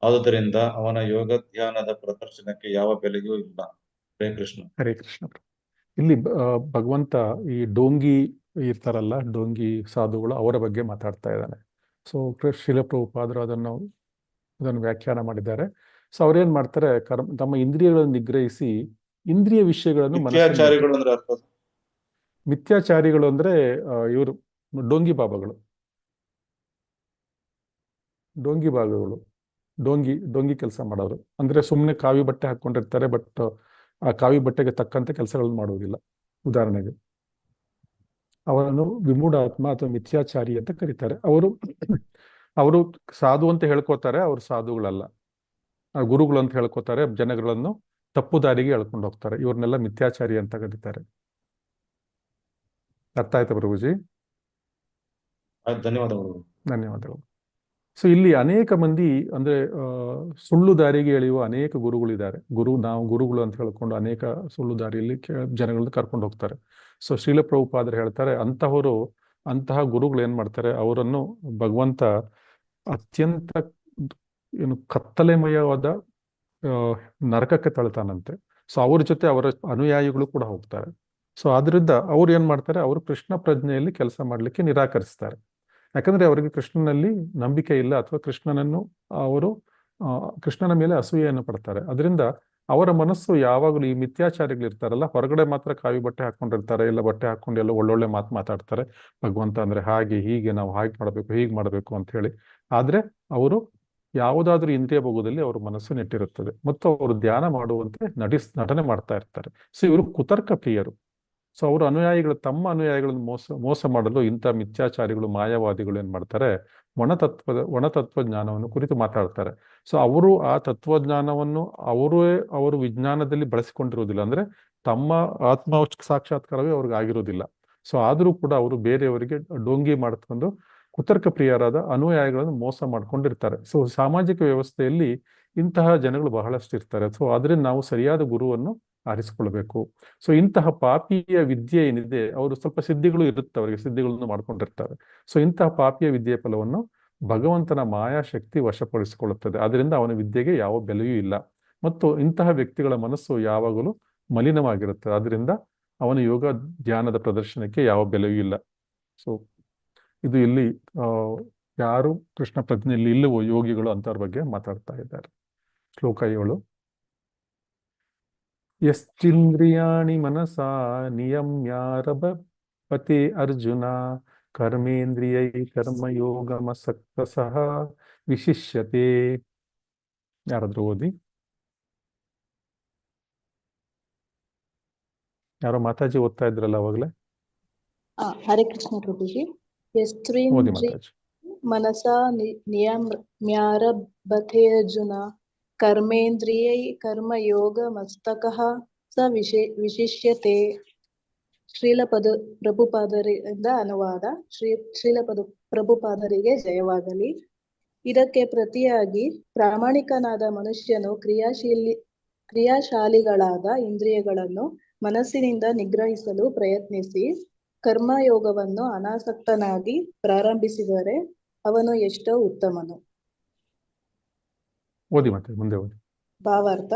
Speaker 1: ಆದುದರಿಂದ ಅವನ ಯೋಗ ಧ್ಯಾನದ ಪ್ರದರ್ಶನಕ್ಕೆ ಯಾವ ಬೆಲೆಯೂ ಇಲ್ಲ. ಹರೇ ಕೃಷ್ಣ. ಹರೇ ಕೃಷ್ಣ. ಇಲ್ಲಿ ಭಗವಂತ ಈ ಡೋಂಗಿ ಇರ್ತಾರಲ್ಲ, ಡೋಂಗಿ ಸಾಧುಗಳು, ಅವರ ಬಗ್ಗೆ ಮಾತಾಡ್ತಾ ಇದ್ದಾನೆ. ಸೊ ಶ್ರೀಲ ಪ್ರಭುಪಾದರು ಅದನ್ನು ವ್ಯಾಖ್ಯಾನ ಮಾಡಿದ್ದಾರೆ. ಸೊ ಅವ್ರೇನ್ ಮಾಡ್ತಾರೆ, ತಮ್ಮ ಇಂದ್ರಿಯಗಳನ್ನು ನಿಗ್ರಹಿಸಿ ಇಂದ್ರಿಯ ವಿಷಯಗಳನ್ನು ಮಿಥ್ಯಾಚಾರಿಗಳು ಅಂದ್ರೆ ಇವರು ಡೋಂಗಿ ಬಾಬಾಗಳು, ಡೋಂಗಿ ಕೆಲಸ ಮಾಡೋರು. ಅಂದ್ರೆ ಸುಮ್ಮನೆ ಕಾವಿ ಬಟ್ಟೆ ಹಾಕೊಂಡಿರ್ತಾರೆ, ಬಟ್ ಆ ಕಾವಿ ಬಟ್ಟೆಗೆ ತಕ್ಕಂತೆ ಕೆಲಸಗಳನ್ನು ಮಾಡುವುದಿಲ್ಲ. ಉದಾಹರಣೆಗೆ ಅವರನ್ನು ವಿಮೂಢಾತ್ಮ ಅಥವಾ ಮಿಥ್ಯಾಚಾರಿ ಅಂತ ಕರೀತಾರೆ. ಅವರು ಸಾಧು ಅಂತ ಹೇಳ್ಕೋತಾರೆ, ಅವರು ಸಾಧುಗಳಲ್ಲ. ಗುರುಗಳು ಅಂತ ಹೇಳ್ಕೊತಾರೆ, ಜನಗಳನ್ನು ತಪ್ಪು ದಾರಿಗೆ ಎಳ್ಕೊಂಡು ಹೋಗ್ತಾರೆ. ಇವ್ರನ್ನೆಲ್ಲ ಮಿಥ್ಯಾಚಾರಿ ಅಂತ ಕರೀತಾರೆ. ಅರ್ಥ ಆಯ್ತಾ ಪ್ರಭುಜಿ?
Speaker 5: ಆಯ್ತು, ಧನ್ಯವಾದಗಳು.
Speaker 1: ಧನ್ಯವಾದಗಳು. ಸೊ ಇಲ್ಲಿ ಅನೇಕ ಮಂದಿ ಅಂದ್ರೆ ಸುಳ್ಳು ದಾರಿಗೆ ಎಳೆಯುವ ಅನೇಕ ಗುರುಗಳಿದ್ದಾರೆ. ನಾವು ಗುರುಗಳು ಅಂತ ಹೇಳ್ಕೊಂಡು ಅನೇಕ ಸುಳ್ಳು ದಾರಿಯಲ್ಲಿ ಜನಗಳನ್ನ ಕರ್ಕೊಂಡು ಹೋಗ್ತಾರೆ. ಸೊ ಶ್ರೀಲ ಪ್ರಭುಪಾದರು ಹೇಳ್ತಾರೆ, ಅಂತಹ ಗುರುಗಳು ಏನ್ ಮಾಡ್ತಾರೆ, ಅವರನ್ನು ಭಗವಂತ ಅತ್ಯಂತ ಕತ್ತಲೆಮಯವಾದ ನರಕಕ್ಕೆ ತಳ್ತಾನಂತೆ. ಸೊ ಅವ್ರ ಜೊತೆ ಅವರ ಅನುಯಾಯಿಗಳು ಕೂಡ ಹೋಗ್ತಾರೆ. ಸೊ ಆದ್ರಿಂದ ಅವ್ರು ಏನ್ ಮಾಡ್ತಾರೆ, ಅವರು ಕೃಷ್ಣ ಪ್ರಜ್ಞೆಯಲ್ಲಿ ಕೆಲಸ ಮಾಡ್ಲಿಕ್ಕೆ ನಿರಾಕರಿಸ್ತಾರೆ. ಯಾಕಂದ್ರೆ ಅವರಿಗೆ ಕೃಷ್ಣನಲ್ಲಿ ನಂಬಿಕೆ ಇಲ್ಲ, ಅಥವಾ ಕೃಷ್ಣನ ಮೇಲೆ ಅಸೂಯೆಯನ್ನು ಪಡ್ತಾರೆ. ಅದರಿಂದ ಅವರ ಮನಸ್ಸು ಯಾವಾಗಲೂ ಈ ಮಿಥ್ಯಾಚಾರಿಗಳಿರ್ತಾರಲ್ಲ, ಹೊರಗಡೆ ಮಾತ್ರ ಕಾವಿ ಬಟ್ಟೆ ಹಾಕೊಂಡಿರ್ತಾರೆ, ಇಲ್ಲ ಬಟ್ಟೆ ಹಾಕೊಂಡು ಎಲ್ಲ ಒಳ್ಳೊಳ್ಳೆ ಮಾತಾಡ್ತಾರೆ. ಭಗವಂತ ಅಂದ್ರೆ ಹಾಗೆ ಹೀಗೆ, ನಾವು ಹಾಗೆ ಮಾಡಬೇಕು ಹೀಗೆ ಮಾಡಬೇಕು ಅಂತ ಹೇಳಿ. ಆದ್ರೆ ಅವರು ಯಾವುದಾದ್ರೂ ಇಂದ್ರಿಯ ಭೋಗದಲ್ಲಿ ಅವ್ರ ಮನಸ್ಸು ನೆಟ್ಟಿರುತ್ತದೆ, ಮತ್ತು ಅವರು ಧ್ಯಾನ ಮಾಡುವಂತೆ ನಟನೆ ಮಾಡ್ತಾ ಇರ್ತಾರೆ. ಸೊ ಇವರು ಕುತರ್ಕ ಪ್ರಿಯರು. ಸೊ ಅವರು ತಮ್ಮ ಅನುಯಾಯಿಗಳನ್ನು ಮೋಸ ಮಾಡಲು ಇಂಥ ಮಿಥ್ಯಾಚಾರಿಗಳು, ಮಾಯಾವಾದಿಗಳು ಏನ್ ಮಾಡ್ತಾರೆ, ಒಣತತ್ವಜ್ಞಾನವನ್ನು ಕುರಿತು ಮಾತಾಡ್ತಾರೆ. ಸೊ ಅವರು ಆ ತತ್ವಜ್ಞಾನವನ್ನು ಅವರು ವಿಜ್ಞಾನದಲ್ಲಿ ಬಳಸಿಕೊಂಡಿರುವುದಿಲ್ಲ, ಅಂದ್ರೆ ತಮ್ಮ ಆತ್ಮ ಸಾಕ್ಷಾತ್ಕಾರವೇ ಅವ್ರಿಗೆ ಆಗಿರೋದಿಲ್ಲ. ಸೊ ಆದರೂ ಕೂಡ ಅವರು ಬೇರೆಯವರಿಗೆ ಡೋಂಗಿ ಮಾಡ್ಕೊಂಡು ಕುತರ್ಕ ಪ್ರಿಯರಾದ ಅನುಯಾಯಿಗಳನ್ನು ಮೋಸ ಮಾಡ್ಕೊಂಡಿರ್ತಾರೆ. ಸೊ ಸಾಮಾಜಿಕ ವ್ಯವಸ್ಥೆಯಲ್ಲಿ ಇಂತಹ ಜನಗಳು ಬಹಳಷ್ಟು ಇರ್ತಾರೆ. ಸೊ ಆದ್ರಿಂದ ನಾವು ಸರಿಯಾದ ಗುರುವನ್ನು ಆರಿಸಿಕೊಳ್ಬೇಕು. ಸೊ ಇಂತಹ ಪಾಪಿಯ ವಿದ್ಯೆ ಏನಿದೆ, ಅವರು ಸ್ವಲ್ಪ ಸಿದ್ಧಿಗಳು ಇರುತ್ತೆ, ಅವರಿಗೆ ಸಿದ್ಧಿಗಳನ್ನು ಮಾಡ್ಕೊಂಡಿರ್ತಾರೆ. ಸೊ ಇಂತಹ ಪಾಪಿಯ ವಿದ್ಯೆಯ ಫಲವನ್ನು ಭಗವಂತನ ಮಾಯಾಶಕ್ತಿ ವಶಪಡಿಸಿಕೊಳ್ಳುತ್ತದೆ. ಅದರಿಂದ ಅವನ ವಿದ್ಯೆಗೆ ಯಾವ ಬೆಲೆಯೂ ಇಲ್ಲ, ಮತ್ತು ಇಂತಹ ವ್ಯಕ್ತಿಗಳ ಮನಸ್ಸು ಯಾವಾಗಲೂ ಮಲಿನವಾಗಿರುತ್ತದೆ. ಅದರಿಂದ ಅವನ ಯೋಗ ಧ್ಯಾನದ ಪ್ರದರ್ಶನಕ್ಕೆ ಯಾವ ಬೆಲೆಯೂ ಇಲ್ಲ. ಸೊ ಇದು ಇಲ್ಲಿ ಯಾರು ಕೃಷ್ಣ ಪ್ರಜ್ಞೆಯಲ್ಲಿ ಇಲ್ಲವೋ ಯೋಗಿಗಳು ಅಂತವ್ರ ಬಗ್ಗೆ ಮಾತಾಡ್ತಾ ಇದ್ದಾರೆ. ಶ್ಲೋಕ 7. ಯಶ್ಚಿಂದ್ರಿಯಾಣಿ ಮನಸಾ ನಿಯಮ್ಯಾರಭತೆ ಅರ್ಜುನ ಕರ್ಮೇಂದ್ರಿಯೈ ಕರ್ಮಯೋಗಮಸಕ್ತಸಃ ವಿಶಿಷ್ಯತೆ. ಯಾರಾದ್ರೂ ಓದಿ. ಯಾರೋ ಮಾತಾಜಿ ಓದ್ತಾ ಇದ್ರಲ್ಲ ಅವಾಗಲೇ.
Speaker 6: ಹರೇ ಕೃಷ್ಣ ಪ್ರಭುಜಿ.
Speaker 1: ಓದಿ
Speaker 6: ಯಸ್ತ್ರೀಂದ್ರಿ
Speaker 1: ಮಾತಾಜಿ.
Speaker 6: ಮನಸಾ ನಿಯಮ್ಯಾರಭತೆ ಅರ್ಜುನ ಕರ್ಮೇಂದ್ರಿಯೈ ಕರ್ಮಯೋಗಮಸ್ತಕಃ ಸ ವಿಶಿಷ್ಯತೆ. ಪ್ರಭುಪಾದರಿಂದ ಅನುವಾದ. ಪ್ರಭುಪಾದರಿಗೆ ಜಯವಾಗಲಿ. ಇದಕ್ಕೆ ಪ್ರತಿಯಾಗಿ ಪ್ರಾಮಾಣಿಕನಾದ ಮನುಷ್ಯನು ಕ್ರಿಯಾಶಾಲಿಗಳಾದ ಇಂದ್ರಿಯಗಳನ್ನು ಮನಸ್ಸಿನಿಂದ ನಿಗ್ರಹಿಸಲು ಪ್ರಯತ್ನಿಸಿ ಕರ್ಮಯೋಗವನ್ನು ಅನಾಸಕ್ತನಾಗಿ ಪ್ರಾರಂಭಿಸಿದರೆ ಅವನು ಎಷ್ಟೋ ಉತ್ತಮನು.
Speaker 1: ಓದಿ ಮತ್ತೆ ಮುಂದೆ ಓದಿ.
Speaker 6: ಭಾವಾರ್ಥ: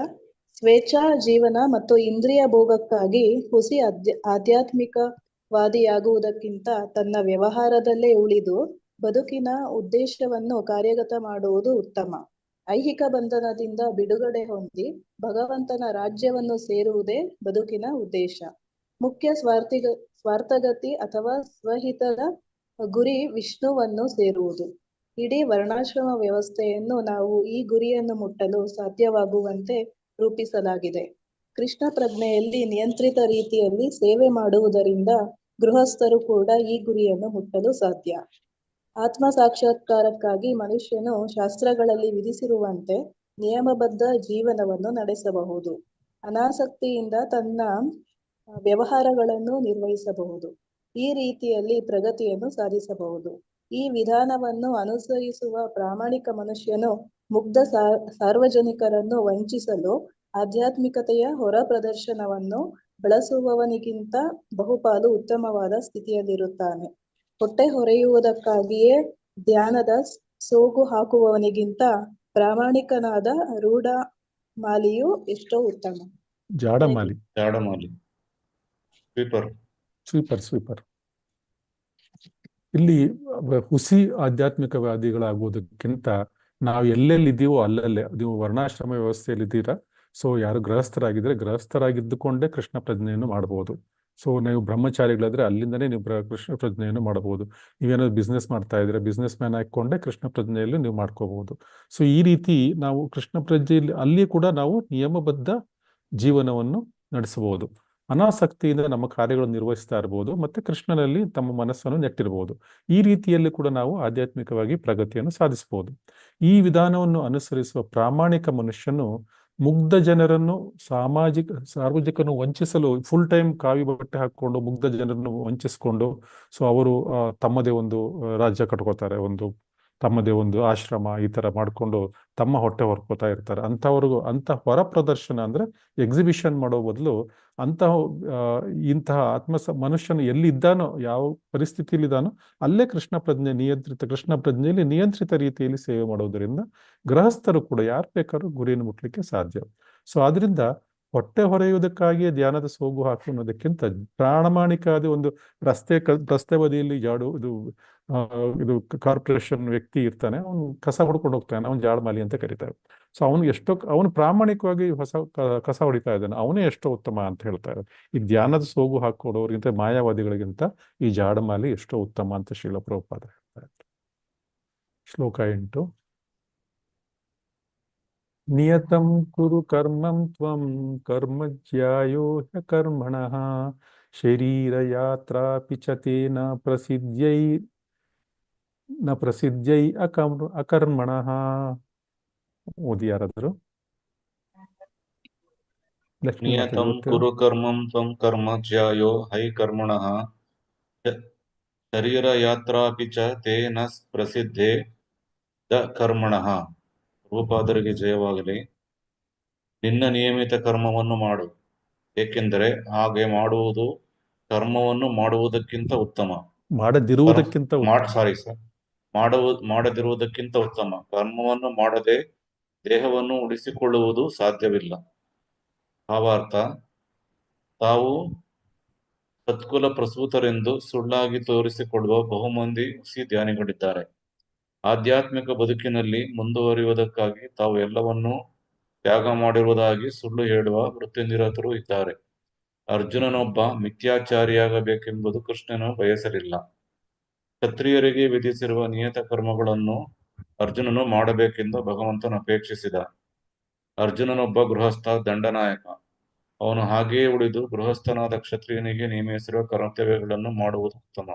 Speaker 6: ಸ್ವೇಚ್ಛಾ ಜೀವನ ಮತ್ತು ಇಂದ್ರಿಯ ಭೋಗಕ್ಕಾಗಿ ಹುಸಿ ಆಧ್ಯಾತ್ಮಿಕವಾದಿಯಾಗುವುದಕ್ಕಿಂತ ತನ್ನ ವ್ಯವಹಾರದಲ್ಲೇ ಉಳಿದು ಬದುಕಿನ ಉದ್ದೇಶವನ್ನು ಕಾರ್ಯಗತ ಮಾಡುವುದು ಉತ್ತಮ. ಐಹಿಕ ಬಂಧನದಿಂದ ಬಿಡುಗಡೆ ಹೊಂದಿ ಭಗವಂತನ ರಾಜ್ಯವನ್ನು ಸೇರುವುದೇ ಬದುಕಿನ ಉದ್ದೇಶ. ಮುಖ್ಯ ಸ್ವಾರ್ಥಗತಿ ಅಥವಾ ಸ್ವಹಿತದ ಗುರಿ ವಿಷ್ಣುವನ್ನು ಸೇರುವುದು. ಇಡೀ ವರ್ಣಾಶ್ರಮ ವ್ಯವಸ್ಥೆಯನ್ನು ನಾವು ಈ ಗುರಿಯನ್ನು ಮುಟ್ಟಲು ಸಾಧ್ಯವಾಗುವಂತೆ ರೂಪಿಸಲಾಗಿದೆ. ಕೃಷ್ಣ ಪ್ರಜ್ಞೆಯಲ್ಲಿ ನಿಯಂತ್ರಿತ ರೀತಿಯಲ್ಲಿ ಸೇವೆ ಮಾಡುವುದರಿಂದ ಗೃಹಸ್ಥರು ಕೂಡ ಈ ಗುರಿಯನ್ನು ಮುಟ್ಟಲು ಸಾಧ್ಯ. ಆತ್ಮ ಸಾಕ್ಷಾತ್ಕಾರಕ್ಕಾಗಿ ಮನುಷ್ಯನು ಶಾಸ್ತ್ರಗಳಲ್ಲಿ ವಿಧಿಸಿರುವಂತೆ ನಿಯಮಬದ್ಧ ಜೀವನವನ್ನು ನಡೆಸಬಹುದು. ಅನಾಸಕ್ತಿಯಿಂದ ತನ್ನ ವ್ಯವಹಾರಗಳನ್ನು ನಿರ್ವಹಿಸಬಹುದು. ಈ ರೀತಿಯಲ್ಲಿ ಪ್ರಗತಿಯನ್ನು ಸಾಧಿಸಬಹುದು. ಈ ವಿಧಾನವನ್ನು ಅನುಸರಿಸುವ ಪ್ರಾಮಾಣಿಕ ಮನುಷ್ಯನು ಮುಗ್ಧ ಸಾರ್ವಜನಿಕರನ್ನು ವಂಚಿಸಲು ಆಧ್ಯಾತ್ಮಿಕತೆಯ ಹೊರ ಪ್ರದರ್ಶನವನ್ನು ಬಳಸುವವನಿಗಿಂತ ಬಹುಪಾಲು ಉತ್ತಮವಾದ ಸ್ಥಿತಿಯಲ್ಲಿರುತ್ತಾನೆ. ಹೊಟ್ಟೆ ಹೊರೆಯುವುದಕ್ಕಾಗಿಯೇ ಧ್ಯಾನದ ಸೋಗು ಹಾಕುವವನಿಗಿಂತ ಪ್ರಾಮಾಣಿಕನಾದ ರೂಢಮಾಲಿಯು ಎಷ್ಟೋ ಉತ್ತಮ.
Speaker 1: ಜಾಡಮಾಲಿ. ಸ್ವೀಪರ್. ಇಲ್ಲಿ ಹುಸಿ ಆಧ್ಯಾತ್ಮಿಕವಾದಿಗಳಾಗುವುದಕ್ಕಿಂತ ನಾವು ಎಲ್ಲೆಲ್ಲಿದ್ದೀವೋ ಅಲ್ಲಲ್ಲೇ, ನೀವು ವರ್ಣಾಶ್ರಮ ವ್ಯವಸ್ಥೆಯಲ್ಲಿದ್ದೀರಾ, ಸೊ ಯಾರು ಗೃಹಸ್ಥರಾಗಿದ್ರೆ ಗೃಹಸ್ಥರಾಗಿದ್ದುಕೊಂಡೇ ಕೃಷ್ಣ ಪ್ರಜ್ಞೆಯನ್ನು ಮಾಡಬಹುದು. ಸೊ ನೀವು ಬ್ರಹ್ಮಚಾರಿಗಳಾದ್ರೆ ಅಲ್ಲಿಂದನೇ ನೀವು ಕೃಷ್ಣ ಪ್ರಜ್ಞೆಯನ್ನು ಮಾಡಬಹುದು. ನೀವೇನಾದ್ರು ಬಿಸ್ನೆಸ್ ಮಾಡ್ತಾ ಇದ್ರೆ ಬಿಸ್ನೆಸ್ ಮ್ಯಾನ್ ಹಾಕೊಂಡೇ ಕೃಷ್ಣ ಪ್ರಜ್ಞೆಯಲ್ಲಿ ನೀವು ಮಾಡ್ಕೋಬಹುದು. ಸೊ ಈ ರೀತಿ ನಾವು ಕೃಷ್ಣ ಪ್ರಜ್ಞೆಯಲ್ಲಿ ಅಲ್ಲಿ ಕೂಡ ನಾವು ನಿಯಮಬದ್ಧ ಜೀವನವನ್ನು ನಡೆಸಬಹುದು. ಅನಾಸಕ್ತಿಯಿಂದ ನಮ್ಮ ಕಾರ್ಯಗಳನ್ನು ನಿರ್ವಹಿಸ್ತಾ ಇರ್ಬೋದು, ಮತ್ತೆ ಕೃಷ್ಣನಲ್ಲಿ ತಮ್ಮ ಮನಸ್ಸನ್ನು ನೆಟ್ಟಿರ್ಬೋದು. ಈ ರೀತಿಯಲ್ಲಿ ಕೂಡ ನಾವು ಆಧ್ಯಾತ್ಮಿಕವಾಗಿ ಪ್ರಗತಿಯನ್ನು ಸಾಧಿಸಬಹುದು. ಈ ವಿಧಾನವನ್ನು ಅನುಸರಿಸುವ ಪ್ರಾಮಾಣಿಕ ಮನುಷ್ಯನು ಮುಗ್ಧ ಜನರನ್ನು ಸಾರ್ವಜನಿಕರನ್ನು ವಂಚಿಸಲು ಫುಲ್ ಟೈಮ್ ಕಾವಿ ಬಟ್ಟೆ ಹಾಕೊಂಡು ಮುಗ್ಧ ಜನರನ್ನು ವಂಚಿಸಿಕೊಂಡು, ಸೊ ಅವರು ತಮ್ಮದೇ ಒಂದು ರಾಜ್ಯ ಕಟ್ಕೋತಾರೆ, ತಮ್ಮದೇ ಒಂದು ಆಶ್ರಮ ಈ ಥರ ಮಾಡಿಕೊಂಡು ತಮ್ಮ ಹೊಟ್ಟೆ ಹೊರ್ಕೋತಾ ಇರ್ತಾರೆ. ಅಂಥವ್ರಿಗೂ ಅಂಥ ಹೊರ ಪ್ರದರ್ಶನ ಅಂದರೆ ಎಕ್ಸಿಬಿಷನ್ ಮಾಡೋ ಬದಲು ಇಂತಹ ಮನುಷ್ಯನು ಎಲ್ಲಿದ್ದಾನೋ, ಯಾವ ಪರಿಸ್ಥಿತಿಯಲ್ಲಿದ್ದಾನೋ ಅಲ್ಲೇ ಕೃಷ್ಣ ಪ್ರಜ್ಞೆಯಲ್ಲಿ ನಿಯಂತ್ರಿತ ರೀತಿಯಲ್ಲಿ ಸೇವೆ ಮಾಡೋದರಿಂದ ಗೃಹಸ್ಥರು ಕೂಡ ಯಾರು ಬೇಕಾದ್ರೂ ಗುರಿಯನ್ನು ಮುಟ್ಲಿಕ್ಕೆ ಸಾಧ್ಯ. ಸೊ ಆದ್ರಿಂದ ಹೊಟ್ಟೆ ಹೊರೆಯುವುದಕ್ಕಾಗಿಯೇ ಧ್ಯಾನದ ಸೋಗು ಹಾಕುವುದಕ್ಕಿಂತ ಪ್ರಾಮಾಣಿಕವಾದ ಒಂದು ರಸ್ತೆ ಬದಿಯಲ್ಲಿ ಇದು ಕಾರ್ಪೊರೇಷನ್ ವ್ಯಕ್ತಿ ಇರ್ತಾನೆ, ಅವನು ಕಸ ಹೊಡ್ಕೊಂಡು ಹೋಗ್ತಾನೆ, ಅವನು ಜಾಡಮಾಲಿ ಅಂತ ಕರೀತಾರೆ. ಸೊ ಅವನು ಪ್ರಾಮಾಣಿಕವಾಗಿ ಕಸ ಹೊಡಿತಾ ಇದ್ದಾನೆ, ಅವನೇ ಎಷ್ಟೋ ಉತ್ತಮ ಅಂತ ಹೇಳ್ತಾರೆ. ಈ ಧ್ಯಾನದ ಸೋಗು ಹಾಕೊಡೋರಿಗಿಂತ ಮಾಯಾವಾದಿಗಳಿಗಿಂತ ಈ ಜಾಡಮಾಲಿ ಎಷ್ಟೋ ಉತ್ತಮ ಅಂತ ಶ್ರೀಲ ಪ್ರಭುಪಾದ ಹೇಳ್ತಾರೆ. ಶ್ಲೋಕ 8. ನಿಯತಂ ಕುರು ಕರ್ಮಂ ತ್ವಂ ಕರ್ಮ ಜ್ಯಾಯೋ ಹ್ಯ ಕರ್ಮಣಃ ಶರೀರ ಯಾತ್ರಾಪಿ ಚ ತೇನ ಪ್ರಸಿದ್ಧೈ ಅಕರ್ಮಣಃ. ಓದಿ ಯಾರಾದರೂ. ಲಕ್ಷ್ಮೀ
Speaker 5: ನಿಯತಂ
Speaker 1: ಮಾತಾಜಿ
Speaker 5: ಕುರು ಕರ್ಮಂ ತ್ವಂ ಕರ್ಮ ಜ್ಯಾಯೋ ಹೈ ಕರ್ಮಣಃ ಶರೀರ ಯಾತ್ರಾಪಿ ಚ ತೇನ ಪ್ರಸಿದ್ಧೇ ದ ಕರ್ಮಣಃ. ರೂಪಾದರಿಗೆ ಜಯವಾಗಲಿ. ನಿನ್ನ ನಿಯಮಿತ ಕರ್ಮವನ್ನು ಮಾಡು, ಏಕೆಂದರೆ ಹಾಗೆ ಮಾಡುವುದು ಕರ್ಮವನ್ನು ಮಾಡುವುದಕ್ಕಿಂತ ಉತ್ತಮ.
Speaker 1: ಮಾಡದಿರುವುದಕ್ಕಿಂತ
Speaker 5: ಮಾಡದಿರುವುದಕ್ಕಿಂತ ಉತ್ತಮ. ಕರ್ಮವನ್ನು ಮಾಡದೆ ದೇಹವನ್ನು ಉಳಿಸಿಕೊಳ್ಳುವುದು ಸಾಧ್ಯವಿಲ್ಲ. ಭಾವಾರ್ಥ: ತಾವು ಸತ್ಕುಲ ಪ್ರಸೂತರೆಂದು ಸುಳ್ಳಾಗಿ ತೋರಿಸಿಕೊಳ್ಳುವ ಬಹುಮಂದಿ ಹುಸಿ ಧ್ಯಾನಿಗಳಿದ್ದಾರೆ. ಆಧ್ಯಾತ್ಮಿಕ ಬದುಕಿನಲ್ಲಿ ಮುಂದುವರಿಯುವುದಕ್ಕಾಗಿ ತಾವು ಎಲ್ಲವನ್ನೂ ತ್ಯಾಗ ಮಾಡಿರುವುದಾಗಿ ಸುಳ್ಳು ಹೇಳುವ ವೃತ್ತಿನಿರತರು ಇದ್ದಾರೆ. ಅರ್ಜುನನೊಬ್ಬ ಮಿಥ್ಯಾಚಾರಿಯಾಗಬೇಕೆಂಬುದು ಕೃಷ್ಣನು ಬಯಸಲಿಲ್ಲ. ಕ್ಷತ್ರಿಯರಿಗೆ ವಿಧಿಸಿರುವ ನಿಯತ ಕರ್ಮಗಳನ್ನು ಅರ್ಜುನನು ಮಾಡಬೇಕೆಂದು ಭಗವಂತನು ಅಪೇಕ್ಷಿಸಿದ. ಅರ್ಜುನನೊಬ್ಬ ಗೃಹಸ್ಥ ದಂಡನಾಯಕ. ಅವನು ಹಾಗೆಯೇ ಉಳಿದು ಗೃಹಸ್ಥನಾದ ಕ್ಷತ್ರಿಯನಿಗೆ ನೇಮಿಸಿರುವ ಕರ್ತವ್ಯಗಳನ್ನು ಮಾಡುವುದು ಉತ್ತಮ.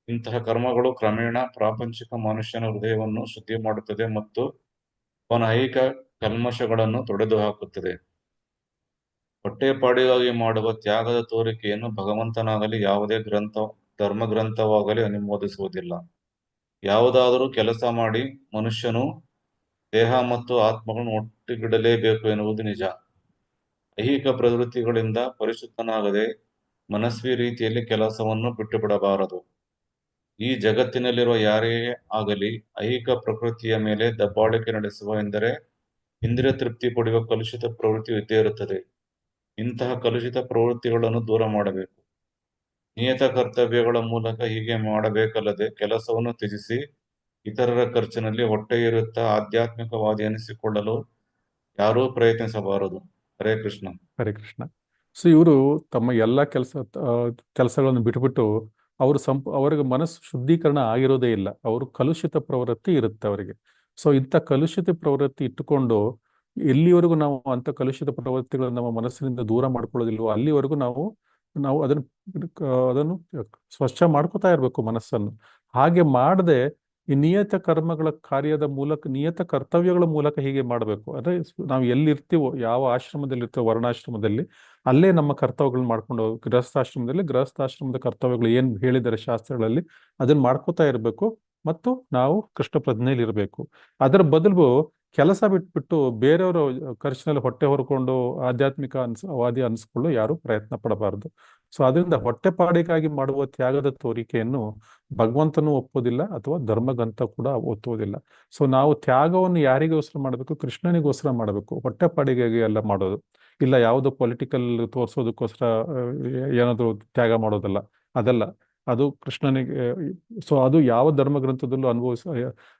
Speaker 5: ಇಂತಹ ಕರ್ಮಗಳು ಕ್ರಮೇಣ ಪ್ರಾಪಂಚಿಕ ಮನುಷ್ಯನ ಹೃದಯವನ್ನು ಶುದ್ಧಿ ಮಾಡುತ್ತದೆ ಮತ್ತು ಅವನ ಐಹಿಕ ಕಲ್ಮಶಗಳನ್ನು ತೊಡೆದು ಹಾಕುತ್ತದೆ. ಹೊಟ್ಟೆಪಾಡಿಗಾಗಿ ಮಾಡುವ ತ್ಯಾಗದ ತೋರಿಕೆಯನ್ನು ಭಗವಂತನಾಗಲಿ ಯಾವುದೇ ಧರ್ಮಗ್ರಂಥವಾಗಲಿ ಅನುಮೋದಿಸುವುದಿಲ್ಲ. ಯಾವುದಾದರೂ ಕೆಲಸ ಮಾಡಿ ಮನುಷ್ಯನು ದೇಹ ಮತ್ತು ಆತ್ಮಗಳನ್ನು ಒಟ್ಟಿಗಿಡಲೇಬೇಕು ಎನ್ನುವುದು ನಿಜ. ಐಹಿಕ ಪ್ರವೃತ್ತಿಗಳಿಂದ ಪರಿಶುದ್ಧನಾಗದೆ ಮನಸ್ವಿ ರೀತಿಯಲ್ಲಿ ಕೆಲಸವನ್ನು ಬಿಟ್ಟು ಬಿಡಬಾರದು. ಈ ಜಗತ್ತಿನಲ್ಲಿರುವ ಯಾರೇ ಆಗಲಿ ಐಹಿಕ ಪ್ರಕೃತಿಯ ಮೇಲೆ ದಬ್ಬಾಳಿಕೆ ನಡೆಸುವ ಎಂದರೆ ಇಂದ್ರಿಯ ತೃಪ್ತಿ ಪಡೆಯುವ ಕಲುಷಿತ ಪ್ರವೃತ್ತಿಯು ಇದ್ದೇ ಇರುತ್ತದೆ. ಇಂತಹ ಕಲುಷಿತ ಪ್ರವೃತ್ತಿಗಳನ್ನು ದೂರ ಮಾಡಬೇಕು. ನಿಯತ ಕರ್ತವ್ಯಗಳ ಮೂಲಕ ಹೀಗೆ ಮಾಡಬೇಕಲ್ಲದೆ ಕೆಲಸವನ್ನು ತ್ಯಜಿಸಿ ಇತರರ ಖರ್ಚಿನಲ್ಲಿ ಹೊಟ್ಟೆಯಿರುತ್ತಾ ಆಧ್ಯಾತ್ಮಿಕವಾದಿ ಎನಿಸಿಕೊಳ್ಳಲು ಯಾರೂ ಪ್ರಯತ್ನಿಸಬಾರದು. ಹರೇ ಕೃಷ್ಣ.
Speaker 1: ಹರೇ ಕೃಷ್ಣ. ಸೊ ಇವರು ತಮ್ಮ ಎಲ್ಲ ಕೆಲಸಗಳನ್ನು ಬಿಟ್ಟುಬಿಟ್ಟು ಅವರಿಗೆ ಮನಸ್ಸು ಶುದ್ಧೀಕರಣ ಆಗಿರೋದೇ ಇಲ್ಲ. ಅವರು ಕಲುಷಿತ ಪ್ರವೃತ್ತಿ ಇರುತ್ತೆ ಅವರಿಗೆ. ಸೊ ಇಂಥ ಕಲುಷಿತ ಪ್ರವೃತ್ತಿ ಇಟ್ಟುಕೊಂಡು ಎಲ್ಲಿವರೆಗೂ ನಾವು ಅಂಥ ಕಲುಷಿತ ಪ್ರವೃತ್ತಿಗಳನ್ನು ನಮ್ಮ ಮನಸ್ಸಿನಿಂದ ದೂರ ಮಾಡ್ಕೊಳ್ಳೋದಿಲ್ವೋ ಅಲ್ಲಿವರೆಗೂ ನಾವು ಅದನ್ನು ಸ್ವಚ್ಛ ಮಾಡ್ಕೋತಾ ಇರಬೇಕು ಮನಸ್ಸನ್ನು. ಹಾಗೆ ಮಾಡದೆ ಈ ನಿಯತ ಕರ್ಮಗಳ ಕಾರ್ಯದ ಮೂಲಕ, ನಿಯತ ಕರ್ತವ್ಯಗಳ ಮೂಲಕ ಹೀಗೆ ಮಾಡಬೇಕು. ಅಂದರೆ ನಾವು ಎಲ್ಲಿರ್ತೀವೋ, ಯಾವ ಆಶ್ರಮದಲ್ಲಿ ಇರ್ತೀವೋ, ವರ್ಣಾಶ್ರಮದಲ್ಲಿ ಅಲ್ಲೇ ನಮ್ಮ ಕರ್ತವ್ಯಗಳನ್ನ ಮಾಡ್ಕೊಂಡು ಹೋಗಿ, ಗೃಹಸ್ಥಾಶ್ರಮದ ಕರ್ತವ್ಯಗಳು ಏನು ಹೇಳಿದ್ದಾರೆ ಶಾಸ್ತ್ರಗಳಲ್ಲಿ ಅದನ್ನ ಮಾಡ್ಕೋತಾ ಇರಬೇಕು ಮತ್ತು ನಾವು ಕೃಷ್ಣ ಪ್ರಜ್ಞೆಯಲ್ಲಿ ಇರಬೇಕು. ಅದರ ಬದಲು ಕೆಲಸ ಬಿಟ್ಬಿಟ್ಟು ಬೇರೆಯವರು ಖರ್ಚಿನಲ್ಲಿ ಹೊಟ್ಟೆ ಹೊರ್ಕೊಂಡು ಆಧ್ಯಾತ್ಮಿಕ ವಾದಿ ಅನಿಸ್ಕೊಳ್ಳೋ ಯಾರು ಪ್ರಯತ್ನ ಪಡಬಾರದು. ಸೊ ಅದರಿಂದ ಹೊಟ್ಟೆಪಾಡಿಗಾಗಿ ಮಾಡುವ ತ್ಯಾಗದ ತೋರಿಕೆಯನ್ನು ಭಗವಂತನೂ ಒಪ್ಪೋದಿಲ್ಲ ಅಥವಾ ಧರ್ಮಗ್ರಂಥ ಕೂಡ ಒಪ್ಪುವುದಿಲ್ಲ. ಸೊ ನಾವು ತ್ಯಾಗವನ್ನು ಯಾರಿಗೋಸ್ಕರ ಮಾಡಬೇಕು? ಕೃಷ್ಣನಿಗೋಸ್ಕರ ಮಾಡಬೇಕು, ಹೊಟ್ಟೆಪಾಡಿಗಾಗಿ ಎಲ್ಲ ಮಾಡೋದು ಇಲ್ಲ. ಯಾವುದೋ ಪೊಲಿಟಿಕಲ್ ತೋರಿಸೋದಕ್ಕೋಸ್ಕರ ಏನಾದರೂ ತ್ಯಾಗ ಮಾಡೋದಲ್ಲ, ಅದಲ್ಲ. ಅದು ಕೃಷ್ಣನಿಗೆ. ಸೊ ಅದು ಯಾವ ಧರ್ಮಗ್ರಂಥದಲ್ಲೂ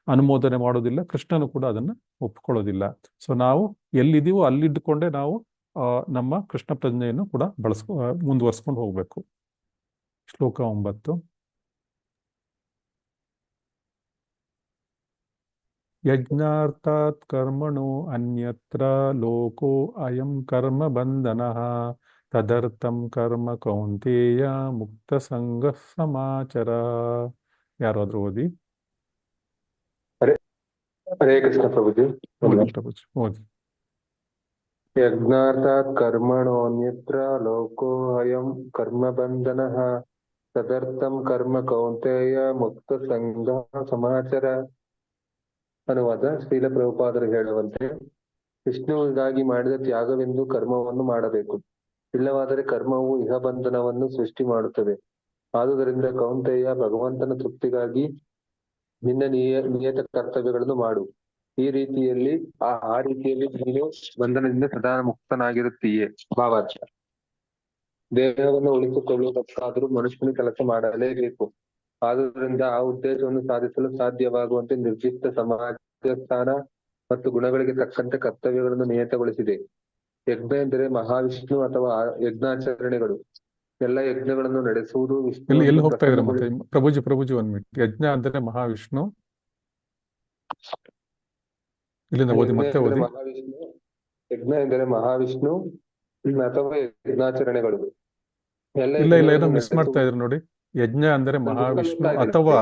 Speaker 1: ಅನುಮೋದನೆ ಮಾಡೋದಿಲ್ಲ. ಕೃಷ್ಣನು ಕೂಡ ಅದನ್ನ ಒಪ್ಕೊಳ್ಳೋದಿಲ್ಲ. ಸೊ ನಾವು ಎಲ್ಲಿದ್ದೀವೋ ಅಲ್ಲಿದ್ದುಕೊಂಡೇ ನಾವು ನಮ್ಮ ಕೃಷ್ಣ ಪ್ರಜ್ಞೆಯನ್ನು ಕೂಡ ಮುಂದುವರ್ಸ್ಕೊಂಡು ಹೋಗ್ಬೇಕು. ಶ್ಲೋಕ 9. ಯಜ್ಞಾರ್ಥಾತ್ ಕರ್ಮಣೋ ಅನ್ಯತ್ರ ಲೋಕೋ ಅಯಂ ಕರ್ಮ ಬಂಧನಃ ತದರ್ಥಂ ಕರ್ಮ ಕೌಂತೇಯ ಮುಕ್ತ ಸಂಗ ಸಮಾಚರ. ಯಾರಾದ್ರೂ ಓದಿ.
Speaker 3: ಹರೇ ಕೃಷ್ಣ ಪ್ರಭುಜಿ.
Speaker 1: ಓದಿ ಪ್ರಭುಜಿ, ಓದಿ.
Speaker 3: ಯಜ್ಞಾರ್ಥಾತ್ ಕರ್ಮಣೋನ್ಯತ್ರ ಲೋಕೋಹಯಂ ಕರ್ಮ ಬಂಧನಃ ತದರ್ಥಂ ಕರ್ಮ ಕೌಂತೆಯ ಮುಕ್ತ ಸಂಘ ಸಮಾಚಾರ. ಅನುವಾದ. ಶ್ರೀಲ ಪ್ರಭುಪಾದರು ಹೇಳುವಂತೆ ವಿಷ್ಣುವಿಗಾಗಿ ಮಾಡಿದ ತ್ಯಾಗವೆಂದು ಕರ್ಮವನ್ನು ಮಾಡಬೇಕು, ಇಲ್ಲವಾದರೆ ಕರ್ಮವು ಇಹಬಂಧನವನ್ನು ಸೃಷ್ಟಿ ಮಾಡುತ್ತದೆ. ಆದುದರಿಂದ ಕೌಂತೆಯ ಭಗವಂತನ ತೃಪ್ತಿಗಾಗಿ ನಿನ್ನ ನಿಯತ ಕರ್ತವ್ಯಗಳನ್ನು ಮಾಡು. ಈ ರೀತಿಯಲ್ಲಿ ಆ ರೀತಿಯಲ್ಲಿ ನೀನು ಬಂಧನದಿಂದ ಸದಾ ಮುಕ್ತನಾಗಿರುತ್ತೀಯೇ. ಭಾವಾರ್ಥ: ದೇಹವನ್ನು ಉಳಿಸಿಕೊಳ್ಳುವುದಕ್ಕಾದರೂ ಮನುಷ್ಯನು ಕೆಲಸ ಮಾಡಲೇಬೇಕು. ಆದುದರಿಂದ ಆ ಉದ್ದೇಶವನ್ನು ಸಾಧಿಸಲು ಸಾಧ್ಯವಾಗುವಂತೆ ನಿರ್ದಿಷ್ಟ ಸಮಾಜ ಸ್ಥಾನ ಮತ್ತು ಗುಣಗಳಿಗೆ ತಕ್ಕಂತೆ ಕರ್ತವ್ಯಗಳನ್ನು ನಿಯತಗೊಳಿಸಿದೆ. ಯಜ್ಞ ಎಂದರೆ ಮಹಾವಿಷ್ಣು ಅಥವಾ ಯಜ್ಞಾಚರಣೆಗಳು. ಎಲ್ಲ ಯಜ್ಞಗಳನ್ನು ನಡೆಸುವುದು
Speaker 1: ಎಲ್ಲಿ ಹೋಗ್ತಾ ಇದ್ರೆ ಮತ್ತೆ ಪ್ರಭುಜಿ 1 ಮಿನಿಟ್. ಯಜ್ಞ ಅಂದರೆ ಮಹಾವಿಷ್ಣು. ಇಲ್ಲಿಂದ ಓದಿ, ಮತ್ತೆ ಓದಿ.
Speaker 3: ಯಜ್ಞ ಎಂದರೆ ಮಹಾವಿಷ್ಣು ಅಥವಾ ಯಜ್ಞಾಚರಣೆಗಳು.
Speaker 1: ಇಲ್ಲ ಏನೋ ಮಿಸ್ ಮಾಡ್ತಾ ಇದ್ರು ನೋಡಿ. ಯಜ್ಞ ಅಂದರೆ ಮಹಾವಿಷ್ಣು ಅಥವಾ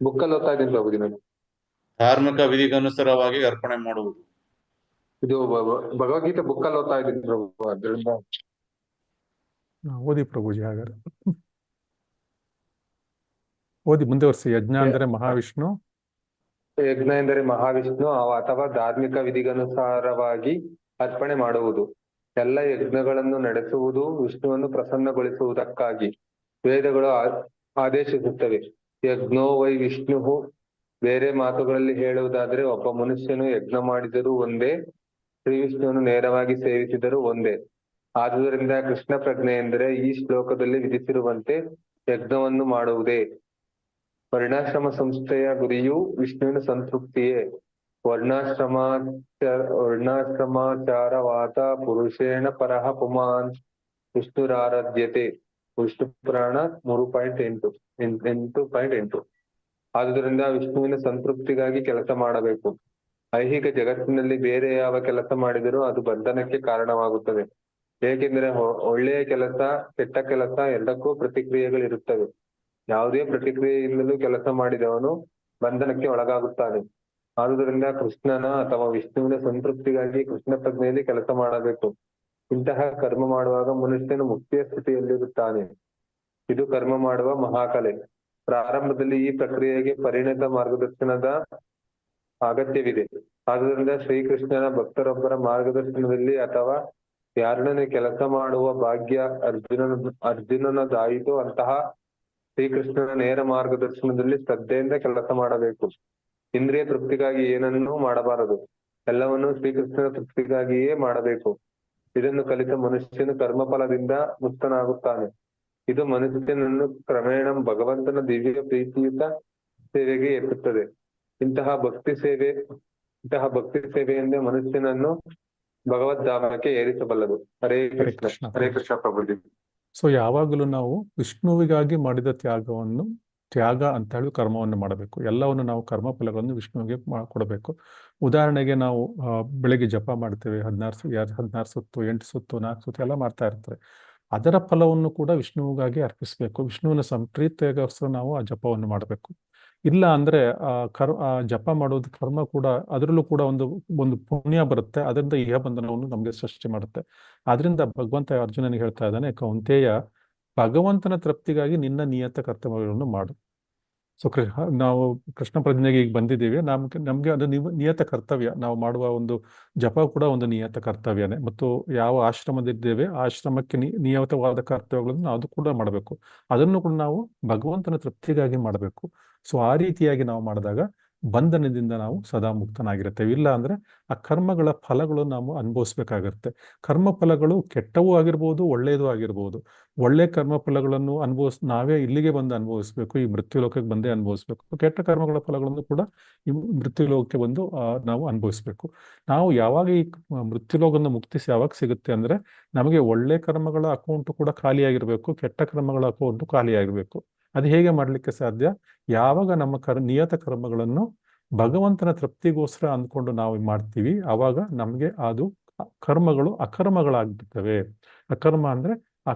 Speaker 3: ಬುಕ್ಕಲ್ಲಿ ಓದ್ತಾ ಇದ್ದೀನಿ ಪ್ರಭುಜಿ ನಾನು.
Speaker 5: ಧಾರ್ಮಿಕ ವಿಧಿಗನುಸಾರವಾಗಿ ಅರ್ಪಣೆ ಮಾಡುವುದು.
Speaker 3: ಇದು ಭಗವದ್ಗೀತೆ ಬುಕ್ಕಲ್ಲಿ ಓದ್ತಾ ಇದ್ದೀನಿ ಪ್ರಭು. ಅದರಿಂದ
Speaker 1: ಓದಿ ಪ್ರಭುಜಿ. ಹಾಗಾದ್ರೆ ಓದಿ, ಮುಂದೆ ವರ್ಷಿ. ಯಜ್ಞ ಅಂದರೆ ಮಹಾವಿಷ್ಣು.
Speaker 3: ಯಜ್ಞ ಎಂದರೆ ಮಹಾವಿಷ್ಣು ಅಥವಾ ಧಾರ್ಮಿಕ ವಿಧಿಗನುಸಾರವಾಗಿ ಅರ್ಪಣೆ ಮಾಡುವುದು. ಎಲ್ಲ ಯಜ್ಞಗಳನ್ನು ನಡೆಸುವುದು ವಿಷ್ಣುವನ್ನು ಪ್ರಸನ್ನಗೊಳಿಸುವುದಕ್ಕಾಗಿ ವೇದಗಳು ಆದೇಶಿಸುತ್ತವೆ. ಯಜ್ಞೋ ವೈ ವಿಷ್ಣು. ಬೇರೆ ಮಾತುಗಳಲ್ಲಿ ಹೇಳುವುದಾದರೆ ಒಬ್ಬ ಮನುಷ್ಯನು ಯಜ್ಞ ಮಾಡಿದರೂ ಒಂದೇ, ಶ್ರೀ ವಿಷ್ಣುವನ್ನು ನೇರವಾಗಿ ಸೇವಿಸಿದರೂ ಒಂದೇ. ಆದುದರಿಂದ ಕೃಷ್ಣ ಪ್ರಜ್ಞೆ ಎಂದರೆ ಈ ಶ್ಲೋಕದಲ್ಲಿ ವಿಧಿಸಿರುವಂತೆ ಯಜ್ಞವನ್ನು ಮಾಡುವುದೇ. ವರ್ಣಾಶ್ರಮ ಸಂಸ್ಥೆಯ ಗುರಿಯು ವಿಷ್ಣುವಿನ ಸಂತೃಪ್ತಿಯೇ. ವರ್ಣಾಶ್ರಮಾಚಾರವಾತ ಪುರುಷೇಣ ಪರಹ ಪುಮಾನ್ ವಿಷ್ಣುರಾರಾಧ್ಯತೆ. ವಿಷ್ಣು ಪುರಾಣ 3.8. ಆದುದರಿಂದ ವಿಷ್ಣುವಿನ ಸಂತೃಪ್ತಿಗಾಗಿ ಕೆಲಸ ಮಾಡಬೇಕು. ಐಹಿಕ ಜಗತ್ತಿನಲ್ಲಿ ಬೇರೆ ಯಾವ ಕೆಲಸ ಮಾಡಿದರೂ ಅದು ಬಂಧನಕ್ಕೆ ಕಾರಣವಾಗುತ್ತದೆ. ಏಕೆಂದರೆ ಒಳ್ಳೆಯ ಕೆಲಸ ಕೆಟ್ಟ ಕೆಲಸ ಎರಡಕ್ಕೂ ಪ್ರತಿಕ್ರಿಯೆಗಳಿರುತ್ತವೆ. ಯಾವುದೇ ಪ್ರತಿಕ್ರಿಯೆಯಿಂದಲೂ ಕೆಲಸ ಮಾಡಿದವನು ಬಂಧನಕ್ಕೆ ಒಳಗಾಗುತ್ತಾನೆ. ಆದುದರಿಂದ ಕೃಷ್ಣನ ಅಥವಾ ವಿಷ್ಣುವಿನ ಸಂತೃಪ್ತಿಗಾಗಿ ಕೃಷ್ಣ ಪ್ರಜ್ಞೆಯಲ್ಲಿ ಕೆಲಸ ಮಾಡಬೇಕು. ಇಂತಹ ಕರ್ಮ ಮಾಡುವಾಗ ಮನುಷ್ಯನು ಮುಕ್ತಿಯ ಸ್ಥಿತಿಯಲ್ಲಿರುತ್ತಾನೆ. ಇದು ಕರ್ಮ ಮಾಡುವ ಮಹಾಕಲೆ. ಪ್ರಾರಂಭದಲ್ಲಿ ಈ ಪ್ರಕ್ರಿಯೆಗೆ ಪರಿಣತ ಮಾರ್ಗದರ್ಶನದ ಅಗತ್ಯವಿದೆ. ಆದುದರಿಂದ ಶ್ರೀಕೃಷ್ಣನ ಭಕ್ತರೊಬ್ಬರ ಮಾರ್ಗದರ್ಶನದಲ್ಲಿ ಅಥವಾ ಯಾರೊಡನೆ ಕೆಲಸ ಮಾಡುವ ಭಾಗ್ಯ ಅರ್ಜುನನದಾಯಿತು ಅಂತಹ ಶ್ರೀಕೃಷ್ಣನ ನೇರ ಮಾರ್ಗದರ್ಶನದಲ್ಲಿ ಶ್ರದ್ಧೆಯಿಂದ ಕೆಲಸ ಮಾಡಬೇಕು. ಇಂದ್ರಿಯ ತೃಪ್ತಿಗಾಗಿ ಏನನ್ನೂ ಮಾಡಬಾರದು, ಎಲ್ಲವನ್ನೂ ಶ್ರೀಕೃಷ್ಣನ ತೃಪ್ತಿಗಾಗಿಯೇ ಮಾಡಬೇಕು. ಇದನ್ನು ಕಲಿತ ಮನುಷ್ಯನು ಕರ್ಮಫಲದಿಂದ ಮುಕ್ತನಾಗುತ್ತಾನೆ. ಇದು ಮನುಷ್ಯನನ್ನು ಕ್ರಮೇಣ ಭಗವಂತನ ದಿವ್ಯ ಪ್ರೀತಿಯುತ ಸೇವೆಗೆ ಎತ್ತುತ್ತದೆ. ಇಂತಹ ಭಕ್ತಿ ಸೇವೆಯಿಂದ ಮನುಷ್ಯನನ್ನು ಭಗವದ್ಧಾಮಕ್ಕೆ ಏರಿಸಬಲ್ಲದು. ಹರೇ ಕೃಷ್ಣ. ಹರೇ ಕೃಷ್ಣ ಪ್ರಭುಜಿ.
Speaker 1: ಸೊ ಯಾವಾಗಲೂ ನಾವು ವಿಷ್ಣುವಿಗಾಗಿ ಮಾಡಿದ ತ್ಯಾಗ ಅಂತ ಹೇಳಿ ಕರ್ಮವನ್ನು ಮಾಡಬೇಕು. ಎಲ್ಲವನ್ನು ನಾವು ಕರ್ಮ ಫಲಗಳನ್ನು ವಿಷ್ಣುವಿಗೆ ಕೊಡಬೇಕು. ಉದಾಹರಣೆಗೆ ನಾವು ಬೆಳಿಗ್ಗೆ ಜಪ ಮಾಡ್ತೇವೆ, 16 ಸುತ್ತು, 8 ಸುತ್ತು, 4 ಸುತ್ತು ಎಲ್ಲ ಮಾಡ್ತಾ ಇರ್ತಾರೆ. ಅದರ ಫಲವನ್ನು ಕೂಡ ವಿಷ್ಣುವಿಗಾಗಿ ಅರ್ಪಿಸಬೇಕು. ವಿಷ್ಣುವಿನ ಸಂಪ್ರೀತಿಗೋಸ್ಕರ ನಾವು ಆ ಜಪವನ್ನು ಮಾಡಬೇಕು. ಇಲ್ಲ ಅಂದ್ರೆ ಜಪ ಮಾಡೋದು ಕರ್ಮ ಕೂಡ, ಅದರಲ್ಲೂ ಕೂಡ ಒಂದು ಪುಣ್ಯ ಬರುತ್ತೆ. ಅದರಿಂದ ಇಹ ಬಂಧನವನ್ನು ನಮಗೆ ಸೃಷ್ಟಿ ಮಾಡುತ್ತೆ. ಆದ್ರಿಂದ ಭಗವಂತ ಅರ್ಜುನನಿಗೆ ಹೇಳ್ತಾ ಇದ್ದಾನೆ, ಕೌಂತೆಯ ಭಗವಂತನ ತೃಪ್ತಿಗಾಗಿ ನಿನ್ನ ನಿಯತ ಕರ್ತವ್ಯಗಳನ್ನು ಮಾಡು. ಸೊ ನಾವು ಕೃಷ್ಣ ಪ್ರಜ್ಞೆಗೆ ಈಗ ಬಂದಿದ್ದೀವಿ. ನಮ್ಗೆ ಅದು ನಿಯತ ಕರ್ತವ್ಯ. ನಾವು ಮಾಡುವ ಒಂದು ಜಪ ಕೂಡ ಒಂದು ನಿಯತ ಕರ್ತವ್ಯನೇ. ಮತ್ತು ಯಾವ ಆಶ್ರಮದಿದ್ದೇವೆ ಆಶ್ರಮಕ್ಕೆ ನಿಯತವಾದ ಕರ್ತವ್ಯಗಳನ್ನು ನಾವು ಕೂಡ ಮಾಡಬೇಕು. ಅದನ್ನು ಕೂಡ ನಾವು ಭಗವಂತನ ತೃಪ್ತಿಗಾಗಿ ಮಾಡಬೇಕು. ಸೊ ಆ ರೀತಿಯಾಗಿ ನಾವು ಮಾಡಿದಾಗ ಬಂಧನದಿಂದ ನಾವು ಸದಾ ಮುಕ್ತನಾಗಿರ್ತೇವೆ. ಇಲ್ಲ ಅಂದ್ರೆ ಆ ಕರ್ಮಗಳ ಫಲಗಳು ನಾವು ಅನುಭವಿಸ್ಬೇಕಾಗಿರುತ್ತೆ. ಕರ್ಮ ಫಲಗಳು ಕೆಟ್ಟವೂ ಆಗಿರ್ಬೋದು, ಒಳ್ಳೆಯದು ಆಗಿರ್ಬೋದು. ಒಳ್ಳೆ ಕರ್ಮ ಫಲಗಳನ್ನು ನಾವೇ ಇಲ್ಲಿಗೆ ಬಂದು ಅನುಭವಿಸ್ಬೇಕು, ಈ ಮೃತ್ಯು ಲೋಕಕ್ಕೆ ಬಂದೇ ಅನುಭವಿಸ್ಬೇಕು. ಕೆಟ್ಟ ಕರ್ಮಗಳ ಫಲಗಳನ್ನು ಕೂಡ ಈ ಮೃತ್ಯು ಲೋಕಕ್ಕೆ ಬಂದು ನಾವು ಅನುಭವಿಸ್ಬೇಕು. ನಾವು ಯಾವಾಗ ಈ ಮೃತ್ಯುಲೋಕದಿಂದ ಮುಕ್ತಿಸಿ ಯಾವಾಗ ಸಿಗುತ್ತೆ ಅಂದ್ರೆ ನಮಗೆ ಒಳ್ಳೆ ಕರ್ಮಗಳ ಅಕೌಂಟು ಕೂಡ ಖಾಲಿಯಾಗಿರ್ಬೇಕು, ಕೆಟ್ಟ ಕರ್ಮಗಳ ಅಕೌಂಟು ಖಾಲಿಯಾಗಿರ್ಬೇಕು. ಅದು ಹೇಗೆ ಮಾಡ್ಲಿಕ್ಕೆ ಸಾಧ್ಯ? ಯಾವಾಗ ನಮ್ಮ ನಿಯತ ಕರ್ಮಗಳನ್ನು ಭಗವಂತನ ತೃಪ್ತಿಗೋಸ್ಕರ ಅಂದ್ಕೊಂಡು ನಾವು ಮಾಡ್ತೀವಿ, ಆವಾಗ ನಮಗೆ ಅದು ಕರ್ಮಗಳು ಅಕರ್ಮಗಳಾಗ್ಬಿಡ್ತವೆ. ಅಕರ್ಮ ಅಂದ್ರೆ ಆ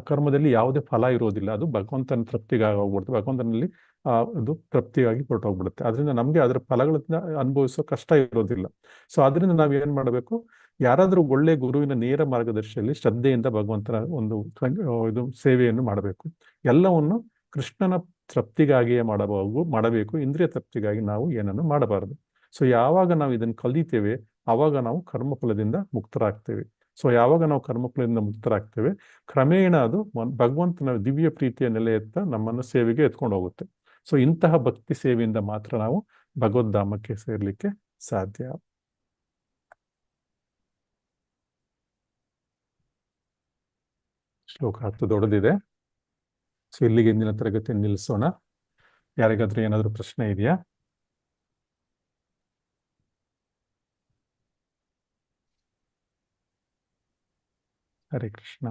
Speaker 1: ಕರ್ಮದಲ್ಲಿ ಯಾವುದೇ ಫಲ ಇರೋದಿಲ್ಲ, ಅದು ಭಗವಂತನ ತೃಪ್ತಿಗಾಗಿ ಹೋಗ್ಬಿಡುತ್ತೆ, ಭಗವಂತನಲ್ಲಿ ಅದು ತೃಪ್ತಿಯಾಗಿ ಹೊರಟೋಗ್ಬಿಡುತ್ತೆ. ಅದರಿಂದ ನಮಗೆ ಅದರ ಫಲಗಳನ್ನ ಅನುಭವಿಸೋ ಕಷ್ಟ ಇರೋದಿಲ್ಲ. ಸೊ ಅದರಿಂದ ನಾವು ಏನ್ ಮಾಡಬೇಕು, ಯಾರಾದರೂ ಒಳ್ಳೆ ಗುರುವಿನ ನೇರ ಮಾರ್ಗದರ್ಶಿಯಲ್ಲಿ ಶ್ರದ್ಧೆಯಿಂದ ಭಗವಂತನ ಒಂದು ಇದು ಸೇವೆಯನ್ನು ಮಾಡಬೇಕು. ಎಲ್ಲವನ್ನು ಕೃಷ್ಣನ ತೃಪ್ತಿಗಾಗಿಯೇ ಮಾಡಬೇಕು, ಇಂದ್ರಿಯ ತೃಪ್ತಿಗಾಗಿ ನಾವು ಏನನ್ನು ಮಾಡಬಾರದು. ಸೊ ಯಾವಾಗ ನಾವು ಇದನ್ನು ಕಲಿತೇವೆ ಆವಾಗ ನಾವು ಕರ್ಮಫಲದಿಂದ ಮುಕ್ತರಾಗ್ತೇವೆ. ಸೊ ಯಾವಾಗ ನಾವು ಕರ್ಮಫಲದಿಂದ ಮುಕ್ತರಾಗ್ತೇವೆ, ಕ್ರಮೇಣ ಅದು ಭಗವಂತನ ದಿವ್ಯ ಪ್ರೀತಿಯ ನೆಲೆಯತ್ತ ನಮ್ಮನ್ನು ಸೇವೆಗೆ ಎತ್ಕೊಂಡು ಹೋಗುತ್ತೆ. ಸೊ ಇಂತಹ ಭಕ್ತಿ ಸೇವೆಯಿಂದ ಮಾತ್ರ ನಾವು ಭಗವದ್ಧಾಮಕ್ಕೆ ಸೇರ್ಲಿಕ್ಕೆ ಸಾಧ್ಯ. ಶ್ಲೋಕ 10 ದೊಡ್ಡದಿದೆ. ಸೊ ಇಲ್ಲಿಗೆ ಇಂದಿನ ತರಗತಿಯನ್ನು ನಿಲ್ಲಿಸೋಣ. ಯಾರಿಗಾದ್ರೂ ಏನಾದರೂ ಪ್ರಶ್ನೆ ಇದೆಯಾ? ಹರೇ ಕೃಷ್ಣ.